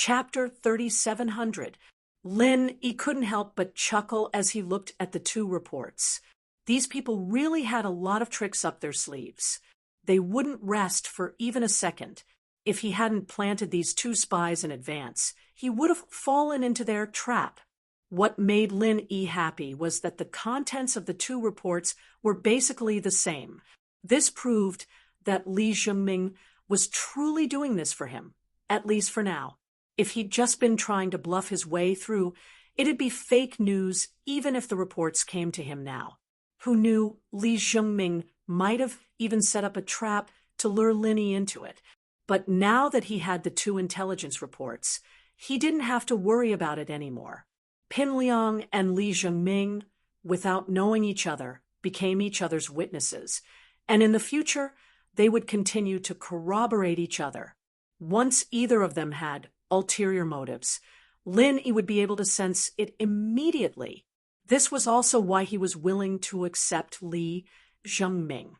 Chapter 3700. He couldn't help but chuckle as he looked at the two reports. These people really had a lot of tricks up their sleeves. They wouldn't rest for even a second. If he hadn't planted these two spies in advance, he would have fallen into their trap. What made Lin Yi happy was that the contents of the two reports were basically the same. This proved that Li Zhengming was truly doing this for him, at least for now. If he'd just been trying to bluff his way through, it'd be fake news even if the reports came to him now. Who knew Li Zhengming might have even set up a trap to lure Lin Yi into it. But now that he had the two intelligence reports, he didn't have to worry about it anymore. Pin Liang and Li Zhengming, without knowing each other, became each other's witnesses, and in the future, they would continue to corroborate each other. Once either of them had ulterior motives, Lin Yi would be able to sense it immediately. This was also why he was willing to accept Li Zhengming.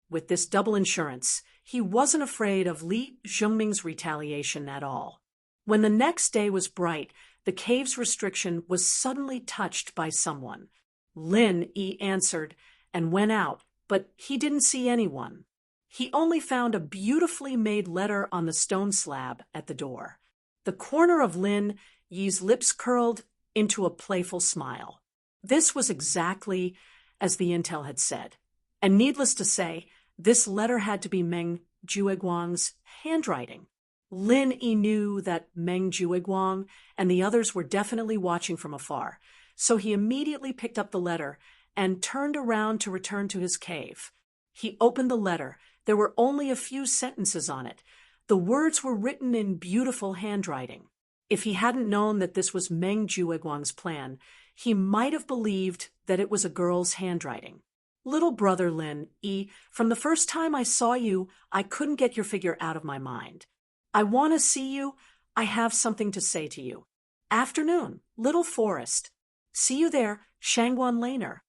With this double insurance, he wasn't afraid of Li Zhengming's retaliation at all. When the next day was bright, the cave's restriction was suddenly touched by someone. Lin Yi answered and went out, but he didn't see anyone. He only found a beautifully made letter on the stone slab at the door. The corner of Lin Yi's lips curled into a playful smile. This was exactly as the intel had said. And needless to say, this letter had to be Meng Jueguang's handwriting. Lin Yi knew that Meng Jueguang and the others were definitely watching from afar, so he immediately picked up the letter and turned around to return to his cave. He opened the letter. There were only a few sentences on it. The words were written in beautiful handwriting. If he hadn't known that this was Meng Jueguang's plan, he might have believed that it was a girl's handwriting. Little brother Lin Yi, from the first time I saw you, I couldn't get your figure out of my mind. I want to see you. I have something to say to you. Afternoon, Little Forest. See you there, Shangguan Laner.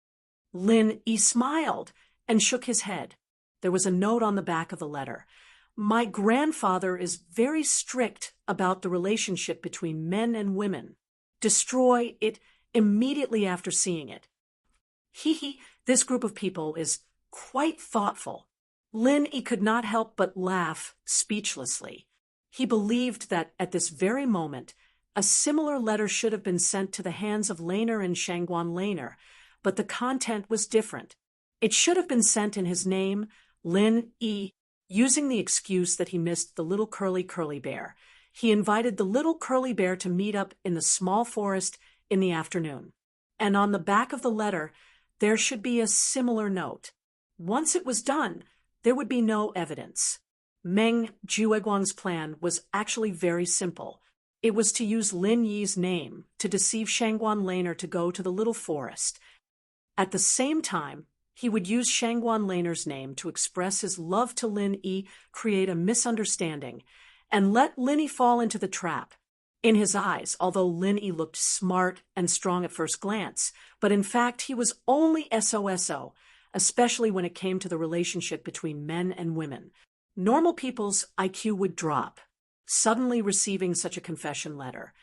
Lin Yi smiled and shook his head. There was a note on the back of the letter. My grandfather is very strict about the relationship between men and women. Destroy it immediately after seeing it. This group of people is quite thoughtful. Lin Yi could not help but laugh speechlessly. He believed that at this very moment, a similar letter should have been sent to the hands of Laner and Shangguan Laner, but the content was different. It should have been sent in his name, Lin Yi. Using the excuse that he missed the little curly bear, he invited the little curly bear to meet up in the small forest in the afternoon. And on the back of the letter, there should be a similar note. Once it was done, there would be no evidence. Meng Jueguang's plan was actually very simple. It was to use Lin Yi's name to deceive Shangguan Laner to go to the little forest. At the same time, he would use Shangguan Laner's name to express his love to Lin Yi, create a misunderstanding, and let Lin Yi fall into the trap. In his eyes, although Lin Yi looked smart and strong at first glance, but in fact he was only SOSO, especially when it came to the relationship between men and women. Normal people's IQ would drop, suddenly receiving such a confession letter.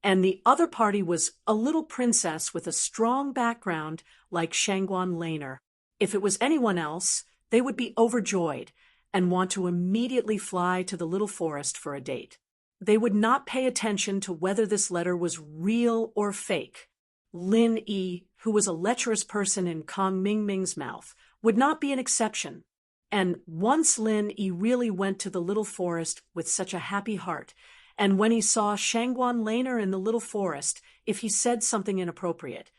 And the other party was a little princess with a strong background like Shangguan Laner. If it was anyone else, they would be overjoyed and want to immediately fly to the little forest for a date. They would not pay attention to whether this letter was real or fake. Lin Yi, who was a lecherous person in Kong Mingming's mouth, would not be an exception. And once Lin Yi really went to the little forest with such a happy heart, and when he saw Shangguan Laner in the little forest, if he said something inappropriate,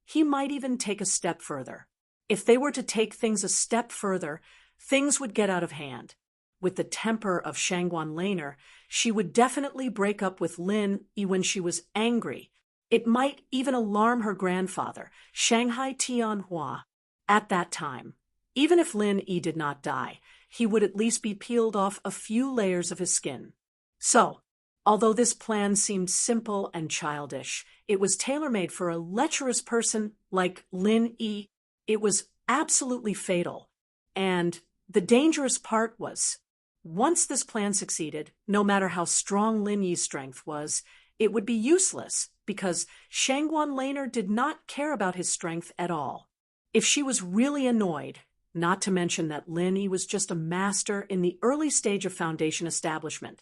he might even take a step further. If they were to take things a step further, things would get out of hand. With the temper of Shangguan Laner, she would definitely break up with Lin Yi when she was angry. It might even alarm her grandfather, Shanghai Tianhua. At that time, even if Lin Yi did not die, he would at least be peeled off a few layers of his skin. So, although this plan seemed simple and childish, it was tailor-made for a lecherous person like Lin Yi. It was absolutely fatal. And the dangerous part was, Once this plan succeeded, no matter how strong Lin Yi's strength was, it would be useless because Shangguan Laner did not care about his strength at all. If she was really annoyed, not to mention that Lin Yi was just a master in the early stage of Foundation establishment,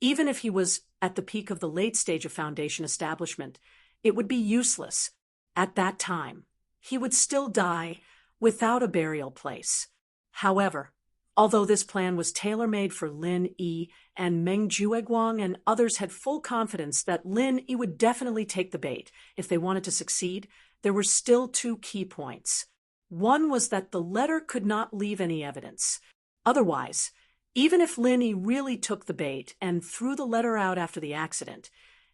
even if he was at the peak of the late stage of Foundation establishment, it would be useless. At that time, he would still die without a burial place. However, although this plan was tailor-made for Lin Yi, and Meng Jueguang and others had full confidence that Lin Yi would definitely take the bait if they wanted to succeed, there were still two key points. One was that the letter could not leave any evidence. Otherwise, even if Lin Yi really took the bait and threw the letter out after the accident,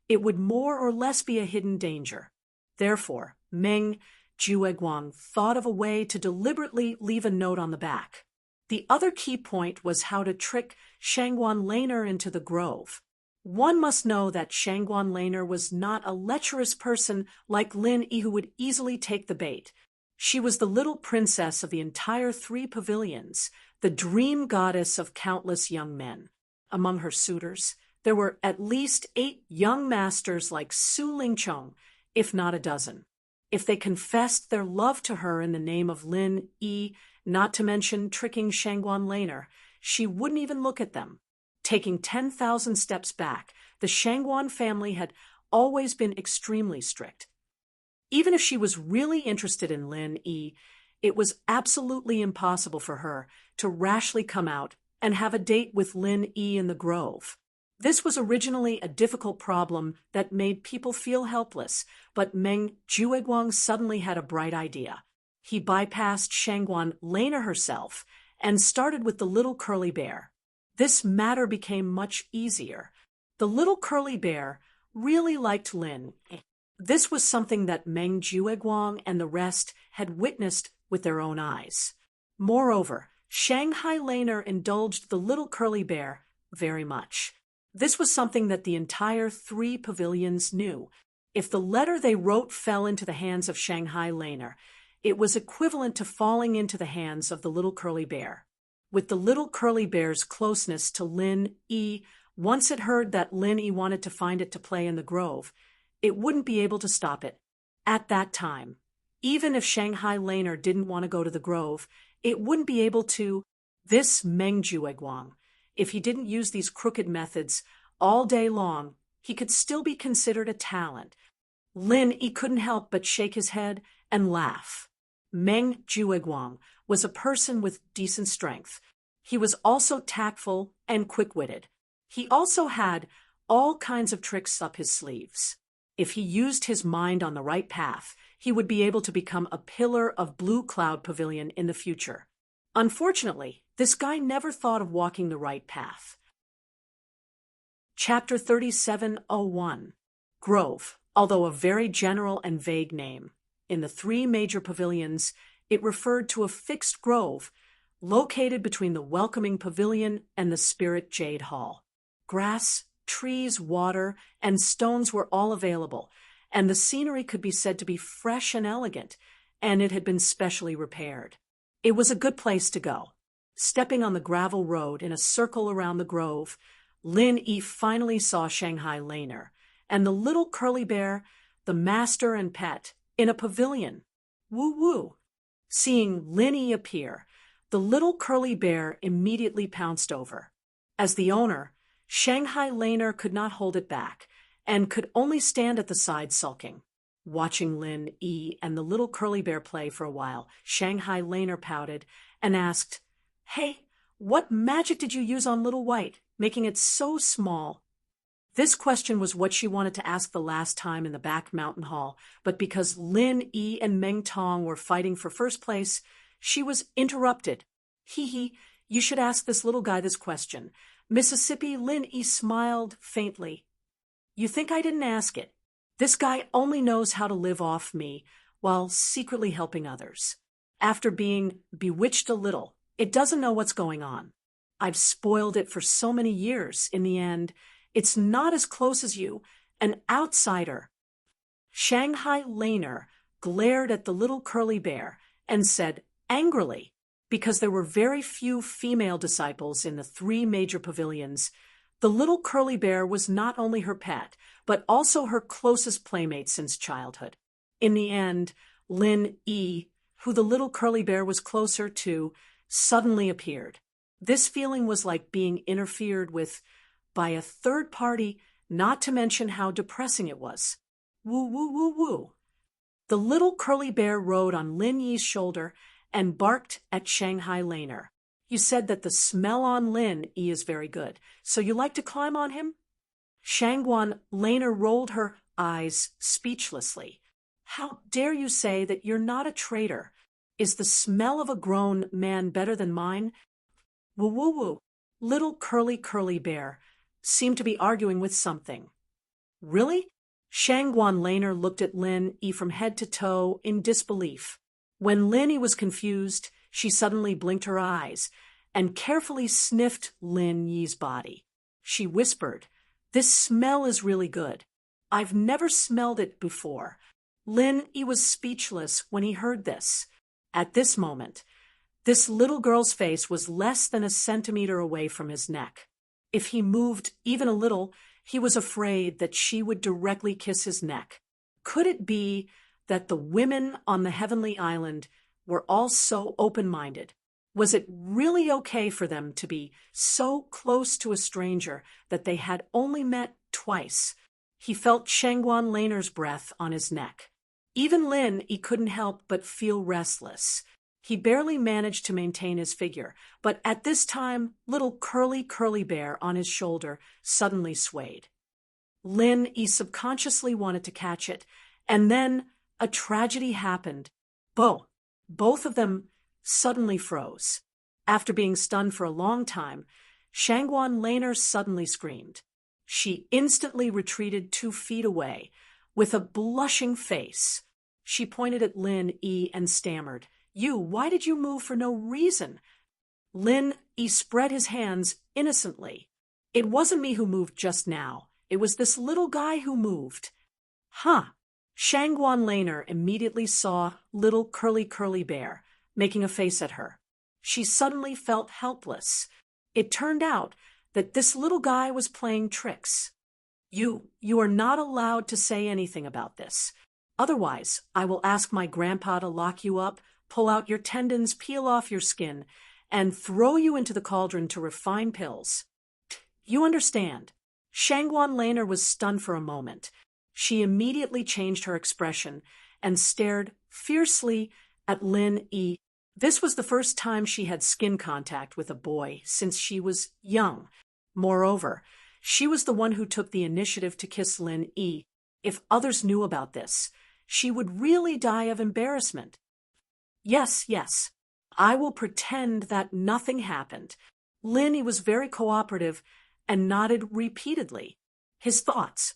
it would more or less be a hidden danger. Therefore, Meng Jueguang thought of a way to deliberately leave a note on the back. The other key point was how to trick Shangguan Laner into the grove. One must know that Shangguan Laner was not a lecherous person like Lin Yi who would easily take the bait. She was the little princess of the entire 3 pavilions, the dream goddess of countless young men. Among her suitors, there were at least 8 young masters like Su Lingchong, if not a dozen. If they confessed their love to her in the name of Lin Yi, not to mention tricking Shangguan Laner, she wouldn't even look at them. Taking 10,000 steps back, the Shangguan family had always been extremely strict. Even if she was really interested in Lin Yi, it was absolutely impossible for her to rashly come out and have a date with Lin Yi in the grove. This was originally a difficult problem that made people feel helpless, but Meng Jueguang suddenly had a bright idea. He bypassed Shangguan Laner herself and started with the little curly bear. This matter became much easier. The little curly bear really liked Lin. This was something that Meng Jueguang and the rest had witnessed with their own eyes. Moreover, Shanghai Laner indulged the little curly bear very much. This was something that the entire 3 pavilions knew. If the letter they wrote fell into the hands of Shanghai Laner, it was equivalent to falling into the hands of the little curly bear. With the little curly bear's closeness to Lin Yi, once it heard that Lin Yi wanted to find it to play in the grove, it wouldn't be able to stop it. At that time, even if Shanghai Laner didn't want to go to the grove, it wouldn't be able to. This Meng Jueguang, if he didn't use these crooked methods all day long, he could still be considered a talent. Lin Yi couldn't help but shake his head and laugh. Meng Jueguang was a person with decent strength. He was also tactful and quick-witted. He also had all kinds of tricks up his sleeves. If he used his mind on the right path, he would be able to become a pillar of Blue Cloud Pavilion in the future. Unfortunately, this guy never thought of walking the right path. Chapter 3701. Grove, although a very general and vague name. In the 3 major pavilions, it referred to a fixed grove located between the Welcoming Pavilion and the Spirit Jade Hall. Grass, trees, water, and stones were all available, and the scenery could be said to be fresh and elegant, and it had been specially repaired. It was a good place to go. Stepping on the gravel road in a circle around the grove, Lin Yi finally saw Shanghai Laner, and the little curly bear, the master and pet, in a pavilion. Woo-woo! Seeing Lin Yi appear, the little curly bear immediately pounced over. As the owner, Shanghai Laner could not hold it back, and could only stand at the side sulking. Watching Lin Yi and the little curly bear play for a while, Shanghai Laner pouted and asked, "Hey, what magic did you use on Little White, making it so small?" This question was what she wanted to ask the last time in the back mountain hall, but because Lin Yi and Meng Tong were fighting for first place, she was interrupted. "Hee, you should ask this little guy this question." Mississippi Lin Yi smiled faintly. "You think I didn't ask it? This guy only knows how to live off me while secretly helping others. After being bewitched a little, it doesn't know what's going on. I've spoiled it for so many years. In the end, it's not as close as you, an outsider." Shanghai Laner glared at the little curly bear and said angrily, Because there were very few female disciples in the 3 major pavilions, the little curly bear was not only her pet, but also her closest playmate since childhood. In the end, Lin E, who the little curly bear was closer to, suddenly appeared. This feeling was like being interfered with by a third party, not to mention how depressing it was. Woo, woo, woo, woo. The little curly bear rode on Lin Yi's shoulder and barked at Shanghai Laner. You said that the smell on Lin Yi is very good, so you like to climb on him? Shangguan Laner rolled her eyes speechlessly. How dare you say that you're not a traitor? Is the smell of a grown man better than mine? Woo woo woo. Little curly bear seemed to be arguing with something. Really? Shangguan Laner looked at Lin Yi from head to toe in disbelief. When Lin Yi was confused, she suddenly blinked her eyes and carefully sniffed Lin Yi's body. She whispered, "This smell is really good. I've never smelled it before." Lin Yi was speechless when he heard this. At this moment, this little girl's face was less than a centimeter away from his neck. If he moved even a little, he was afraid that she would directly kiss his neck. Could it be that the women on the heavenly island were all so open-minded? Was it really okay for them to be so close to a stranger that they had only met twice? He felt Shangguan Laner's breath on his neck. Even Lin Yi couldn't help but feel restless. He barely managed to maintain his figure, but at this time, little curly bear on his shoulder suddenly swayed. Lin Yi subconsciously wanted to catch it, and then a tragedy happened. Both of them suddenly froze. After being stunned for a long time, Shangguan Laner suddenly screamed. She instantly retreated 2 feet away. With a blushing face, she pointed at Lin Yi and stammered, why did you move for no reason?" Lin Yi spread his hands innocently. "It wasn't me who moved just now. It was this little guy who moved." Huh. Shangguan Laner immediately saw little curly bear making a face at her. She suddenly felt helpless. It turned out that this little guy was playing tricks. You are not allowed to say anything about this. Otherwise, I will ask my grandpa to lock you up, pull out your tendons, peel off your skin, and throw you into the cauldron to refine pills. You understand? Shangguan Laner was stunned for a moment. She immediately changed her expression and stared fiercely at Lin Yi. This was the first time she had skin contact with a boy since she was young. Moreover, she was the one who took the initiative to kiss Lin Yi. If others knew about this, she would really die of embarrassment. Yes, I will pretend that nothing happened. Lin Yi was very cooperative and nodded repeatedly. His thoughts.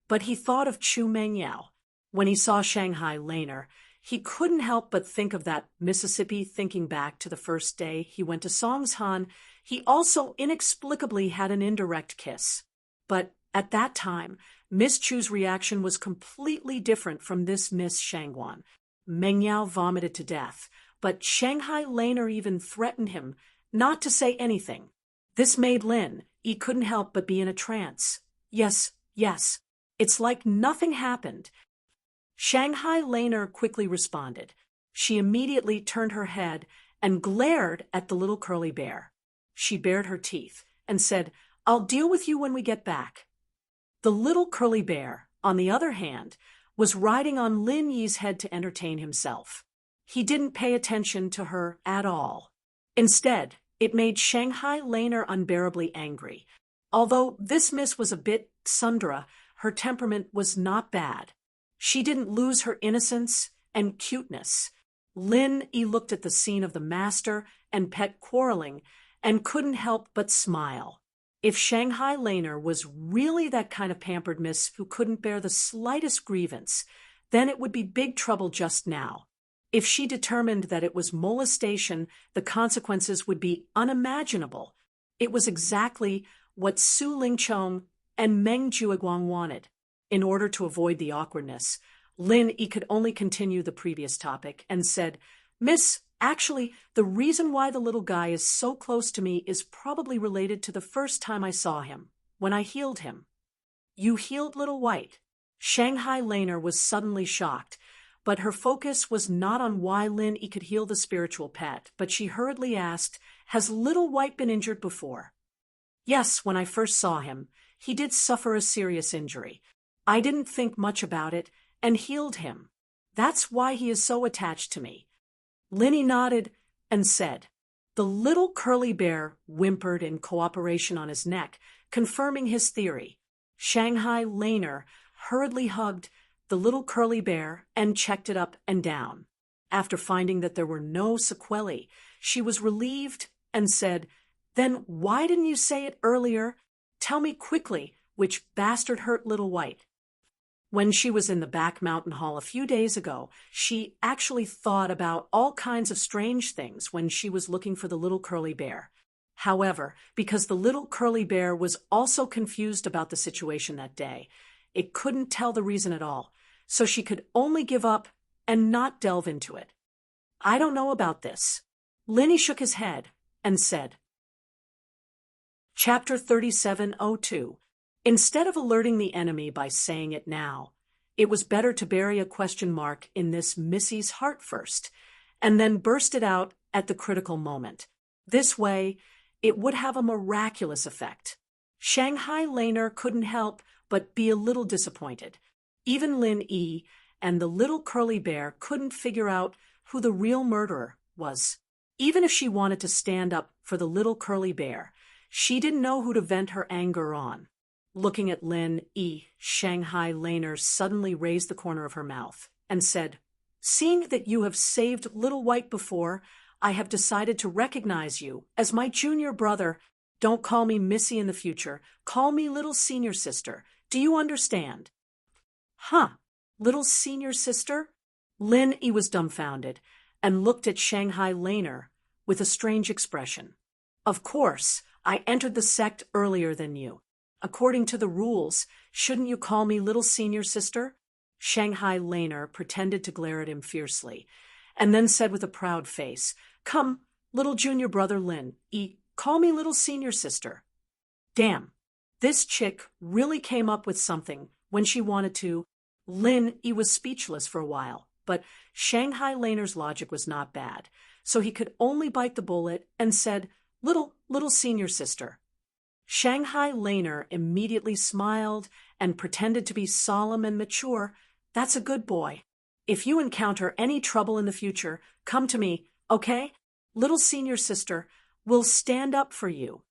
But he thought of Chu Mengyao. When he saw Shanghai Laner, he couldn't help but think of that Mississippi, thinking back to the first day he went to Songshan. He also inexplicably had an indirect kiss. But at that time, Miss Chu's reaction was completely different from this Miss Shangguan. Mengyao vomited to death, but Shanghai Laner even threatened him not to say anything. This made Lin Yi couldn't help but be in a trance. Yes, it's like nothing happened. Shanghai Laner quickly responded. She immediately turned her head and glared at the little curly bear. She bared her teeth and said, "I'll deal with you when we get back." The little curly bear, on the other hand, was riding on Lin Yi's head to entertain himself. He didn't pay attention to her at all. Instead, it made Shanghai Laner unbearably angry. Although this miss was a bit Sundra, her temperament was not bad. She didn't lose her innocence and cuteness. Lin Yi looked at the scene of the master and pet quarreling and couldn't help but smile. If Shanghai Laner was really that kind of pampered miss who couldn't bear the slightest grievance, then it would be big trouble just now. If she determined that it was molestation, the consequences would be unimaginable. It was exactly what Su Lingchong and Meng Jueguang wanted. In order to avoid the awkwardness, Lin Yi could only continue the previous topic and said, "Miss, Actually, the reason why the little guy is so close to me is probably related to the first time I saw him, when I healed him. You healed Little White? Shanghai Laner was suddenly shocked, but her focus was not on why Lin Yi could heal the spiritual pet, but she hurriedly asked, "Has Little White been injured before?" "Yes, when I first saw him, he did suffer a serious injury. I didn't think much about it and healed him. That's why he is so attached to me." Linny nodded and said. The little curly bear whimpered in cooperation on his neck, confirming his theory. Shanghai Laner hurriedly hugged the little curly bear and checked it up and down. After finding that there were no sequelae, she was relieved and said, "Then why didn't you say it earlier? Tell me quickly which bastard hurt Little White." When she was in the back mountain hall a few days ago, she actually thought about all kinds of strange things when she was looking for the little curly bear. However, because the little curly bear was also confused about the situation that day, it couldn't tell the reason at all, so she could only give up and not delve into it. "I don't know about this." Linny shook his head and said. Chapter 3702. Instead of alerting the enemy by saying it now, it was better to bury a question mark in this Missy's heart first, and then burst it out at the critical moment. This way, it would have a miraculous effect. Shanghai Laner couldn't help but be a little disappointed. Even Lin Yi and the little curly bear couldn't figure out who the real murderer was. Even if she wanted to stand up for the little curly bear, she didn't know who to vent her anger on. Looking at Lin Yi, Shanghai Laner suddenly raised the corner of her mouth and said, "Seeing that you have saved Little White before, I have decided to recognize you as my junior brother. Don't call me Missy in the future. Call me Little Senior Sister. Do you understand?" "Huh? Little Senior Sister?" Lin Yi was dumbfounded and looked at Shanghai Laner with a strange expression. "Of course, I entered the sect earlier than you. According to the rules, shouldn't you call me Little Senior Sister?" Shanghai Laner pretended to glare at him fiercely, and then said with a proud face, "Come, little junior brother Lin Yi, call me Little Senior Sister." Damn, this chick really came up with something when she wanted to. Lin Yi was speechless for a while, but Shanghai Laner's logic was not bad, so he could only bite the bullet and said, Little Senior Sister." Shanghai Laner immediately smiled and pretended to be solemn and mature. "That's a good boy. If you encounter any trouble in the future, come to me, okay? Little Senior Sister will stand up for you."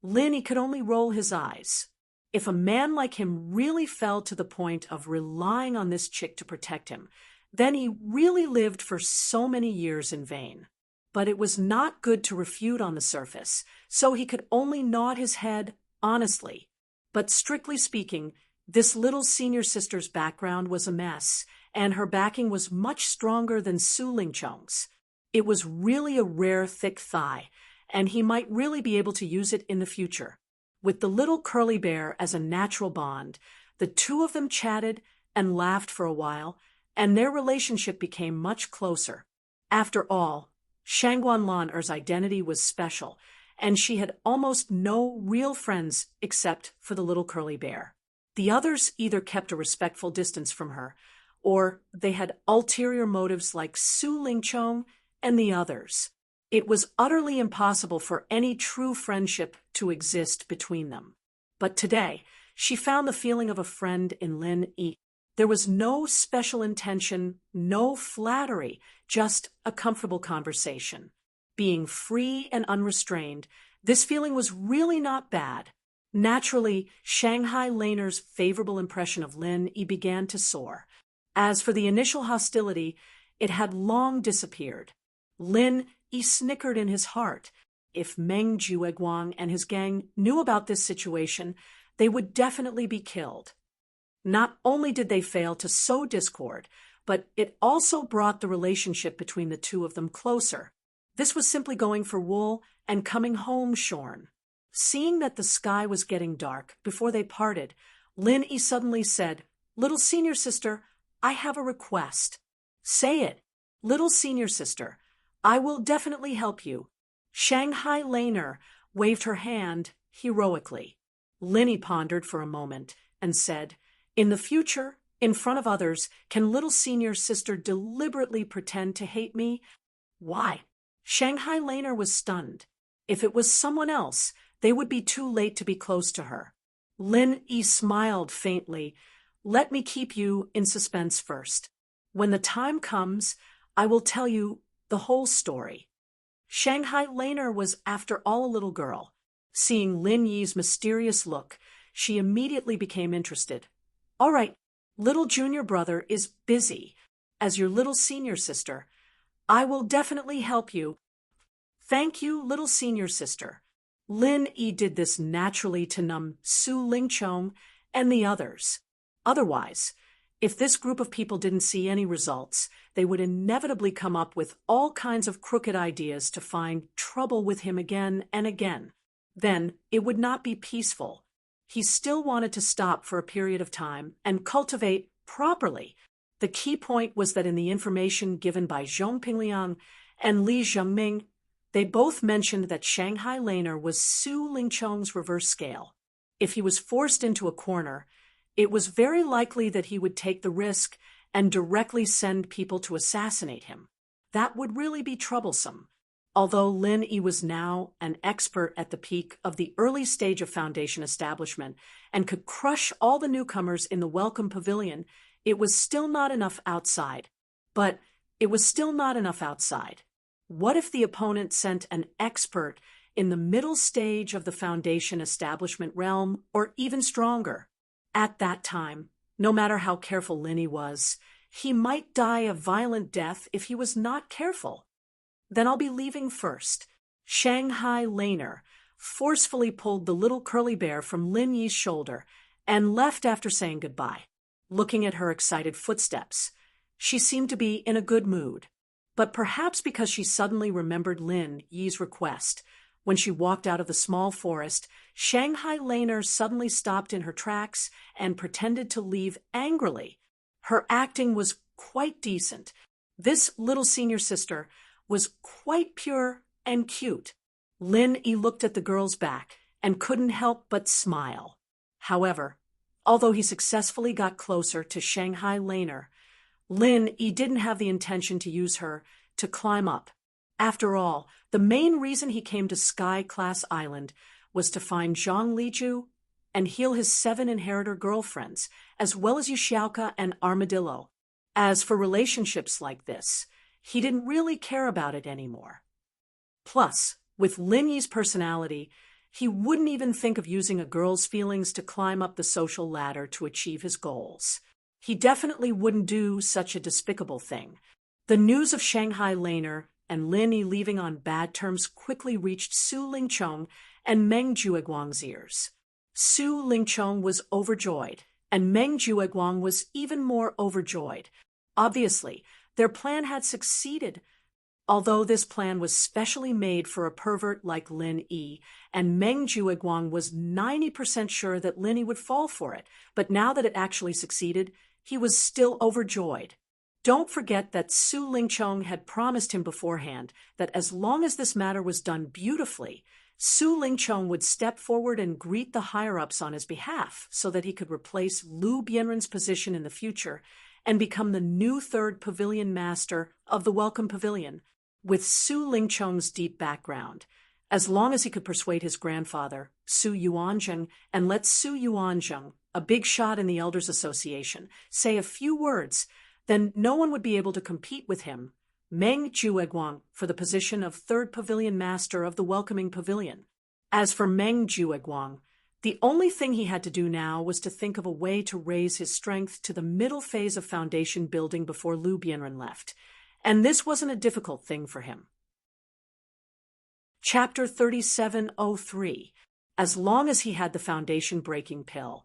Linny could only roll his eyes. If a man like him really fell to the point of relying on this chick to protect him, then he really lived for so many years in vain. But it was not good to refute on the surface, so he could only nod his head honestly. But strictly speaking, this Little Senior Sister's background was a mess, and her backing was much stronger than Su Lingchong's. It was really a rare thick thigh, and he might really be able to use it in the future. With the little curly bear as a natural bond, the two of them chatted and laughed for a while, and their relationship became much closer. After all, Shangguan Lan'er's identity was special, and she had almost no real friends except for the little curly bear. The others either kept a respectful distance from her, or they had ulterior motives like Su Lingchong and the others. It was utterly impossible for any true friendship to exist between them. But today, she found the feeling of a friend in Lin Yi. There was no special intention, no flattery, just a comfortable conversation. Being free and unrestrained, this feeling was really not bad. Naturally, Shanghai Laner's favorable impression of Lin Yi began to soar. As for the initial hostility, it had long disappeared. Lin Yi snickered in his heart. If Meng Jueguang and his gang knew about this situation, they would definitely be killed. Not only did they fail to sow discord, but it also brought the relationship between the two of them closer. This was simply going for wool and coming home shorn. Seeing that the sky was getting dark before they parted, Lin Yi suddenly said, "Little Senior Sister, I have a request." "Say it." "Little Senior Sister, I will definitely help you. Shanghai Laner waved her hand heroically. Linny pondered for a moment and said, in the future, in front of others, can little senior sister deliberately pretend to hate me? Why? Shanghai Laner was stunned. If it was someone else, they would be too late to be close to her. Lin Yi smiled faintly. Let me keep you in suspense first. When the time comes, I will tell you the whole story. Shanghai Laner was, after all, a little girl. Seeing Lin Yi's mysterious look, she immediately became interested. All right, little junior brother is busy. As your little senior sister, I will definitely help you. Thank you, little senior sister. Lin Yi did this naturally to numb Su Lingchong and the others. Otherwise, if this group of people didn't see any results, they would inevitably come up with all kinds of crooked ideas to find trouble with him again and again. Then it would not be peaceful. He still wanted to stop for a period of time and cultivate properly. The key point was that in the information given by Zhong Pingliang and Li Zhengming, they both mentioned that Shanghai Laner was Su Lingchong's reverse scale. If he was forced into a corner, it was very likely that he would take the risk and directly send people to assassinate him. That would really be troublesome. Although Lin Yi was now an expert at the peak of the early stage of Foundation establishment and could crush all the newcomers in the Welcome Pavilion, it was still not enough outside. But it was still not enough outside. What if the opponent sent an expert in the middle stage of the Foundation establishment realm, or even stronger? At that time, no matter how careful Lin Yi was, he might die a violent death if he was not careful. Then I'll be leaving first. Shanghai Laner forcefully pulled the little curly bear from Lin Yi's shoulder and left after saying goodbye. Looking at her excited footsteps, she seemed to be in a good mood. But perhaps because she suddenly remembered Lin Yi's request, when she walked out of the small forest, Shanghai Laner suddenly stopped in her tracks and pretended to leave angrily. Her acting was quite decent. This little senior sister was quite pure and cute. Lin Yi looked at the girl's back and couldn't help but smile. However, although he successfully got closer to Shanghai Laner, Lin Yi didn't have the intention to use her to climb up. After all, the main reason he came to Sky Class Island was to find Zhang Liju and heal his 7 inheritor girlfriends, as well as Yushiaoka and Armadillo. As for relationships like this, he didn't really care about it anymore. Plus, with Lin Yi's personality, he wouldn't even think of using a girl's feelings to climb up the social ladder to achieve his goals. He definitely wouldn't do such a despicable thing. The news of Shanghai Laner and Lin Yi leaving on bad terms quickly reached Su Lingchong and Meng Jueguang's ears. Su Lingchong was overjoyed, and Meng Jueguang was even more overjoyed. Obviously, their plan had succeeded. Although this plan was specially made for a pervert like Lin Yi, and Meng Jueguang was 90% sure that Lin Yi would fall for it, but now that it actually succeeded, he was still overjoyed. Don't forget that Su Lingchong had promised him beforehand that as long as this matter was done beautifully, Su Lingchong would step forward and greet the higher-ups on his behalf so that he could replace Lu Bianren's position in the future and become the new 3rd Pavilion Master of the Welcome Pavilion. With Su Lingchong's deep background, as long as he could persuade his grandfather, Su Yuanzheng, and let Su Yuanzheng, a big shot in the Elders Association, say a few words, then no one would be able to compete with him, Meng Jueguang, for the position of 3rd Pavilion Master of the Welcoming Pavilion. As for Meng Jueguang, the only thing he had to do now was to think of a way to raise his strength to the middle phase of foundation building before Lu Bianren left, and this wasn't a difficult thing for him. Chapter 3703. As long as he had the foundation breaking pill,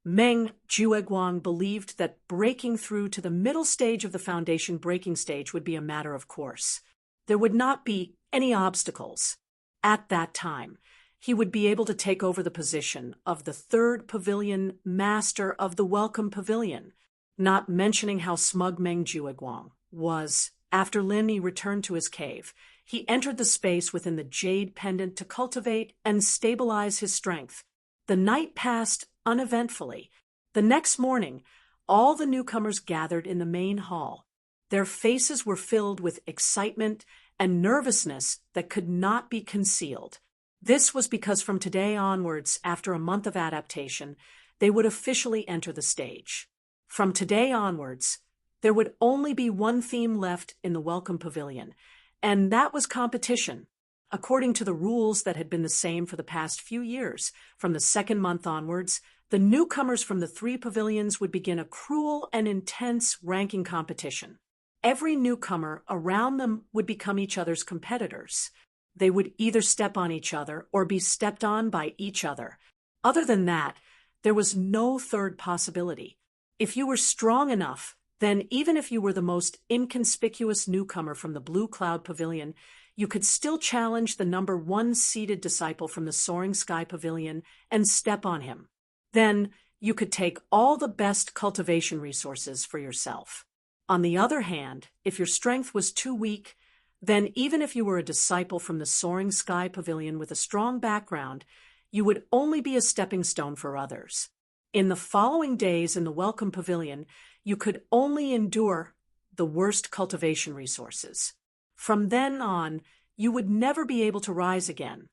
Meng Jueguang believed that breaking through to the middle stage of the foundation breaking stage would be a matter of course. There would not be any obstacles. At that time, he would be able to take over the position of the 3rd Pavilion Master of the Welcome Pavilion, not mentioning how smug Meng Jueguang was After Lin returned to his cave, he entered the space within the jade pendant to cultivate and stabilize his strength. The night passed uneventfully. The next morning, all the newcomers gathered in the main hall. Their faces were filled with excitement and nervousness that could not be concealed. This was because from today onwards, after a month of adaptation, they would officially enter the stage. From today onwards, there would only be one theme left in the Welcome Pavilion, and that was competition. According to the rules that had been the same for the past few years, from the second month onwards, the newcomers from the 3 pavilions would begin a cruel and intense ranking competition. Every newcomer around them would become each other's competitors. They would either step on each other or be stepped on by each other. Other than that, there was no third possibility. If you were strong enough, then even if you were the most inconspicuous newcomer from the Blue Cloud Pavilion, you could still challenge the number 1 seated disciple from the Soaring Sky Pavilion and step on him. Then you could take all the best cultivation resources for yourself. On the other hand, if your strength was too weak, then even if you were a disciple from the Soaring Sky Pavilion with a strong background, you would only be a stepping stone for others. In the following days in the Welcome Pavilion, you could only endure the worst cultivation resources. From then on, you would never be able to rise again.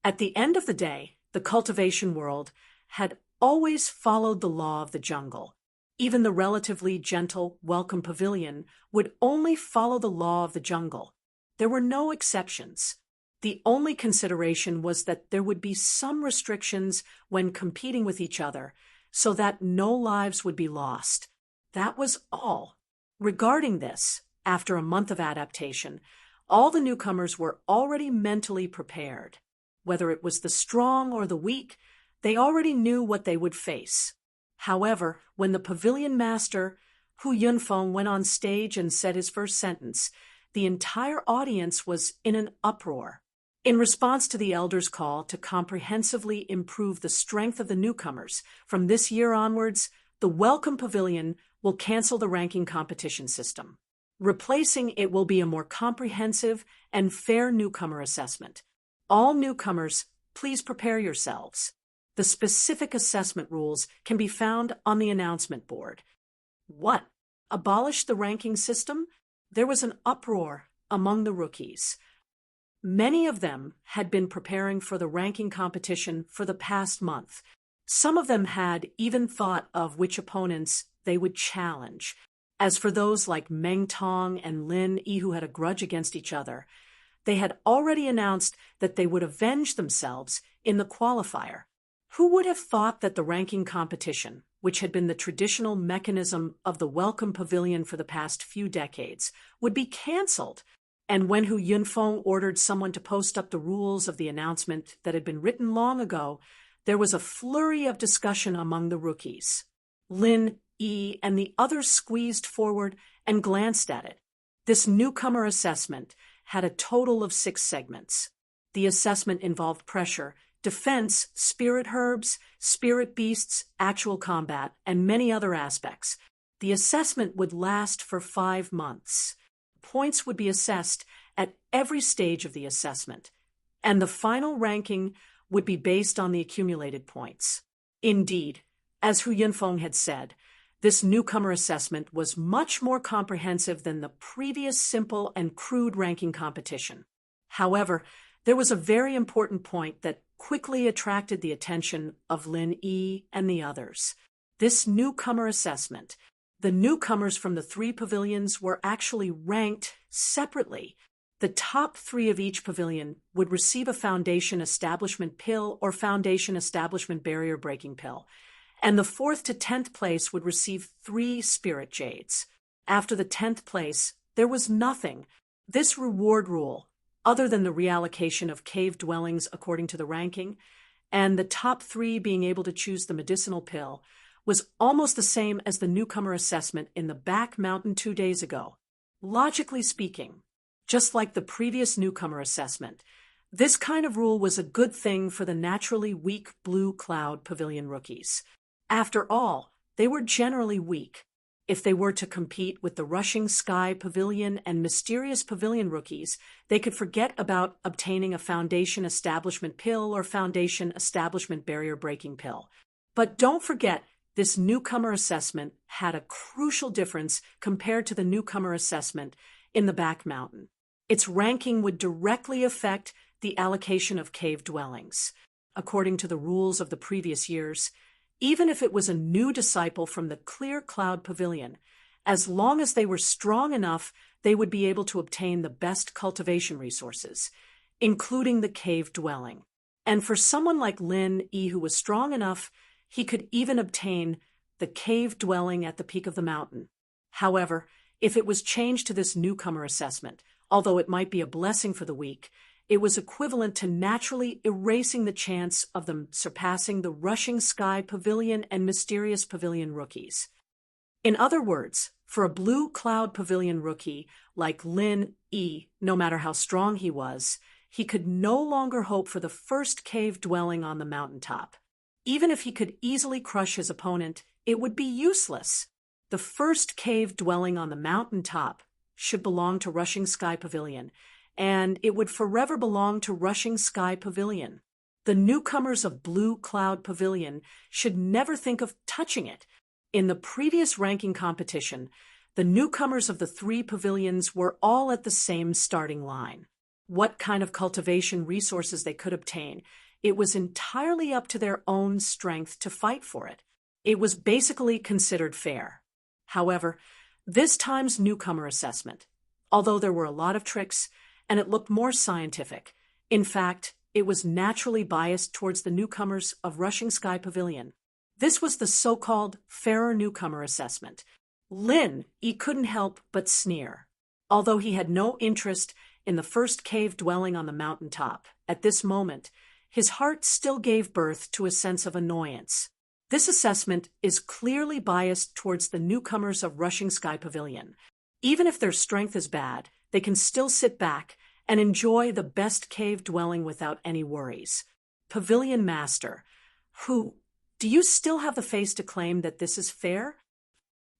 At the end of the day, the cultivation world had always followed the law of the jungle. Even the relatively gentle Welcome Pavilion would only follow the law of the jungle. There were no exceptions. The only consideration was that there would be some restrictions when competing with each other, so that no lives would be lost. That was all. Regarding this, after a month of adaptation, all the newcomers were already mentally prepared. Whether it was the strong or the weak, they already knew what they would face. However, when the pavilion master, Hu Yunfeng, went on stage and said his first sentence, the entire audience was in an uproar. In response to the elders' call to comprehensively improve the strength of the newcomers, from this year onwards, the Welcome Pavilion will cancel the ranking competition system. Replacing it will be a more comprehensive and fair newcomer assessment. All newcomers, please prepare yourselves. The specific assessment rules can be found on the announcement board. What? Abolish the ranking system? There was an uproar among the rookies. Many of them had been preparing for the ranking competition for the past month. Some of them had even thought of which opponents they would challenge. As for those like Meng Tong and Lin Yi who had a grudge against each other, they had already announced that they would avenge themselves in the qualifier. Who would have thought that the ranking competition, which had been the traditional mechanism of the Welcome Pavilion for the past few decades, would be cancelled? And when Hu Yunfeng ordered someone to post up the rules of the announcement that had been written long ago, there was a flurry of discussion among the rookies. Lin Yi and the others squeezed forward and glanced at it. This newcomer assessment had a total of 6 segments. The assessment involved pressure, defense, spirit herbs, spirit beasts, actual combat, and many other aspects. The assessment would last for 5 months. Points would be assessed at every stage of the assessment, and the final ranking would be based on the accumulated points. Indeed, as Hu Yunfeng had said, this newcomer assessment was much more comprehensive than the previous simple and crude ranking competition. However, there was a very important point that quickly attracted the attention of Lin Yi and the others. This newcomer assessment, the newcomers from the 3 pavilions were actually ranked separately. The top 3 of each pavilion would receive a Foundation Establishment Pill or Foundation Establishment Barrier Breaking Pill, and the 4th to 10th place would receive 3 Spirit Jades. After the 10th place, there was nothing. This reward rule, other than the reallocation of cave dwellings according to the ranking, and the top 3 being able to choose the medicinal pill, was almost the same as the newcomer assessment in the back mountain 2 days ago. Logically speaking, just like the previous newcomer assessment, this kind of rule was a good thing for the naturally weak Blue Cloud Pavilion rookies. After all, they were generally weak. if they were to compete with the Rushing Sky Pavilion and Mysterious Pavilion rookies, they could forget about obtaining a Foundation Establishment pill or Foundation Establishment barrier-breaking pill. But don't forget, this newcomer assessment had a crucial difference compared to the newcomer assessment in the back mountain. Its ranking would directly affect the allocation of cave dwellings. According to the rules of the previous years, even if it was a new disciple from the Clear Cloud Pavilion, as long as they were strong enough, they would be able to obtain the best cultivation resources, including the cave dwelling. And for someone like Lin Yi who was strong enough, he could even obtain the cave dwelling at the peak of the mountain. However, if it was changed to this newcomer assessment, although it might be a blessing for the weak, it was equivalent to naturally erasing the chance of them surpassing the Rushing Sky Pavilion and Mysterious Pavilion rookies. In other words, for a Blue Cloud Pavilion rookie like Lin Yi, no matter how strong he was, he could no longer hope for the first cave dwelling on the mountaintop. Even if he could easily crush his opponent, it would be useless. The first cave dwelling on the mountaintop should belong to Rushing Sky Pavilion, and it would forever belong to Rushing Sky Pavilion. The newcomers of Blue Cloud Pavilion should never think of touching it. In the previous ranking competition, the newcomers of the three pavilions were all at the same starting line. What kind of cultivation resources they could obtain, it was entirely up to their own strength to fight for it. It was basically considered fair. However, this time's newcomer assessment, although there were a lot of tricks and it looked more scientific, in fact, it was naturally biased towards the newcomers of Rushing Sky Pavilion. This was the so-called fairer newcomer assessment. Lin Yi couldn't help but sneer. Although he had no interest in the first cave dwelling on the mountaintop, at this moment, his heart still gave birth to a sense of annoyance. This assessment is clearly biased towards the newcomers of Rushing Sky Pavilion. Even if their strength is bad, they can still sit back and enjoy the best cave dwelling without any worries. Pavilion Master, do you still have the face to claim that this is fair?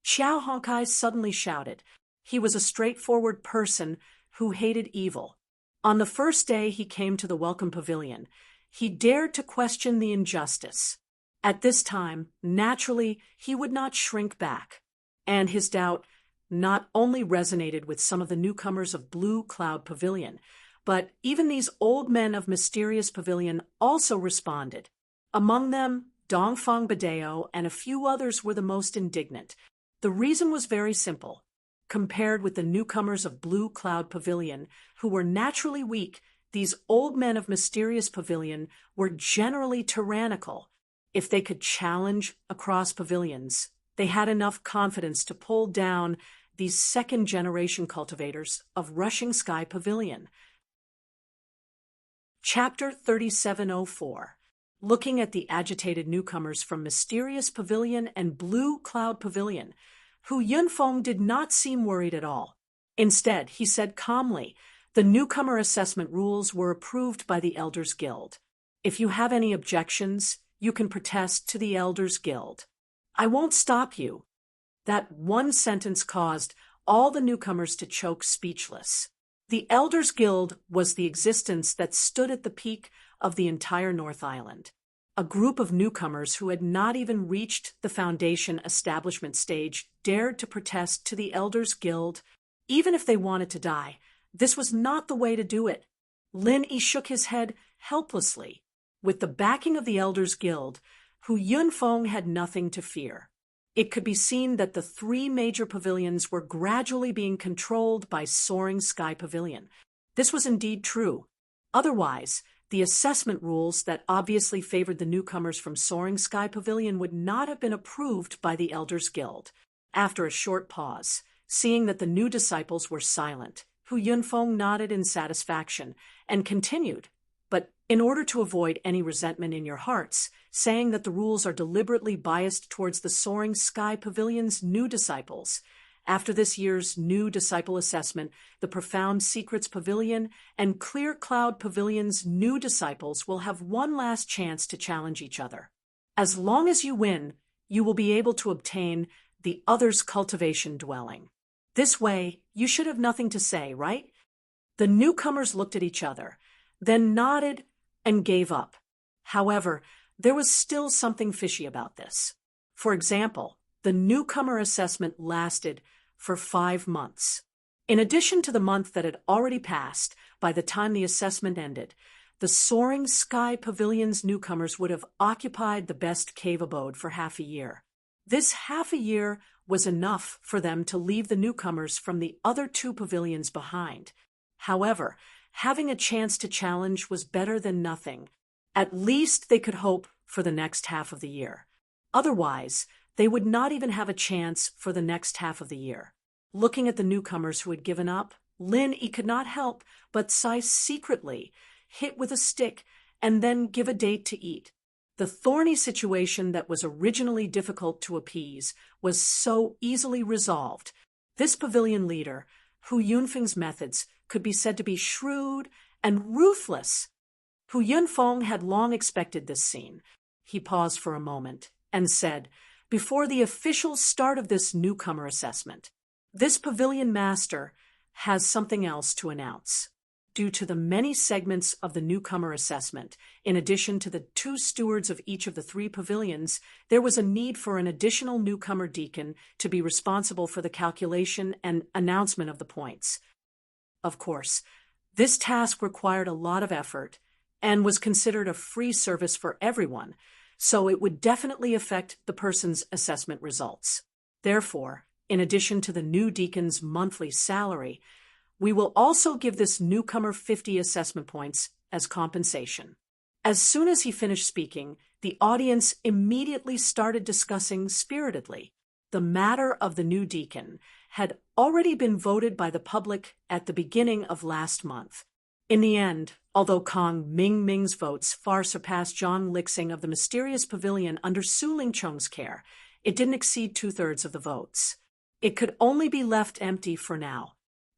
Xiao Honkai suddenly shouted. He was a straightforward person who hated evil. On the first day he came to the Welcome Pavilion, he dared to question the injustice. At this time, naturally, he would not shrink back. And his doubt not only resonated with some of the newcomers of Blue Cloud Pavilion, but even these old men of Mysterious Pavilion also responded. Among them, Dongfang Badeo and a few others were the most indignant. The reason was very simple. Compared with the newcomers of Blue Cloud Pavilion, who were naturally weak, these old men of Mysterious Pavilion were generally tyrannical. If they could challenge across pavilions, they had enough confidence to pull down these second-generation cultivators of Rushing Sky Pavilion. Chapter 3704. Looking at the agitated newcomers from Mysterious Pavilion and Blue Cloud Pavilion, Hu Yunfeng did not seem worried at all. Instead, he said calmly, the newcomer assessment rules were approved by the Elders Guild. If you have any objections, you can protest to the Elders Guild. I won't stop you. That one sentence caused all the newcomers to choke speechless. The Elders Guild was the existence that stood at the peak of the entire North Island. A group of newcomers who had not even reached the Foundation establishment stage dared to protest to the Elders Guild. Even if they wanted to die, this was not the way to do it. Lin Yi shook his head helplessly. With the backing of the Elders Guild, Hu Yunfeng had nothing to fear. It could be seen that the three major pavilions were gradually being controlled by Soaring Sky Pavilion. This was indeed true. Otherwise, the assessment rules that obviously favored the newcomers from Soaring Sky Pavilion would not have been approved by the Elders Guild. After a short pause, seeing that the new disciples were silent, Hu Yunfeng nodded in satisfaction and continued, but in order to avoid any resentment in your hearts, saying that the rules are deliberately biased towards the Soaring Sky Pavilion's new disciples. After this year's new disciple assessment, the Profound Secrets Pavilion and Clear Cloud Pavilion's new disciples will have one last chance to challenge each other. As long as you win, you will be able to obtain the other's cultivation dwelling. This way, you should have nothing to say, right? The newcomers looked at each other, then nodded and gave up. However, there was still something fishy about this. For example, the newcomer assessment lasted for 5 months. In addition to the month that had already passed by the time the assessment ended, the Soaring Sky Pavilion's newcomers would have occupied the best cave abode for half a year. This half a year was enough for them to leave the newcomers from the other 2 pavilions behind. However, having a chance to challenge was better than nothing. At least they could hope for the next half of the year. Otherwise, they would not even have a chance for the next half of the year. Looking at the newcomers who had given up, Lin could not help but sigh secretly, hit with a stick, and then give a date to eat. The thorny situation that was originally difficult to appease was so easily resolved. This pavilion leader, Hu Yunfeng's methods could be said to be shrewd and ruthless. Hu Yunfeng had long expected this scene. He paused for a moment and said, "Before the official start of this newcomer assessment, this pavilion master has something else to announce. Due to the many segments of the newcomer assessment, in addition to the 2 stewards of each of the 3 pavilions, there was a need for an additional newcomer deacon to be responsible for the calculation and announcement of the points. Of course, this task required a lot of effort and was considered a free service for everyone, so it would definitely affect the person's assessment results. Therefore, in addition to the new deacon's monthly salary, we will also give this newcomer 50 assessment points as compensation." As soon as he finished speaking, the audience immediately started discussing spiritedly. The matter of the new deacon had already been voted by the public at the beginning of last month. In the end, although Kong Mingming's votes far surpassed Zhang Lixing of the mysterious pavilion under Su Lingcheng's care, it didn't exceed 2/3 of the votes. It could only be left empty for now.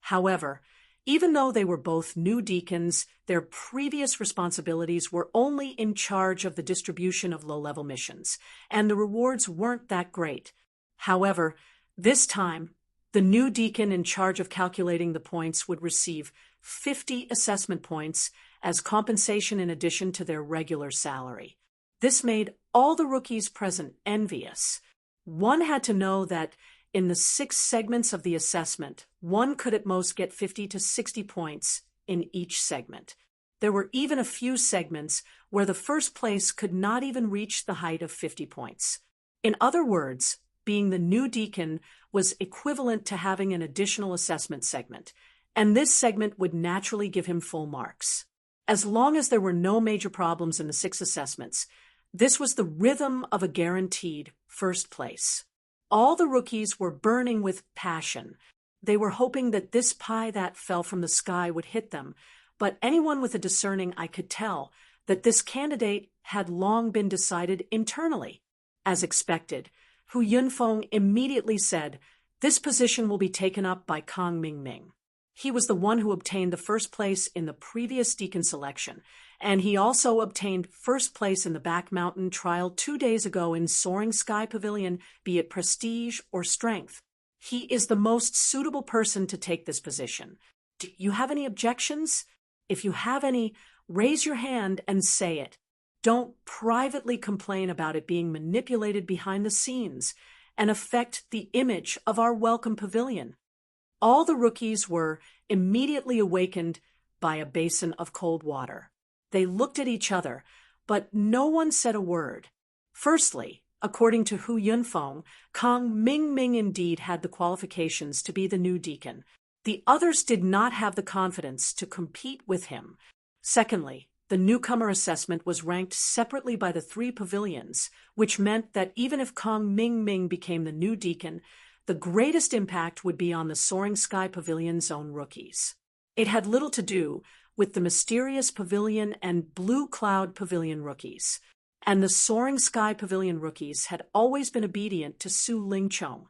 However, even though they were both new deacons, their previous responsibilities were only in charge of the distribution of low-level missions, and the rewards weren't that great. However, this time, the new deacon in charge of calculating the points would receive 50 assessment points as compensation in addition to their regular salary. This made all the rookies present envious. One had to know that in the 6 segments of the assessment, one could at most get 50 to 60 points in each segment. There were even a few segments where the first place could not even reach the height of 50 points. In other words, being the new deacon was equivalent to having an additional assessment segment, and this segment would naturally give him full marks. As long as there were no major problems in the 6 assessments, this was the rhythm of a guaranteed first place. All the rookies were burning with passion. They were hoping that this pie that fell from the sky would hit them, but anyone with a discerning eye could tell that this candidate had long been decided internally. As expected, Hu Yunfeng immediately said, "This position will be taken up by Kong Mingming." He was the one who obtained the first place in the previous deacon selection, and he also obtained first place in the Back Mountain trial 2 days ago in Soaring Sky Pavilion, be it prestige or strength. He is the most suitable person to take this position. Do you have any objections? If you have any, raise your hand and say it. Don't privately complain about it being manipulated behind the scenes and affect the image of our welcome pavilion. All the rookies were immediately awakened by a basin of cold water. They looked at each other, but no one said a word. Firstly, according to Hu Yunfeng, Kong Mingming indeed had the qualifications to be the new deacon. The others did not have the confidence to compete with him. Secondly, the newcomer assessment was ranked separately by the 3 pavilions, which meant that even if Kong Mingming became the new deacon, the greatest impact would be on the Soaring Sky Pavilion's own rookies. It had little to do with the Mysterious Pavilion and Blue Cloud Pavilion rookies, and the Soaring Sky Pavilion rookies had always been obedient to Su Lingcheng.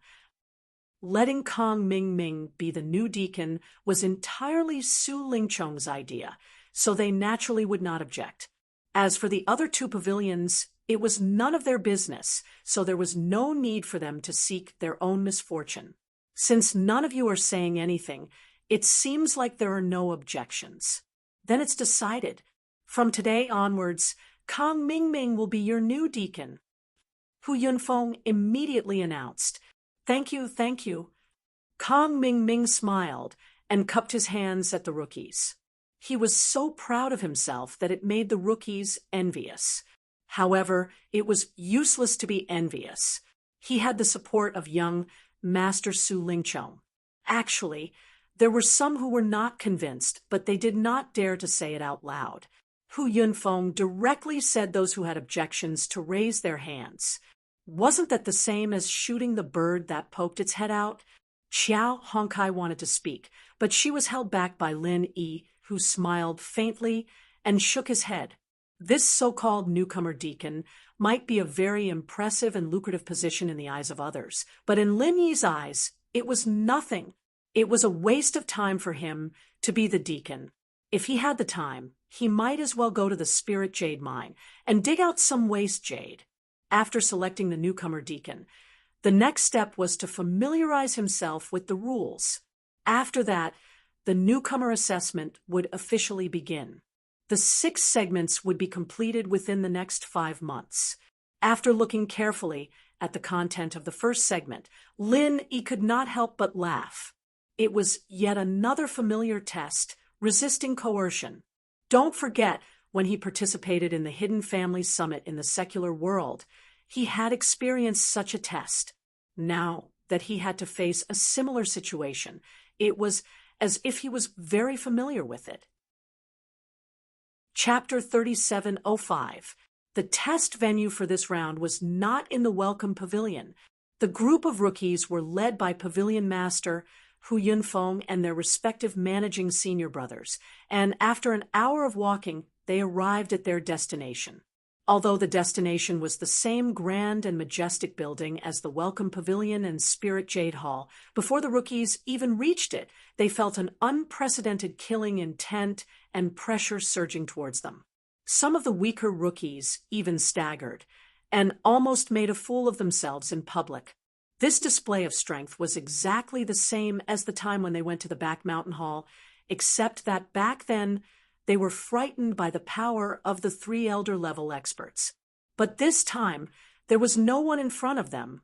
Letting Kong Mingming be the new deacon was entirely Su Lingcheng's idea, so they naturally would not object. As for the other 2 pavilions, It was none of their business, so there was no need for them to seek their own misfortune. Since none of you are saying anything, it seems like there are no objections. Then it's decided. From today onwards, Kang Mingming will be your new deacon. Hu Yunfeng immediately announced, "Thank you, thank you." Kang Mingming smiled and cupped his hands at the rookies. He was so proud of himself that it made the rookies envious. However, it was useless to be envious. He had the support of young Master Su Lingchong. Actually, there were some who were not convinced, but they did not dare to say it out loud. Hu Yunfeng directly said those who had objections to raise their hands. Wasn't that the same as shooting the bird that poked its head out? Xiao Hongkai wanted to speak, but she was held back by Lin Yi, who smiled faintly and shook his head. This so-called newcomer deacon might be a very impressive and lucrative position in the eyes of others, but in Lin Yi's eyes, it was nothing. It was a waste of time for him to be the deacon. If he had the time, he might as well go to the Spirit Jade mine and dig out some waste jade. After selecting the newcomer deacon, the next step was to familiarize himself with the rules. After that, the newcomer assessment would officially begin. The 6 segments would be completed within the next 5 months. After looking carefully at the content of the first segment, Lin Yi could not help but laugh. It was yet another familiar test, resisting coercion. Don't forget, when he participated in the Hidden Families Summit in the secular world, he had experienced such a test. Now that he had to face a similar situation, it was as if he was very familiar with it. Chapter 3705. The test venue for this round was not in the Welcome Pavilion. The group of rookies were led by Pavilion Master Hu Yunfeng and their respective managing senior brothers, and after an hour of walking, they arrived at their destination. Although the destination was the same grand and majestic building as the Welcome Pavilion and Spirit Jade Hall, before the rookies even reached it, they felt an unprecedented killing intent and pressure surging towards them. Some of the weaker rookies even staggered and almost made a fool of themselves in public. This display of strength was exactly the same as the time when they went to the back mountain hall, except that back then they were frightened by the power of the 3 elder-level experts. But this time, there was no one in front of them,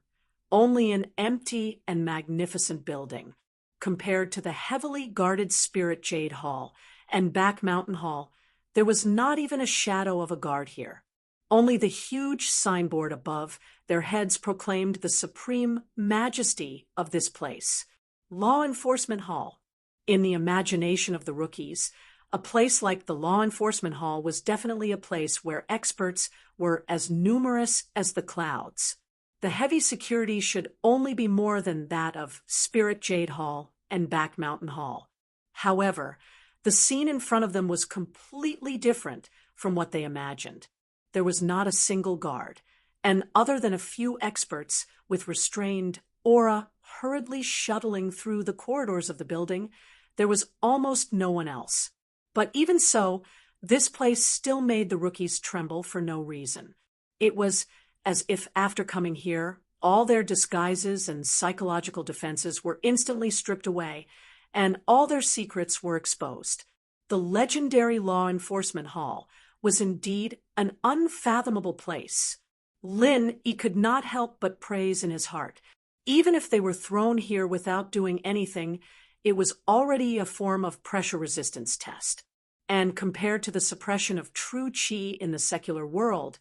only an empty and magnificent building. Compared to the heavily guarded Spirit Jade Hall and Back Mountain Hall, there was not even a shadow of a guard here. Only the huge signboard above their heads proclaimed the supreme majesty of this place. Law Enforcement Hall. In the imagination of the rookies, a place like the Law Enforcement Hall was definitely a place where experts were as numerous as the clouds. The heavy security should only be more than that of Spirit Jade Hall and Back Mountain Hall. However, the scene in front of them was completely different from what they imagined. There was not a single guard, and other than a few experts with restrained aura hurriedly shuttling through the corridors of the building, there was almost no one else. But even so, this place still made the rookies tremble for no reason. It was as if after coming here, all their disguises and psychological defenses were instantly stripped away, and all their secrets were exposed. The legendary Law Enforcement Hall was indeed an unfathomable place. Lin Yi could not help but praise in his heart. Even if they were thrown here without doing anything, it was already a form of pressure resistance test. And compared to the suppression of true qi in the secular world,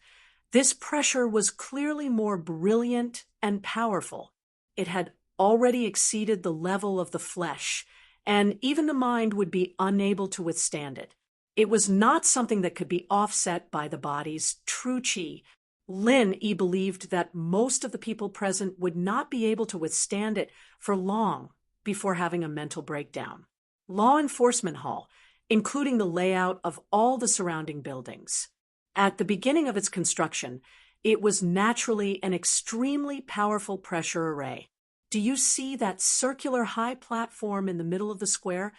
this pressure was clearly more brilliant and powerful. It had already exceeded the level of the flesh, and even the mind would be unable to withstand it. It was not something that could be offset by the body's true qi. Lin Yi believed that most of the people present would not be able to withstand it for long before having a mental breakdown. Law Enforcement Hall, including the layout of all the surrounding buildings. At the beginning of its construction, it was naturally an extremely powerful pressure array. Do you see that circular high platform in the middle of the square?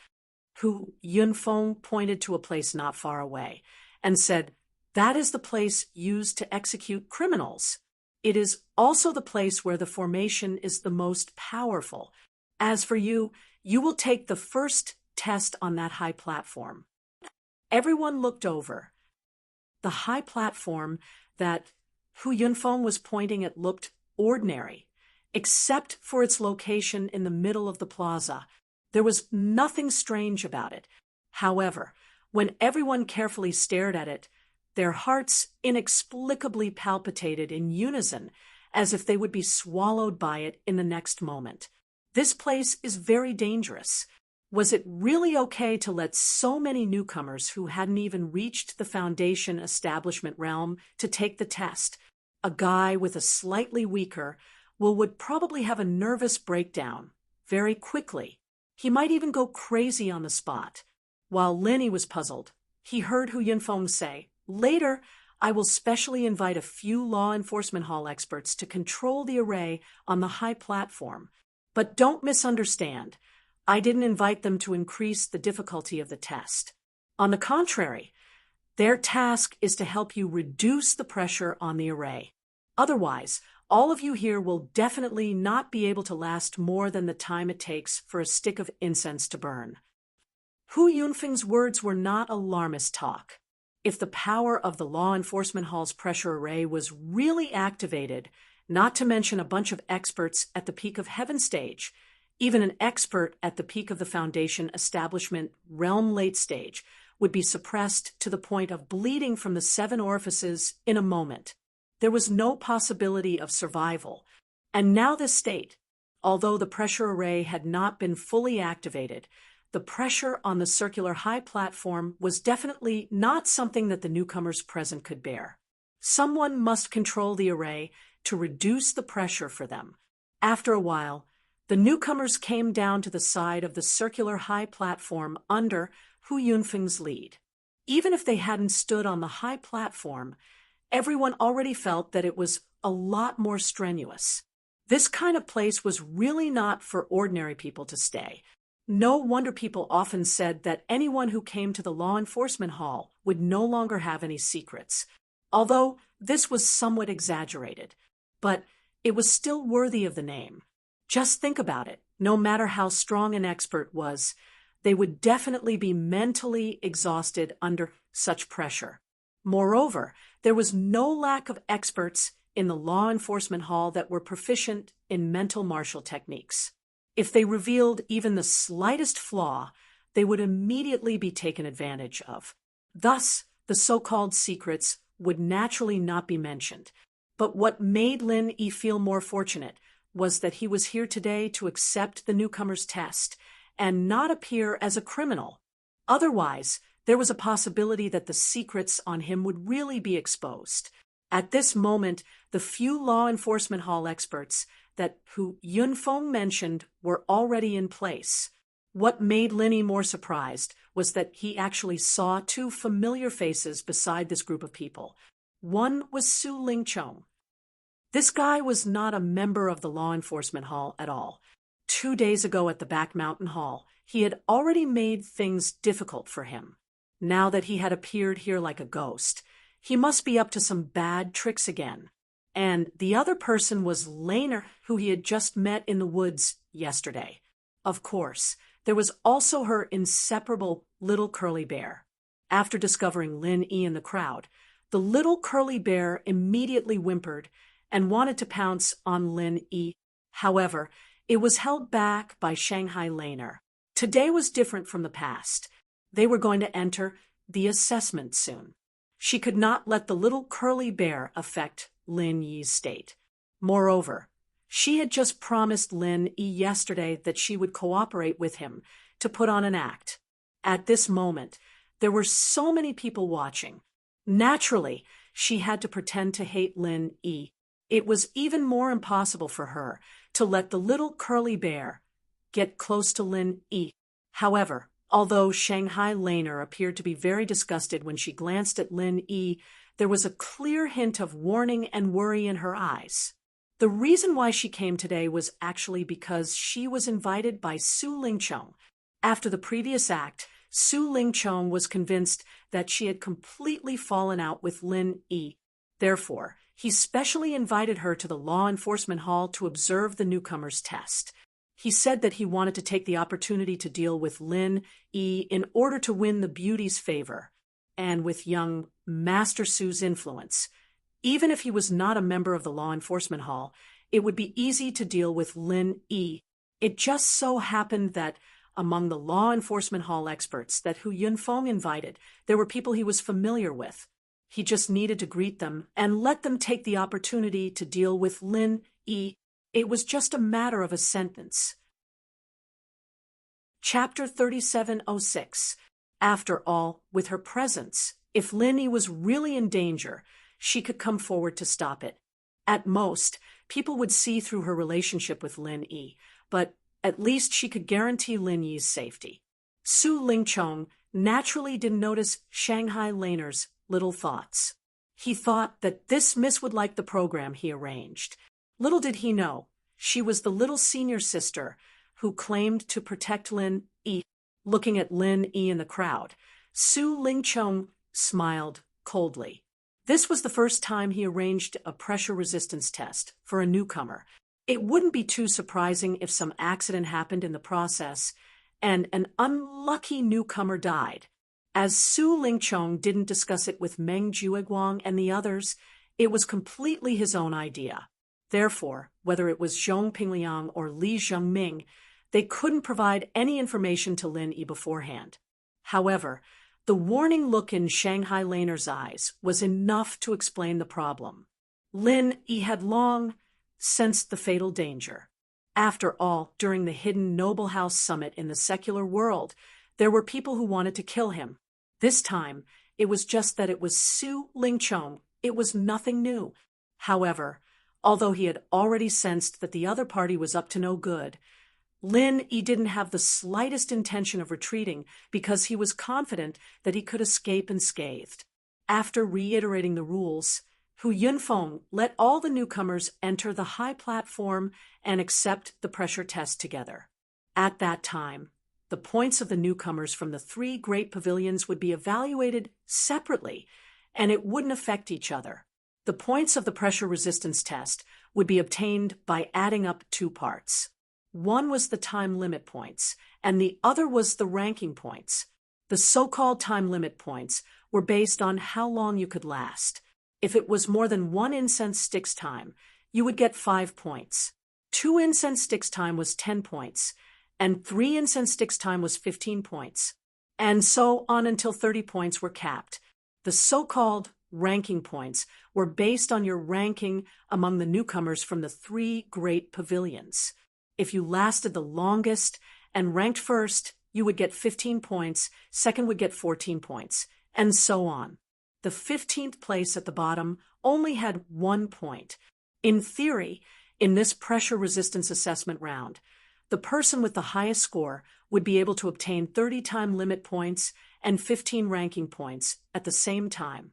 Hu Yunfeng pointed to a place not far away and said, That is the place used to execute criminals. It is also the place where the formation is the most powerful. As for you, you will take the first test on that high platform. Everyone looked over. The high platform that Hu Yunfeng was pointing at looked ordinary, except for its location in the middle of the plaza. There was nothing strange about it. However, when everyone carefully stared at it, their hearts inexplicably palpitated in unison, as if they would be swallowed by it in the next moment. This place is very dangerous. Was it really okay to let so many newcomers who hadn't even reached the Foundation establishment realm to take the test? A guy with a slightly weaker would probably have a nervous breakdown very quickly. He might even go crazy on the spot. While Linny was puzzled, he heard Hu Yunfeng say, "Later, I will specially invite a few law enforcement hall experts to control the array on the high platform. But don't misunderstand. I didn't invite them to increase the difficulty of the test. On the contrary, their task is to help you reduce the pressure on the array. Otherwise, all of you here will definitely not be able to last more than the time it takes for a stick of incense to burn." Hu Yunfeng's words were not alarmist talk. If the power of the law enforcement hall's pressure array was really activated, not to mention a bunch of experts at the peak of heaven stage, even an expert at the peak of the Foundation establishment realm late stage would be suppressed to the point of bleeding from the 7 orifices in a moment. There was no possibility of survival. And now this state, although the pressure array had not been fully activated, the pressure on the circular high platform was definitely not something that the newcomers present could bear. Someone must control the array to reduce the pressure for them. After a while, the newcomers came down to the side of the circular high platform under Hu Yunfeng's lead. Even if they hadn't stood on the high platform, everyone already felt that it was a lot more strenuous. This kind of place was really not for ordinary people to stay. No wonder people often said that anyone who came to the law enforcement hall would no longer have any secrets. Although this was somewhat exaggerated, but it was still worthy of the name. Just think about it. No matter how strong an expert was, they would definitely be mentally exhausted under such pressure. Moreover, there was no lack of experts in the law enforcement hall that were proficient in mental martial techniques. If they revealed even the slightest flaw, they would immediately be taken advantage of. Thus, the so-called secrets would naturally not be mentioned. But what made Lin Yi feel more fortunate was that he was here today to accept the newcomer's test and not appear as a criminal. Otherwise, there was a possibility that the secrets on him would really be exposed. At this moment, the few law enforcement hall experts that Hu Yunfeng mentioned were already in place. What made Linny more surprised was that he actually saw 2 familiar faces beside this group of people. One was Su Lingchong. This guy was not a member of the law enforcement hall at all. 2 days ago at the back mountain hall, he had already made things difficult for him. Now that he had appeared here like a ghost, he must be up to some bad tricks again. And the other person was Laner, who he had just met in the woods yesterday. Of course, there was also her inseparable little curly bear. After discovering Lin Yi in the crowd, the little curly bear immediately whimpered and wanted to pounce on Lin Yi. However, it was held back by Shanghai Laner. Today was different from the past. They were going to enter the assessment soon. She could not let the little curly bear affect Lin Yi's state. Moreover, she had just promised Lin Yi yesterday that she would cooperate with him to put on an act. At this moment, there were so many people watching. Naturally, she had to pretend to hate Lin Yi. It was even more impossible for her to let the little curly bear get close to Lin Yi. However, although Shanghai Laner appeared to be very disgusted when she glanced at Lin Yi, there was a clear hint of warning and worry in her eyes. The reason why she came today was actually because she was invited by Su Lingchong. After the previous act, Su Ling-chong was convinced that she had completely fallen out with Lin Yi. Therefore, he specially invited her to the law enforcement hall to observe the newcomer's test. He said that he wanted to take the opportunity to deal with Lin Yi in order to win the beauty's favor, and with young Master Su's influence. Even if he was not a member of the law enforcement hall, it would be easy to deal with Lin Yi. It just so happened that among the law enforcement hall experts that Hu Yunfeng invited, there were people he was familiar with. He just needed to greet them and let them take the opportunity to deal with Lin Yi. It was just a matter of a sentence. Chapter 3706. After all, with her presence, if Lin Yi was really in danger, she could come forward to stop it. At most, people would see through her relationship with Lin Yi, but at least she could guarantee Lin Yi's safety. Su Ling-chong naturally didn't notice Shanghai Laner's little thoughts. He thought that this miss would like the program he arranged. Little did he know, she was the little senior sister who claimed to protect Lin Yi. Looking at Lin Yi in the crowd, Su Ling-chong smiled coldly. This was the first time he arranged a pressure resistance test for a newcomer. It wouldn't be too surprising if some accident happened in the process and an unlucky newcomer died. As Su Ling-chong didn't discuss it with Meng Jueguang and the others, it was completely his own idea. Therefore, whether it was Zhong Pingliang or Li Zhengming, they couldn't provide any information to Lin Yi beforehand. However, the warning look in Shanghai Laner's eyes was enough to explain the problem. Lin Yi had long sensed the fatal danger. After all, during the hidden Noble House Summit in the secular world, there were people who wanted to kill him. This time, it was just that it was Su Ling-chong. It was nothing new. However, although he had already sensed that the other party was up to no good, Lin Yi didn't have the slightest intention of retreating because he was confident that he could escape unscathed. After reiterating the rules, Hu Yunfeng let all the newcomers enter the high platform and accept the pressure test together. At that time, the points of the newcomers from the 3 great pavilions would be evaluated separately, and it wouldn't affect each other. The points of the pressure resistance test would be obtained by adding up 2 parts. One was the time limit points, and the other was the ranking points. The so-called time limit points were based on how long you could last. If it was more than 1 incense stick's time, you would get 5 points. 2 incense sticks' time was 10 points, and 3 incense sticks' time was 15 points. And so on until 30 points were capped. The so-called ranking points were based on your ranking among the newcomers from the 3 great pavilions. If you lasted the longest and ranked first, you would get 15 points, second would get 14 points, and so on. The 15th place at the bottom only had 1 point. In theory, in this pressure resistance assessment round, the person with the highest score would be able to obtain 30 time limit points and 15 ranking points at the same time,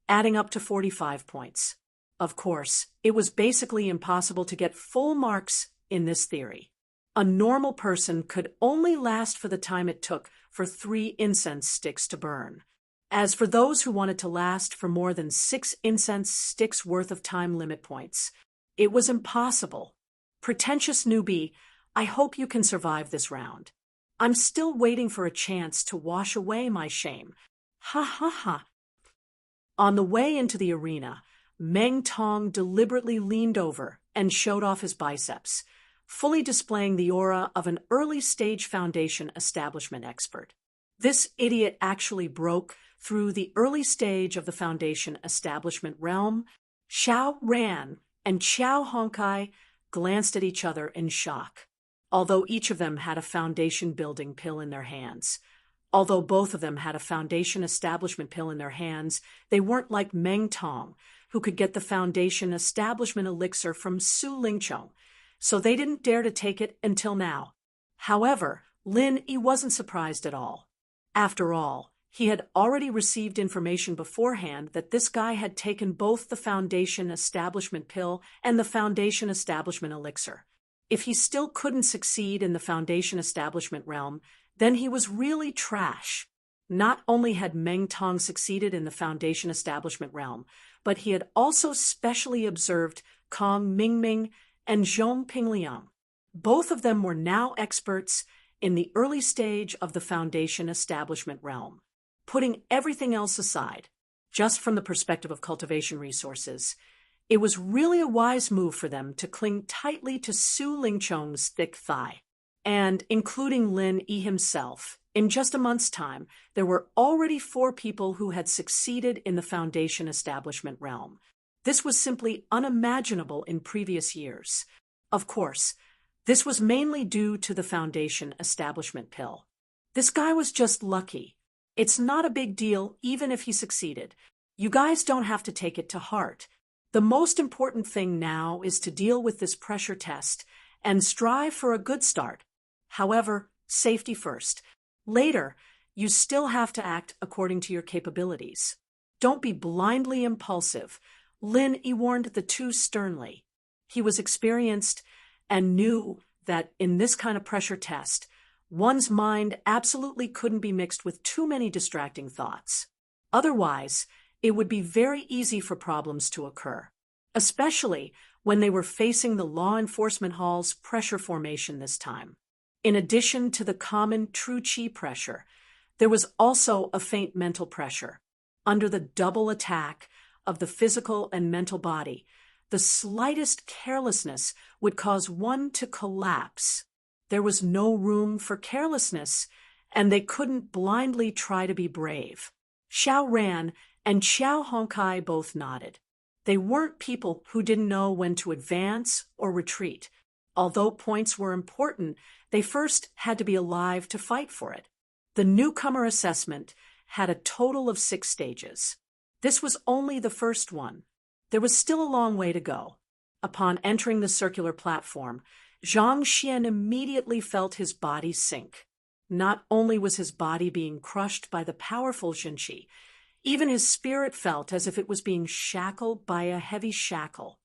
adding up to 45 points. Of course, it was basically impossible to get full marks in this theory. A normal person could only last for the time it took for 3 incense sticks to burn. As for those who wanted to last for more than 6 incense sticks worth of time limit points, it was impossible. Pretentious newbie, I hope you can survive this round. I'm still waiting for a chance to wash away my shame. Ha ha ha. On the way into the arena, Meng Tong deliberately leaned over and showed off his biceps, fully displaying the aura of an early-stage foundation establishment expert. This idiot actually broke through the early stage of the foundation establishment realm. Xiao Ran and Xiao Honkai glanced at each other in shock, although each of them had a foundation building pill in their hands. Although both of them had a foundation establishment pill in their hands, they weren't like Meng Tong, who could get the foundation establishment elixir from Su Ling-chong, so they didn't dare to take it until now. However, Lin Yi wasn't surprised at all. After all, he had already received information beforehand that this guy had taken both the foundation establishment pill and the foundation establishment elixir. If he still couldn't succeed in the foundation establishment realm, then he was really trash. Not only had Meng Tong succeeded in the Foundation establishment realm, but he had also specially observed Kong Mingming and Zhong Pingliang. Both of them were now experts in the early stage of the Foundation establishment realm. Putting everything else aside, just from the perspective of cultivation resources, it was really a wise move for them to cling tightly to Su Lingchong's thick thigh. And, including Lin Yi himself, in just a month's time, there were already 4 people who had succeeded in the Foundation establishment realm. This was simply unimaginable in previous years. Of course, this was mainly due to the Foundation establishment pill. This guy was just lucky. It's not a big deal even if he succeeded. You guys don't have to take it to heart. The most important thing now is to deal with this pressure test and strive for a good start. However, safety first. Later, you still have to act according to your capabilities. Don't be blindly impulsive. Lin Yi warned the 2 sternly. He was experienced and knew that in this kind of pressure test, one's mind absolutely couldn't be mixed with too many distracting thoughts. Otherwise, it would be very easy for problems to occur, especially when they were facing the law enforcement hall's pressure formation this time. In addition to the common true qi pressure, there was also a faint mental pressure. Under the double attack of the physical and mental body, the slightest carelessness would cause one to collapse. There was no room for carelessness, and they couldn't blindly try to be brave. Xiao Ran and Xiao Hongkai both nodded. They weren't people who didn't know when to advance or retreat. Although points were important, they first had to be alive to fight for it. The newcomer assessment had a total of 6 stages. This was only the first one. There was still a long way to go. Upon entering the circular platform, Zhang Xian immediately felt his body sink. Not only was his body being crushed by the powerful Xinqi, even his spirit felt as if it was being shackled by a heavy shackle.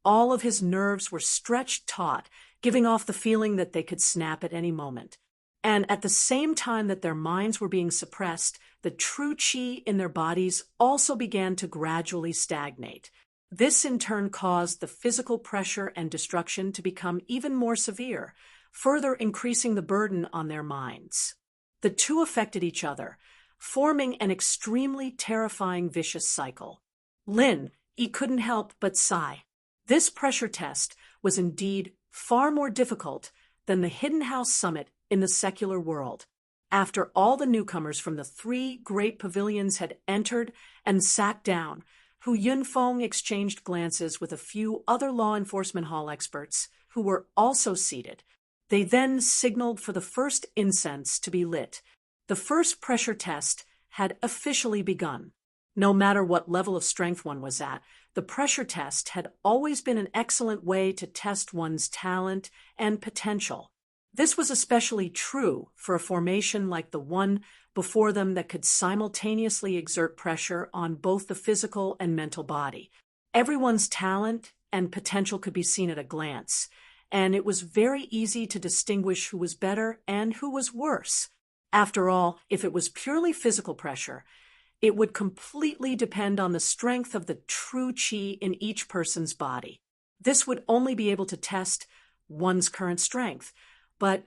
All of his nerves were stretched taut, giving off the feeling that they could snap at any moment. And at the same time that their minds were being suppressed, the true qi in their bodies also began to gradually stagnate. This in turn caused the physical pressure and destruction to become even more severe, further increasing the burden on their minds. The 2 affected each other, forming an extremely terrifying vicious cycle. Lin Yi couldn't help but sigh. This pressure test was indeed far more difficult than the Hidden House Summit in the secular world. After all the newcomers from the 3 great pavilions had entered and sat down, Hu Yunfeng exchanged glances with a few other law enforcement hall experts who were also seated. They then signaled for the first incense to be lit. The first pressure test had officially begun. No matter what level of strength one was at, the pressure test had always been an excellent way to test one's talent and potential. This was especially true for a formation like the one before them that could simultaneously exert pressure on both the physical and mental body. Everyone's talent and potential could be seen at a glance, and it was very easy to distinguish who was better and who was worse. After all, if it was purely physical pressure, it would completely depend on the strength of the true qi in each person's body. This would only be able to test one's current strength, but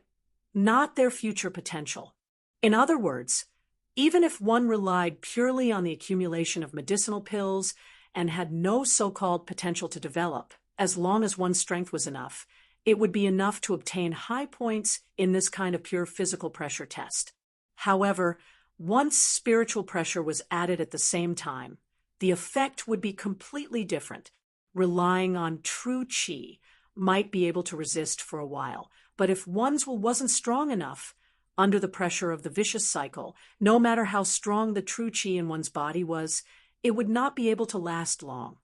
not their future potential. In other words, even if one relied purely on the accumulation of medicinal pills and had no so-called potential to develop, as long as one's strength was enough, it would be enough to obtain high points in this kind of pure physical pressure test. However, once spiritual pressure was added at the same time, the effect would be completely different. Relying on true qi might be able to resist for a while, but if one's will wasn't strong enough, under the pressure of the vicious cycle, no matter how strong the true qi in one's body was, it would not be able to last long.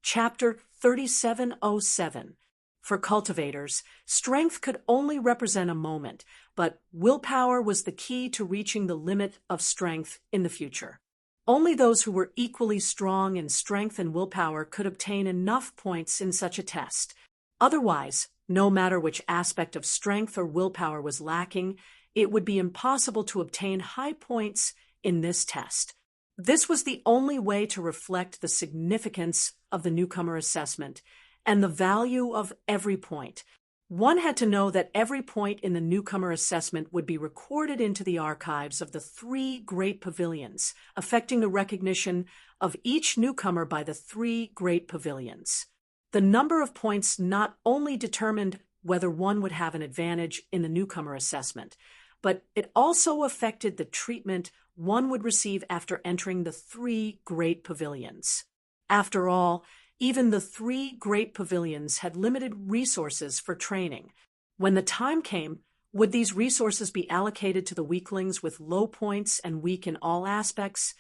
Chapter 3707. For cultivators, strength could only represent a moment, but willpower was the key to reaching the limit of strength in the future. Only those who were equally strong in strength and willpower could obtain enough points in such a test. Otherwise, No matter which aspect of strength or willpower was lacking, it would be impossible to obtain high points in this test. This was the only way to reflect the significance of the newcomer assessment and the value of every point. One had to know that every point in the newcomer assessment would be recorded into the archives of the 3 great pavilions, affecting the recognition of each newcomer by the 3 great pavilions. The number of points not only determined whether one would have an advantage in the newcomer assessment, but it also affected the treatment one would receive after entering the 3 great pavilions. After all, even the 3 great pavilions had limited resources for training. When the time came, would these resources be allocated to the weaklings with low points and weak in all aspects,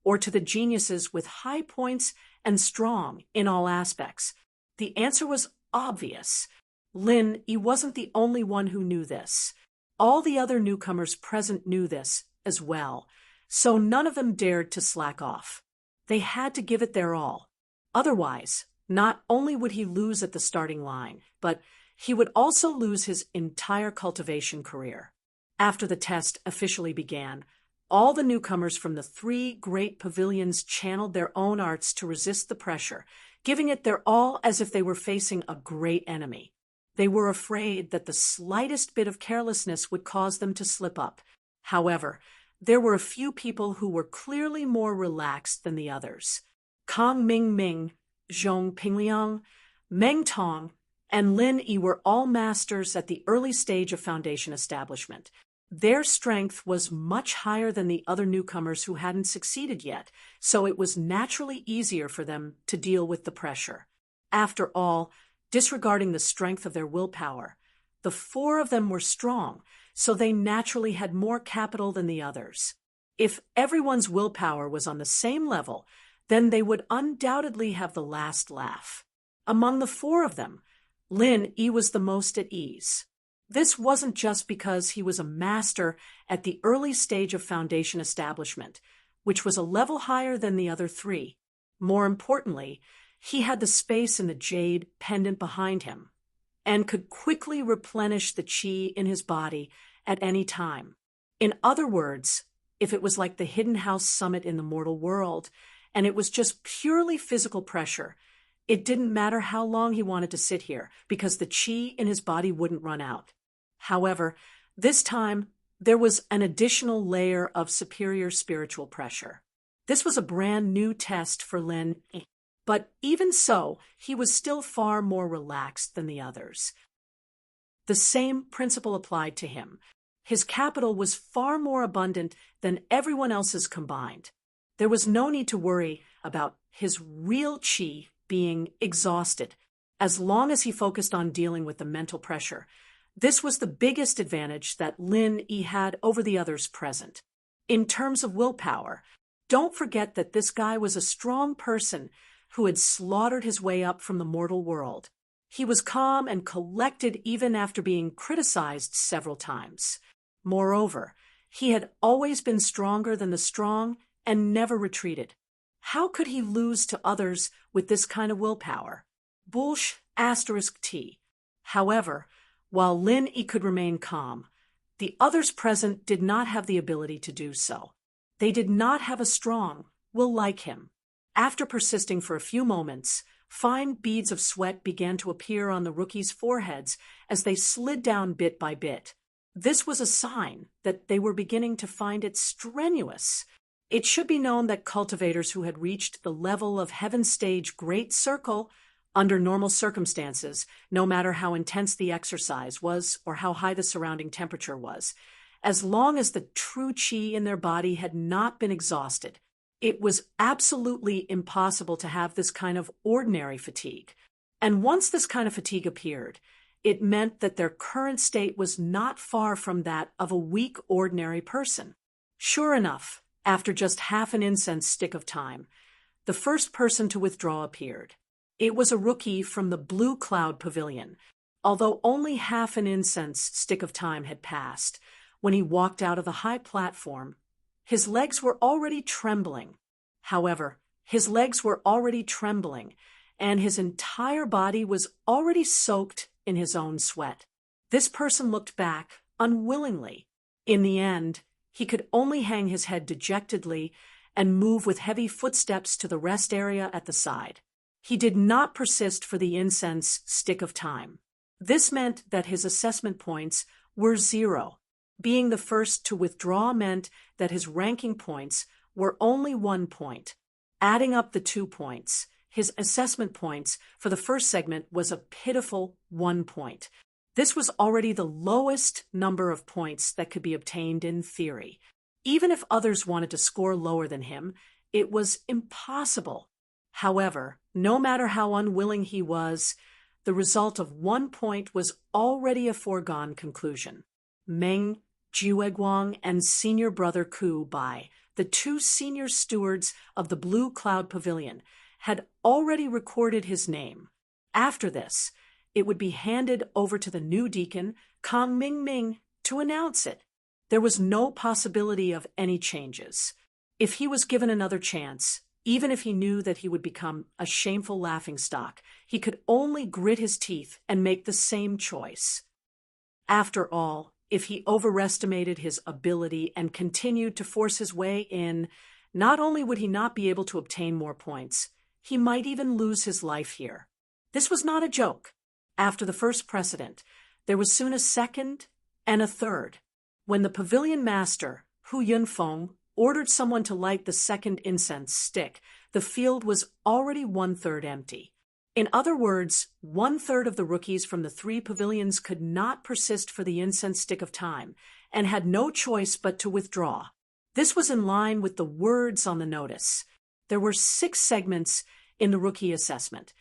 or to the geniuses with high points and strong in all aspects? The answer was obvious. Lin Yi wasn't the only one who knew this. All the other newcomers present knew this as well, so none of them dared to slack off. They had to give it their all. Otherwise, not only would he lose at the starting line, but he would also lose his entire cultivation career. After the test officially began, all the newcomers from the 3 great pavilions channeled their own arts to resist the pressure, giving it their all as if they were facing a great enemy. They were afraid that the slightest bit of carelessness would cause them to slip up. However, there were a few people who were clearly more relaxed than the others. Kang Ming, Zhong Pingliang, Meng Tong, and Lin Yi were all masters at the early stage of foundation establishment. Their strength was much higher than the other newcomers who hadn't succeeded yet, so it was naturally easier for them to deal with the pressure. After all, disregarding the strength of their willpower, the 4 of them were strong, so they naturally had more capital than the others. If everyone's willpower was on the same level, then they would undoubtedly have the last laugh. Among the 4 of them, Lin Yi was the most at ease. This wasn't just because he was a master at the early stage of foundation establishment, which was a level higher than the other 3. More importantly, he had the space in the jade pendant behind him, and could quickly replenish the qi in his body at any time. In other words, if it was like the Hidden House Summit in the mortal world, and it was just purely physical pressure, it didn't matter how long he wanted to sit here, because the qi in his body wouldn't run out. However, this time, there was an additional layer of superior spiritual pressure. This was a brand new test for Lin Yi. But even so, he was still far more relaxed than the others. The same principle applied to him. His capital was far more abundant than everyone else's combined. There was no need to worry about his real qi being exhausted, as long as he focused on dealing with the mental pressure. This was the biggest advantage that Lin Yi had over the others present. In terms of willpower, don't forget that this guy was a strong person who had slaughtered his way up from the mortal world. He was calm and collected even after being criticized several times. Moreover, he had always been stronger than the strong and never retreated. How could he lose to others with this kind of willpower? Bullsh *T. However, while Lin Yi could remain calm, the others present did not have the ability to do so. They did not have a strong will like him. After persisting for a few moments, fine beads of sweat began to appear on the rookies' foreheads as they slid down bit by bit. This was a sign that they were beginning to find it strenuous. It should be known that cultivators who had reached the level of Heaven Stage Great Circle under normal circumstances, no matter how intense the exercise was or how high the surrounding temperature was, as long as the true qi in their body had not been exhausted, it was absolutely impossible to have this kind of ordinary fatigue. And once this kind of fatigue appeared, it meant that their current state was not far from that of a weak ordinary person. Sure enough, after just half an incense stick of time, the first person to withdraw appeared. It was a rookie from the Blue Cloud Pavilion, although only half an incense stick of time had passed. When he walked out of the high platform, his legs were already trembling. However, and his entire body was already soaked in his own sweat. This person looked back, unwillingly. In the end, he could only hang his head dejectedly and move with heavy footsteps to the rest area at the side. He did not persist for the incense stick of time. This meant that his assessment points were 0. Being the first to withdraw meant that his ranking points were only 1 point. Adding up the 2 points, his assessment points for the first segment was a pitiful 1 point. This was already the lowest number of points that could be obtained in theory. Even if others wanted to score lower than him, it was impossible. However, no matter how unwilling he was, the result of 1 point was already a foregone conclusion. Meng Jiueguang and senior brother Ku Bai, the 2 senior stewards of the Blue Cloud Pavilion, had already recorded his name. After this, it would be handed over to the new deacon, Kang Mingming, to announce it. There was no possibility of any changes. If he was given another chance, even if he knew that he would become a shameful laughingstock, he could only grit his teeth and make the same choice. After all, if he overestimated his ability and continued to force his way in, not only would he not be able to obtain more points, he might even lose his life here. This was not a joke. After the first precedent, there was soon a second and a third. When the pavilion master, Hu Yunfeng, ordered someone to light the second incense stick, the field was already 1/3 empty. In other words, 1/3 of the rookies from the 3 pavilions could not persist for the incense stick of time and had no choice but to withdraw. This was in line with the words on the notice. There were 6 segments in the rookie assessment,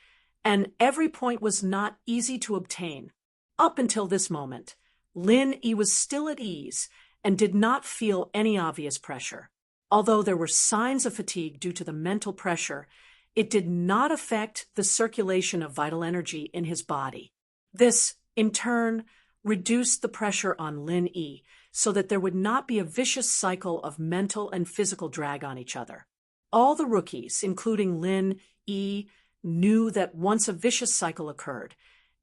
and every point was not easy to obtain. Up until this moment, Lin Yi was still at ease and did not feel any obvious pressure. Although there were signs of fatigue due to the mental pressure, it did not affect the circulation of vital energy in his body. This, in turn, reduced the pressure on Lin Yi so that there would not be a vicious cycle of mental and physical drag on each other. All the rookies, including Lin Yi, knew that once a vicious cycle occurred,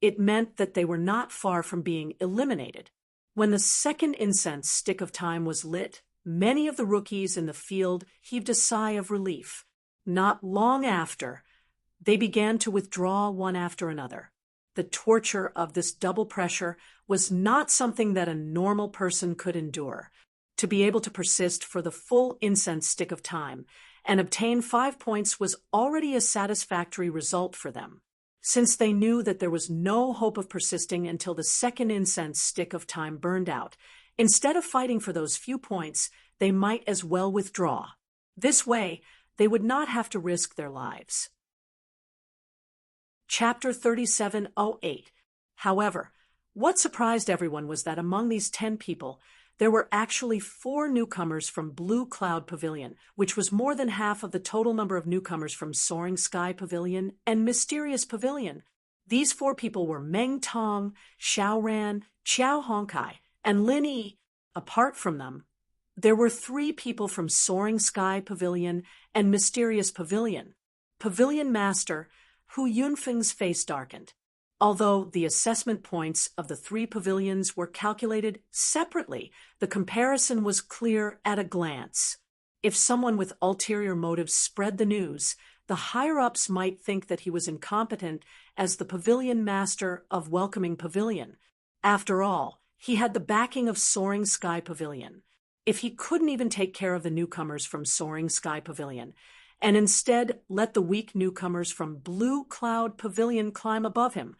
it meant that they were not far from being eliminated. When the second incense stick of time was lit, many of the rookies in the field heaved a sigh of relief. Not long after, they began to withdraw one after another. The torture of this double pressure was not something that a normal person could endure. To be able to persist for the full incense stick of time and obtain 5 points was already a satisfactory result for them. Since they knew that there was no hope of persisting until the second incense stick of time burned out, instead of fighting for those few points, they might as well withdraw. This way, they would not have to risk their lives. Chapter 3708. However, what surprised everyone was that among these 10 people, there were actually 4 newcomers from Blue Cloud Pavilion, which was more than half of the total number of newcomers from Soaring Sky Pavilion and Mysterious Pavilion. These 4 people were Meng Tong, Xiao Ran, Qiao Hongkai, and Lin Yi. Apart from them, there were 3 people from Soaring Sky Pavilion and Mysterious Pavilion. Pavilion Master Hu Yunfeng's face darkened. Although the assessment points of the 3 pavilions were calculated separately, the comparison was clear at a glance. If someone with ulterior motives spread the news, the higher-ups might think that he was incompetent as the pavilion master of Welcoming Pavilion. After all, he had the backing of Soaring Sky Pavilion. If he couldn't even take care of the newcomers from Soaring Sky Pavilion, and instead let the weak newcomers from Blue Cloud Pavilion climb above him,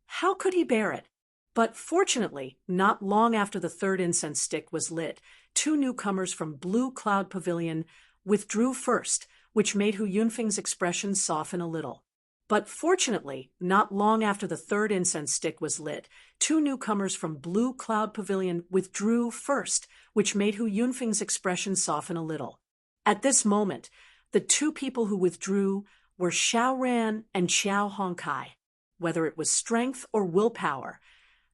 how could he bear it? But fortunately, not long after the third incense stick was lit, 2 newcomers from Blue Cloud Pavilion withdrew first, which made Hu Yunfeng's expression soften a little. But fortunately, not long after the third incense stick was lit, 2 newcomers from Blue Cloud Pavilion withdrew first, which made Hu Yunfeng's expression soften a little. At this moment, the 2 people who withdrew were Xiao Ran and Qiao Hongkai. Whether it was strength or willpower,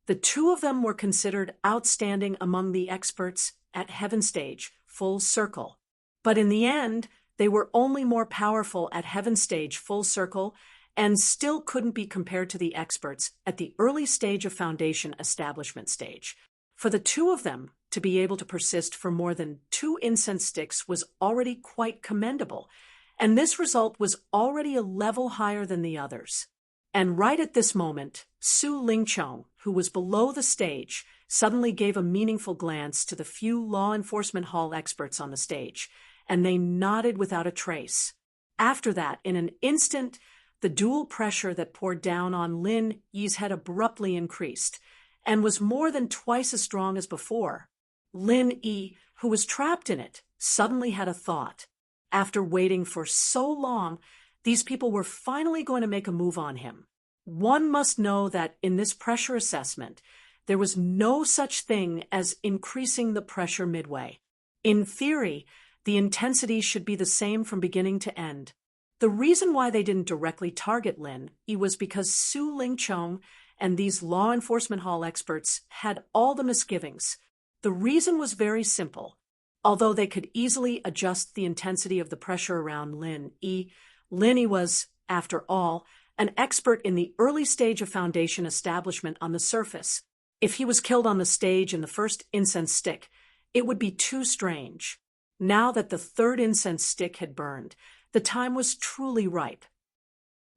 the 2 of them were considered outstanding among the experts at Heaven Stage, Full Circle. But in the end, they were only more powerful at Heaven Stage, Full Circle, and still couldn't be compared to the experts at the early stage of foundation establishment stage. For the two of them to be able to persist for more than 2 incense sticks was already quite commendable, and this result was already a level higher than the others. And right at this moment, Su Lingchong, who was below the stage, suddenly gave a meaningful glance to the few law enforcement hall experts on the stage, and they nodded without a trace. After that, in an instant, the dual pressure that poured down on Lin Yi's head abruptly increased, and was more than twice as strong as before. Lin Yi, who was trapped in it, suddenly had a thought. After waiting for so long, these people were finally going to make a move on him. One must know that in this pressure assessment, there was no such thing as increasing the pressure midway. In theory, the intensity should be the same from beginning to end. The reason why they didn't directly target Lin Yi was because Su Lingchong and these law enforcement hall experts had all the misgivings. The reason was very simple. Although they could easily adjust the intensity of the pressure around Lin Yi was, after all, an expert in the early stage of foundation establishment on the surface. If he was killed on the stage in the first incense stick, it would be too strange. Now that the third incense stick had burned, the time was truly ripe.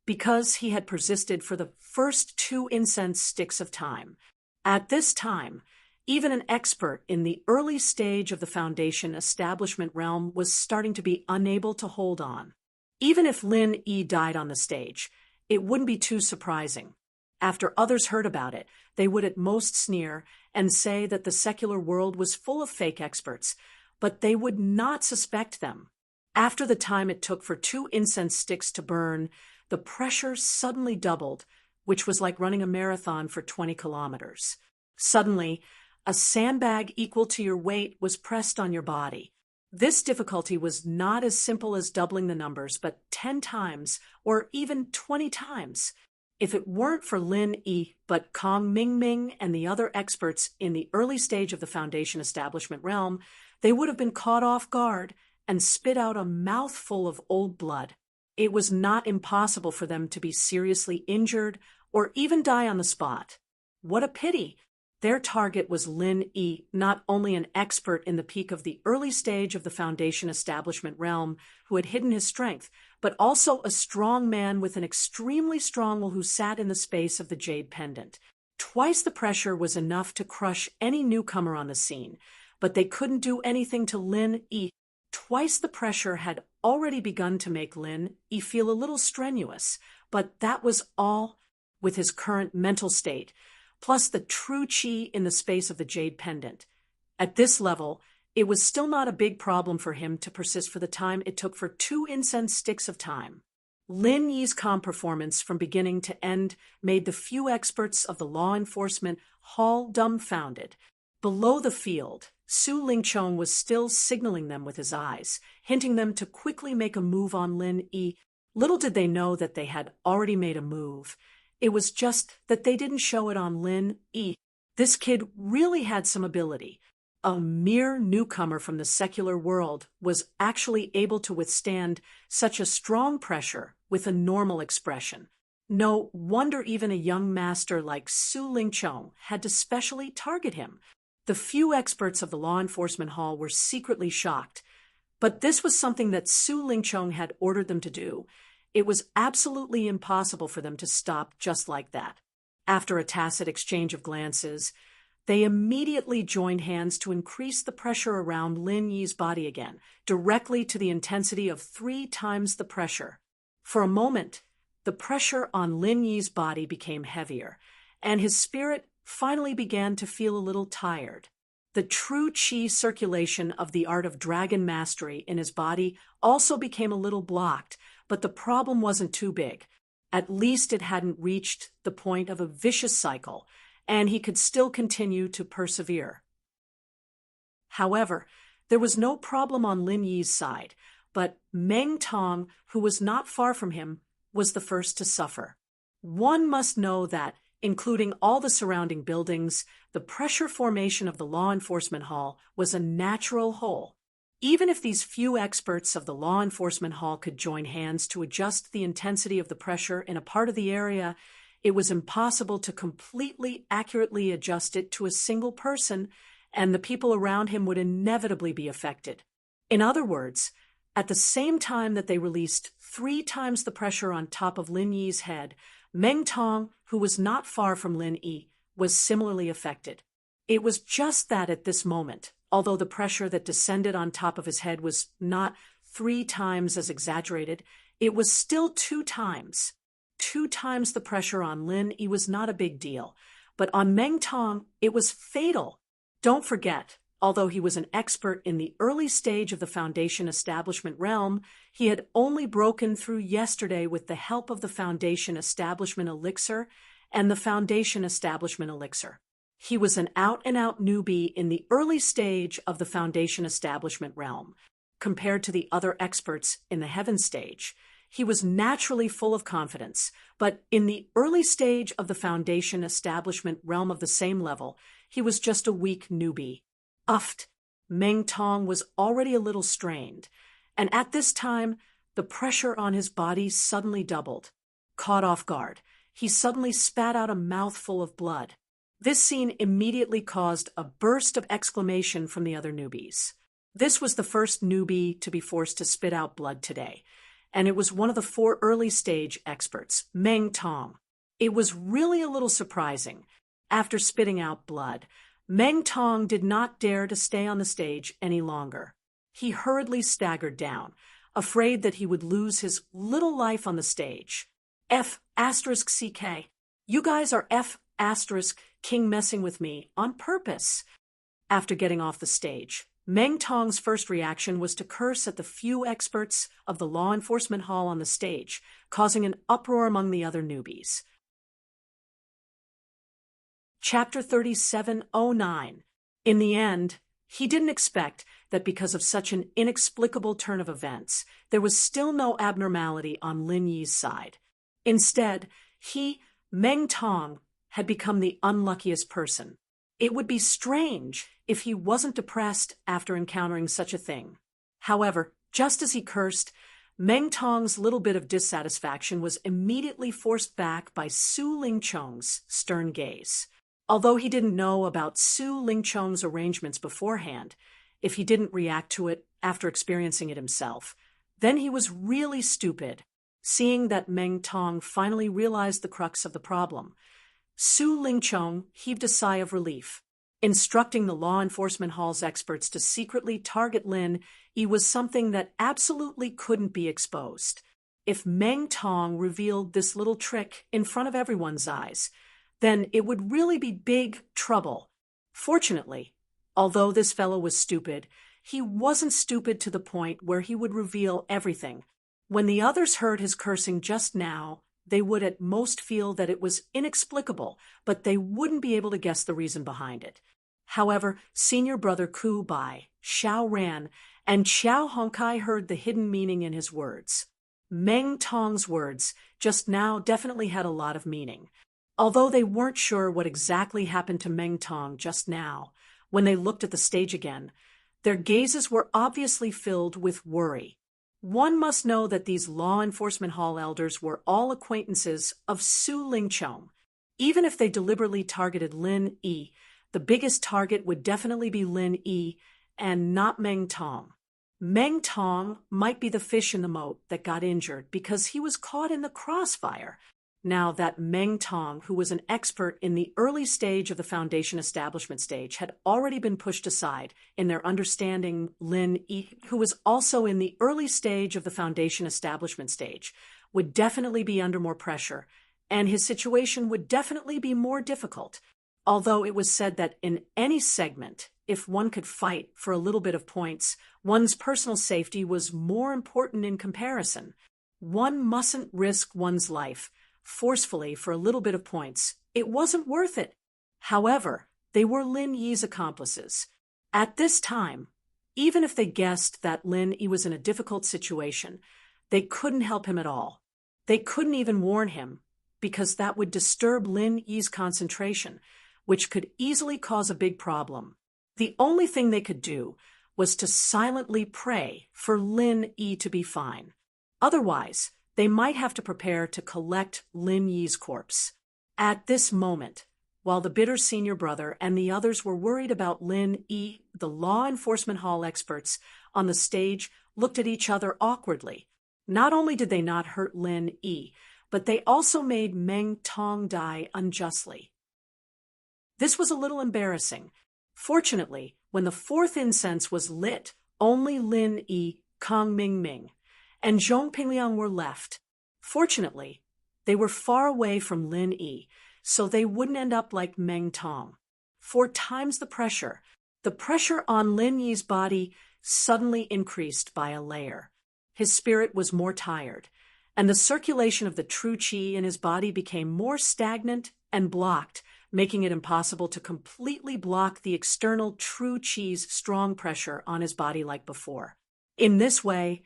Because he had persisted for the first 2 incense sticks of time. At this time, even an expert in the early stage of the foundation establishment realm was starting to be unable to hold on. Even if Lin Yi died on the stage, it wouldn't be too surprising. After others heard about it, they would at most sneer and say that the secular world was full of fake experts, but they would not suspect them. After the time it took for 2 incense sticks to burn, the pressure suddenly doubled, which was like running a marathon for 20 kilometers. Suddenly, a sandbag equal to your weight was pressed on your body. This difficulty was not as simple as doubling the numbers, but 10 times or even 20 times. If it weren't for Lin Yi, but Kong Mingming and the other experts in the early stage of the foundation establishment realm, they would have been caught off guard and spit out a mouthful of old blood. It was not impossible for them to be seriously injured or even die on the spot. What a pity! Their target was Lin Yi, not only an expert in the peak of the early stage of the foundation establishment realm who had hidden his strength, but also a strong man with an extremely strong will who sat in the space of the jade pendant. Twice the pressure was enough to crush any newcomer on the scene, but they couldn't do anything to Lin Yi. Twice the pressure had already begun to make Lin Yi feel a little strenuous, but that was all with his current mental state, plus the true chi in the space of the jade pendant. At this level, it was still not a big problem for him to persist for the time it took for 2 incense sticks of time. Lin Yi's calm performance from beginning to end made the few experts of the law enforcement hall dumbfounded. Below the field, Su Lingchong was still signaling them with his eyes, hinting them to quickly make a move on Lin Yi. Little did they know that they had already made a move. It was just that they didn't show it on Lin Yi. This kid really had some ability. A mere newcomer from the secular world was actually able to withstand such a strong pressure with a normal expression. No wonder even a young master like Su Lingchong had to specially target him. The few experts of the law enforcement hall were secretly shocked. But this was something that Su Lingchong had ordered them to do. It was absolutely impossible for them to stop just like that. After a tacit exchange of glances, they immediately joined hands to increase the pressure around Lin Yi's body again, directly to the intensity of 3 times the pressure. For a moment, the pressure on Lin Yi's body became heavier, and his spirit finally began to feel a little tired. The true chi circulation of the art of dragon mastery in his body also became a little blocked, but the problem wasn't too big. At least it hadn't reached the point of a vicious cycle, and he could still continue to persevere. However, there was no problem on Lin Yi's side, but Meng Tong, who was not far from him, was the first to suffer. One must know that, including all the surrounding buildings, the pressure formation of the law enforcement hall was a natural whole. Even if these few experts of the law enforcement hall could join hands to adjust the intensity of the pressure in a part of the area, it was impossible to completely accurately adjust it to a single person, and the people around him would inevitably be affected. In other words, at the same time that they released 3 times the pressure on top of Lin Yi's head, Meng Tong, who was not far from Lin Yi, was similarly affected. It was just that at this moment, although the pressure that descended on top of his head was not 3 times as exaggerated, it was still 2 times. 2 times the pressure on Lin Yi was not a big deal, but on Meng Tong, it was fatal. Don't forget, although he was an expert in the early stage of the Foundation establishment realm, he had only broken through yesterday with the help of the Foundation establishment elixir and the Foundation establishment elixir. He was an out-and-out newbie in the early stage of the Foundation establishment realm. Compared to the other experts in the heaven stage, he was naturally full of confidence, but in the early stage of the Foundation establishment realm of the same level, he was just a weak newbie. Meng Tong was already a little strained, and at this time, the pressure on his body suddenly doubled. Caught off guard, he suddenly spat out a mouthful of blood. This scene immediately caused a burst of exclamation from the other newbies. This was the first newbie to be forced to spit out blood today, and it was one of the 4 early-stage experts, Meng Tong. It was really a little surprising. After spitting out blood, Meng Tong did not dare to stay on the stage any longer. He hurriedly staggered down, afraid that he would lose his little life on the stage. F***CK. You guys are F***King messing with me on purpose. After getting off the stage, Meng Tong's first reaction was to curse at the few experts of the law enforcement hall on the stage, causing an uproar among the other newbies. Chapter 3709. In the end, he didn't expect that because of such an inexplicable turn of events, there was still no abnormality on Lin Yi's side. Instead, Meng Tong, had become the unluckiest person. It would be strange if he wasn't depressed after encountering such a thing. However, just as he cursed, Meng Tong's little bit of dissatisfaction was immediately forced back by Su Lingchong's stern gaze. Although he didn't know about Su Lingchong's arrangements beforehand, if he didn't react to it after experiencing it himself, then he was really stupid. Seeing that Meng Tong finally realized the crux of the problem, Su Lingchong heaved a sigh of relief. Instructing the law enforcement hall's experts to secretly target Lin Yi was something that absolutely couldn't be exposed. If Meng Tong revealed this little trick in front of everyone's eyes, then it would really be big trouble. Fortunately, although this fellow was stupid, he wasn't stupid to the point where he would reveal everything. When the others heard his cursing just now, they would at most feel that it was inexplicable, but they wouldn't be able to guess the reason behind it. However, senior brother Ku Bai, Xiao Ran, and Xiao Hongkai heard the hidden meaning in his words. Meng Tong's words just now definitely had a lot of meaning. Although they weren't sure what exactly happened to Meng Tong just now, when they looked at the stage again, their gazes were obviously filled with worry. One must know that these law enforcement hall elders were all acquaintances of Su Lingchong. Even if they deliberately targeted Lin Yi, the biggest target would definitely be Lin Yi and not Meng Tong. Meng Tong might be the fish in the moat that got injured because he was caught in the crossfire. Now that Meng Tong, who was an expert in the early stage of the Foundation establishment stage, had already been pushed aside in their understanding, Lin Yi, who was also in the early stage of the Foundation establishment stage, would definitely be under more pressure, and his situation would definitely be more difficult. Although it was said that in any segment, if one could fight for a little bit of points, one's personal safety was more important in comparison. One mustn't risk one's life forcefully for a little bit of points. It wasn't worth it. However, they were Lin Yi's accomplices. At this time, even if they guessed that Lin Yi was in a difficult situation, they couldn't help him at all. They couldn't even warn him, because that would disturb Lin Yi's concentration, which could easily cause a big problem. The only thing they could do was to silently pray for Lin Yi to be fine. Otherwise, they might have to prepare to collect Lin Yi's corpse. At this moment, while the bitter senior brother and the others were worried about Lin Yi, the law enforcement hall experts on the stage looked at each other awkwardly. Not only did they not hurt Lin Yi, but they also made Meng Tong die unjustly. This was a little embarrassing. Fortunately, when the fourth incense was lit, only Lin Yi, Kang Ming, and Zhong Pingliang were left. Fortunately, they were far away from Lin Yi, so they wouldn't end up like Meng Tong. 4 times the pressure on Lin Yi's body suddenly increased by a layer. His spirit was more tired, and the circulation of the true qi in his body became more stagnant and blocked, making it impossible to completely block the external true qi's strong pressure on his body like before. In this way,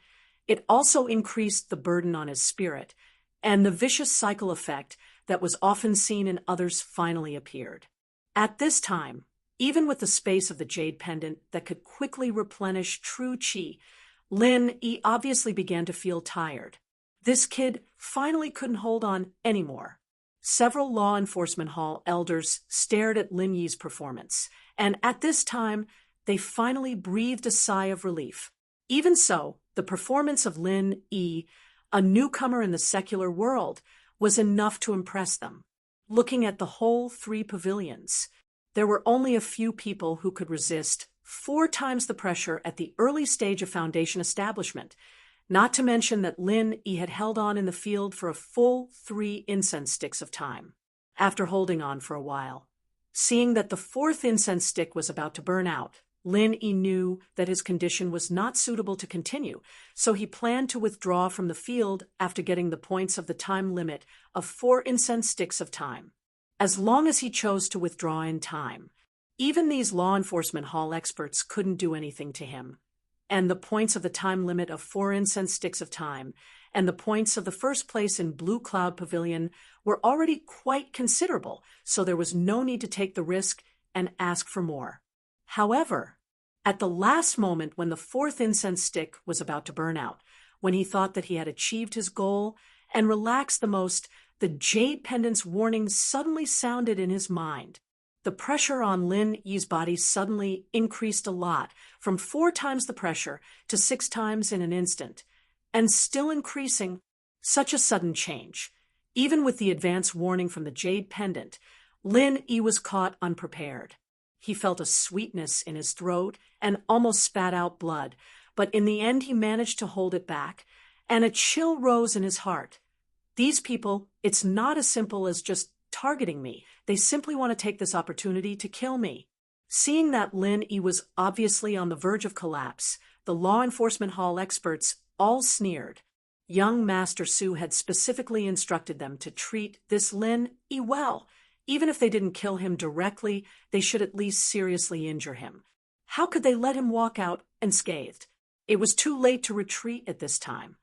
it also increased the burden on his spirit, and the vicious cycle effect that was often seen in others finally appeared. At this time, even with the space of the jade pendant that could quickly replenish true qi, Lin Yi obviously began to feel tired. This kid finally couldn't hold on anymore. Several law enforcement hall elders stared at Lin Yi's performance, and at this time, they finally breathed a sigh of relief. Even so, the performance of Lin Yi, a newcomer in the secular world, was enough to impress them. Looking at the whole 3 pavilions, there were only a few people who could resist 4 times the pressure at the early stage of foundation establishment, not to mention that Lin Yi had held on in the field for a full 3 incense sticks of time. After holding on for a while, seeing that the 4th incense stick was about to burn out, Lin Yi knew that his condition was not suitable to continue, so he planned to withdraw from the field after getting the points of the time limit of 4 incense sticks of time. As long as he chose to withdraw in time, even these law enforcement hall experts couldn't do anything to him. And the points of the time limit of 4 incense sticks of time and the points of the first place in Blue Cloud Pavilion were already quite considerable, so there was no need to take the risk and ask for more. However, at the last moment when the 4th incense stick was about to burn out, when he thought that he had achieved his goal and relaxed the most, the jade pendant's warning suddenly sounded in his mind. The pressure on Lin Yi's body suddenly increased a lot, from 4 times the pressure to 6 times in an instant, and still increasing. Such a sudden change. Even with the advance warning from the jade pendant, Lin Yi was caught unprepared. He felt a sweetness in his throat and almost spat out blood, but in the end he managed to hold it back, and a chill rose in his heart. These people, it's not as simple as just targeting me. They simply want to take this opportunity to kill me. Seeing that Lin Yi was obviously on the verge of collapse, the law enforcement hall experts all sneered. Young Master Su had specifically instructed them to treat this Lin Yi well. Even if they didn't kill him directly, they should at least seriously injure him. How could they let him walk out unscathed? It was too late to retreat at this time.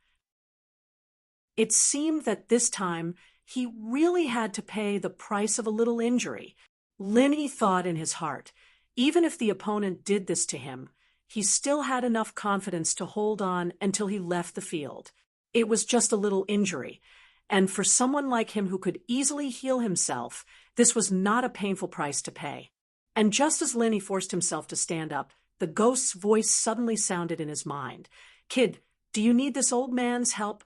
It seemed that this time he really had to pay the price of a little injury. Lin Yi thought in his heart, even if the opponent did this to him, he still had enough confidence to hold on until he left the field. It was just a little injury, and for someone like him who could easily heal himself, this was not a painful price to pay. And just as Lin Yi forced himself to stand up, the ghost's voice suddenly sounded in his mind. "Kid, do you need this old man's help?"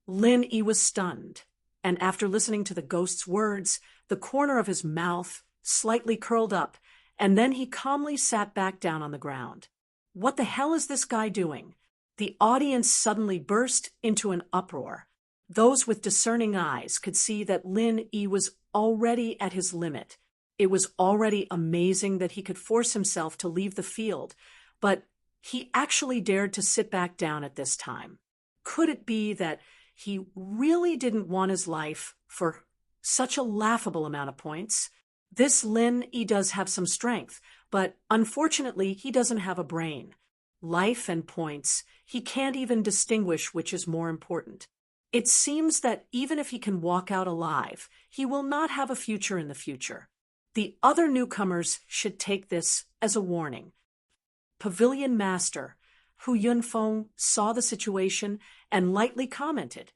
Lin Yi was stunned, and after listening to the ghost's words, the corner of his mouth slightly curled up, and then he calmly sat back down on the ground. What the hell is this guy doing? The audience suddenly burst into an uproar. Those with discerning eyes could see that Lin Yi was already at his limit. It was already amazing that he could force himself to leave the field, but he actually dared to sit back down at this time. Could it be that he really didn't want his life for such a laughable amount of points? This Lin Yi does have some strength, but unfortunately he doesn't have a brain. Life and points, he can't even distinguish which is more important. It seems that even if he can walk out alive, he will not have a future in the future. The other newcomers should take this as a warning. pavilion master, Hu Yunfeng, saw the situation and lightly commented.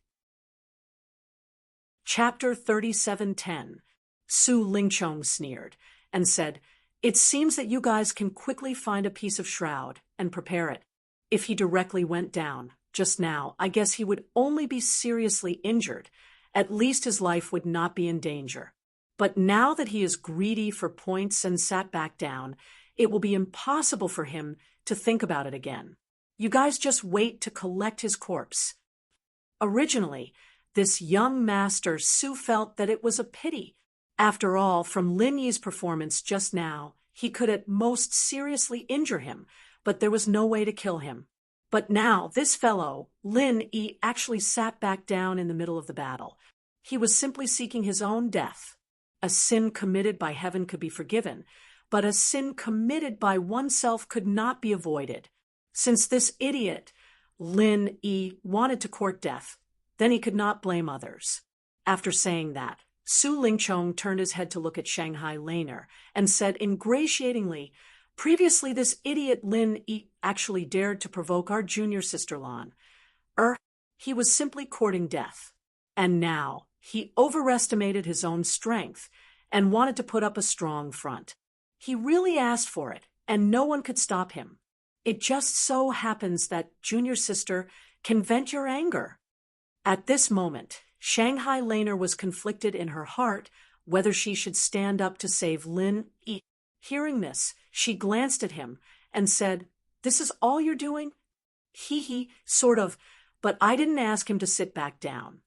Chapter 37:10. Su Lingchong sneered and said, "It seems that you guys can quickly find a piece of shroud and prepare it. If he directly went down, just now, I guess he would only be seriously injured. At least his life would not be in danger. But now that he is greedy for points and sat back down, it will be impossible for him to think about it again. You guys just wait to collect his corpse." Originally, this young master Su felt that it was a pity. After all, from Lin Yi's performance just now, he could at most seriously injure him, but there was no way to kill him. But now, this fellow, Lin Yi, actually sat back down in the middle of the battle. He was simply seeking his own death. A sin committed by heaven could be forgiven, but a sin committed by oneself could not be avoided. Since this idiot, Lin Yi, wanted to court death, then he could not blame others. After saying that, Su Lingchong turned his head to look at Shanghai Laner and said ingratiatingly, "Previously this idiot Lin Yi actually dared to provoke our junior sister Lan. He was simply courting death. And now, he overestimated his own strength and wanted to put up a strong front. He really asked for it, and no one could stop him. It just so happens that junior sister can vent your anger." At this moment, Shanghai Laner was conflicted in her heart whether she should stand up to save Lin Yi. Hearing this, she glanced at him and said, "This is all you're doing?" Sort of, but I didn't ask him to sit back down.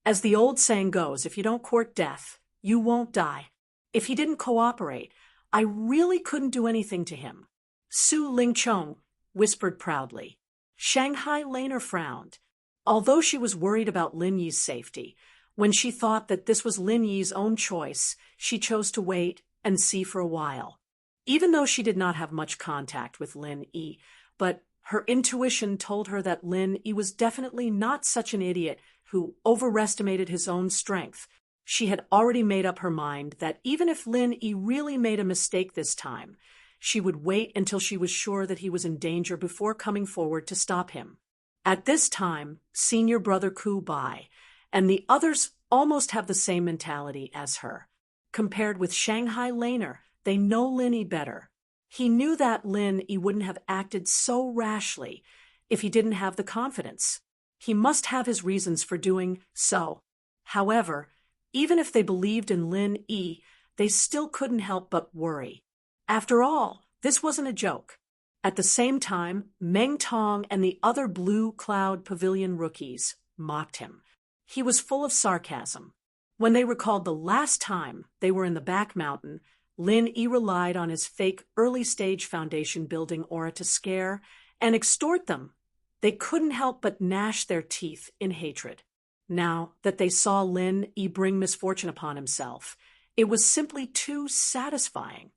As the old saying goes, if you don't court death, you won't die. If he didn't cooperate, I really couldn't do anything to him." Su Lingchong whispered proudly. Shanghai Laner frowned. Although she was worried about Lin Yi's safety, when she thought that this was Lin Yi's own choice, she chose to wait and see for a while. Even though she did not have much contact with Lin Yi, but her intuition told her that Lin Yi was definitely not such an idiot who overestimated his own strength. She had already made up her mind that even if Lin Yi really made a mistake this time, she would wait until she was sure that he was in danger before coming forward to stop him. At this time, senior brother Ku Bai and the others almost have the same mentality as her. Compared with Shanghai Laner, they know Lin Yi better. He knew that Lin Yi wouldn't have acted so rashly if he didn't have the confidence. He must have his reasons for doing so. However, even if they believed in Lin Yi, they still couldn't help but worry. After all, this wasn't a joke. At the same time, Meng Tong and the other Blue Cloud Pavilion rookies mocked him. He was full of sarcasm. When they recalled the last time they were in the back mountain, Lin Yi relied on his fake early-stage foundation building aura to scare and extort them. They couldn't help but gnash their teeth in hatred. Now that they saw Lin Yi bring misfortune upon himself, it was simply too satisfying.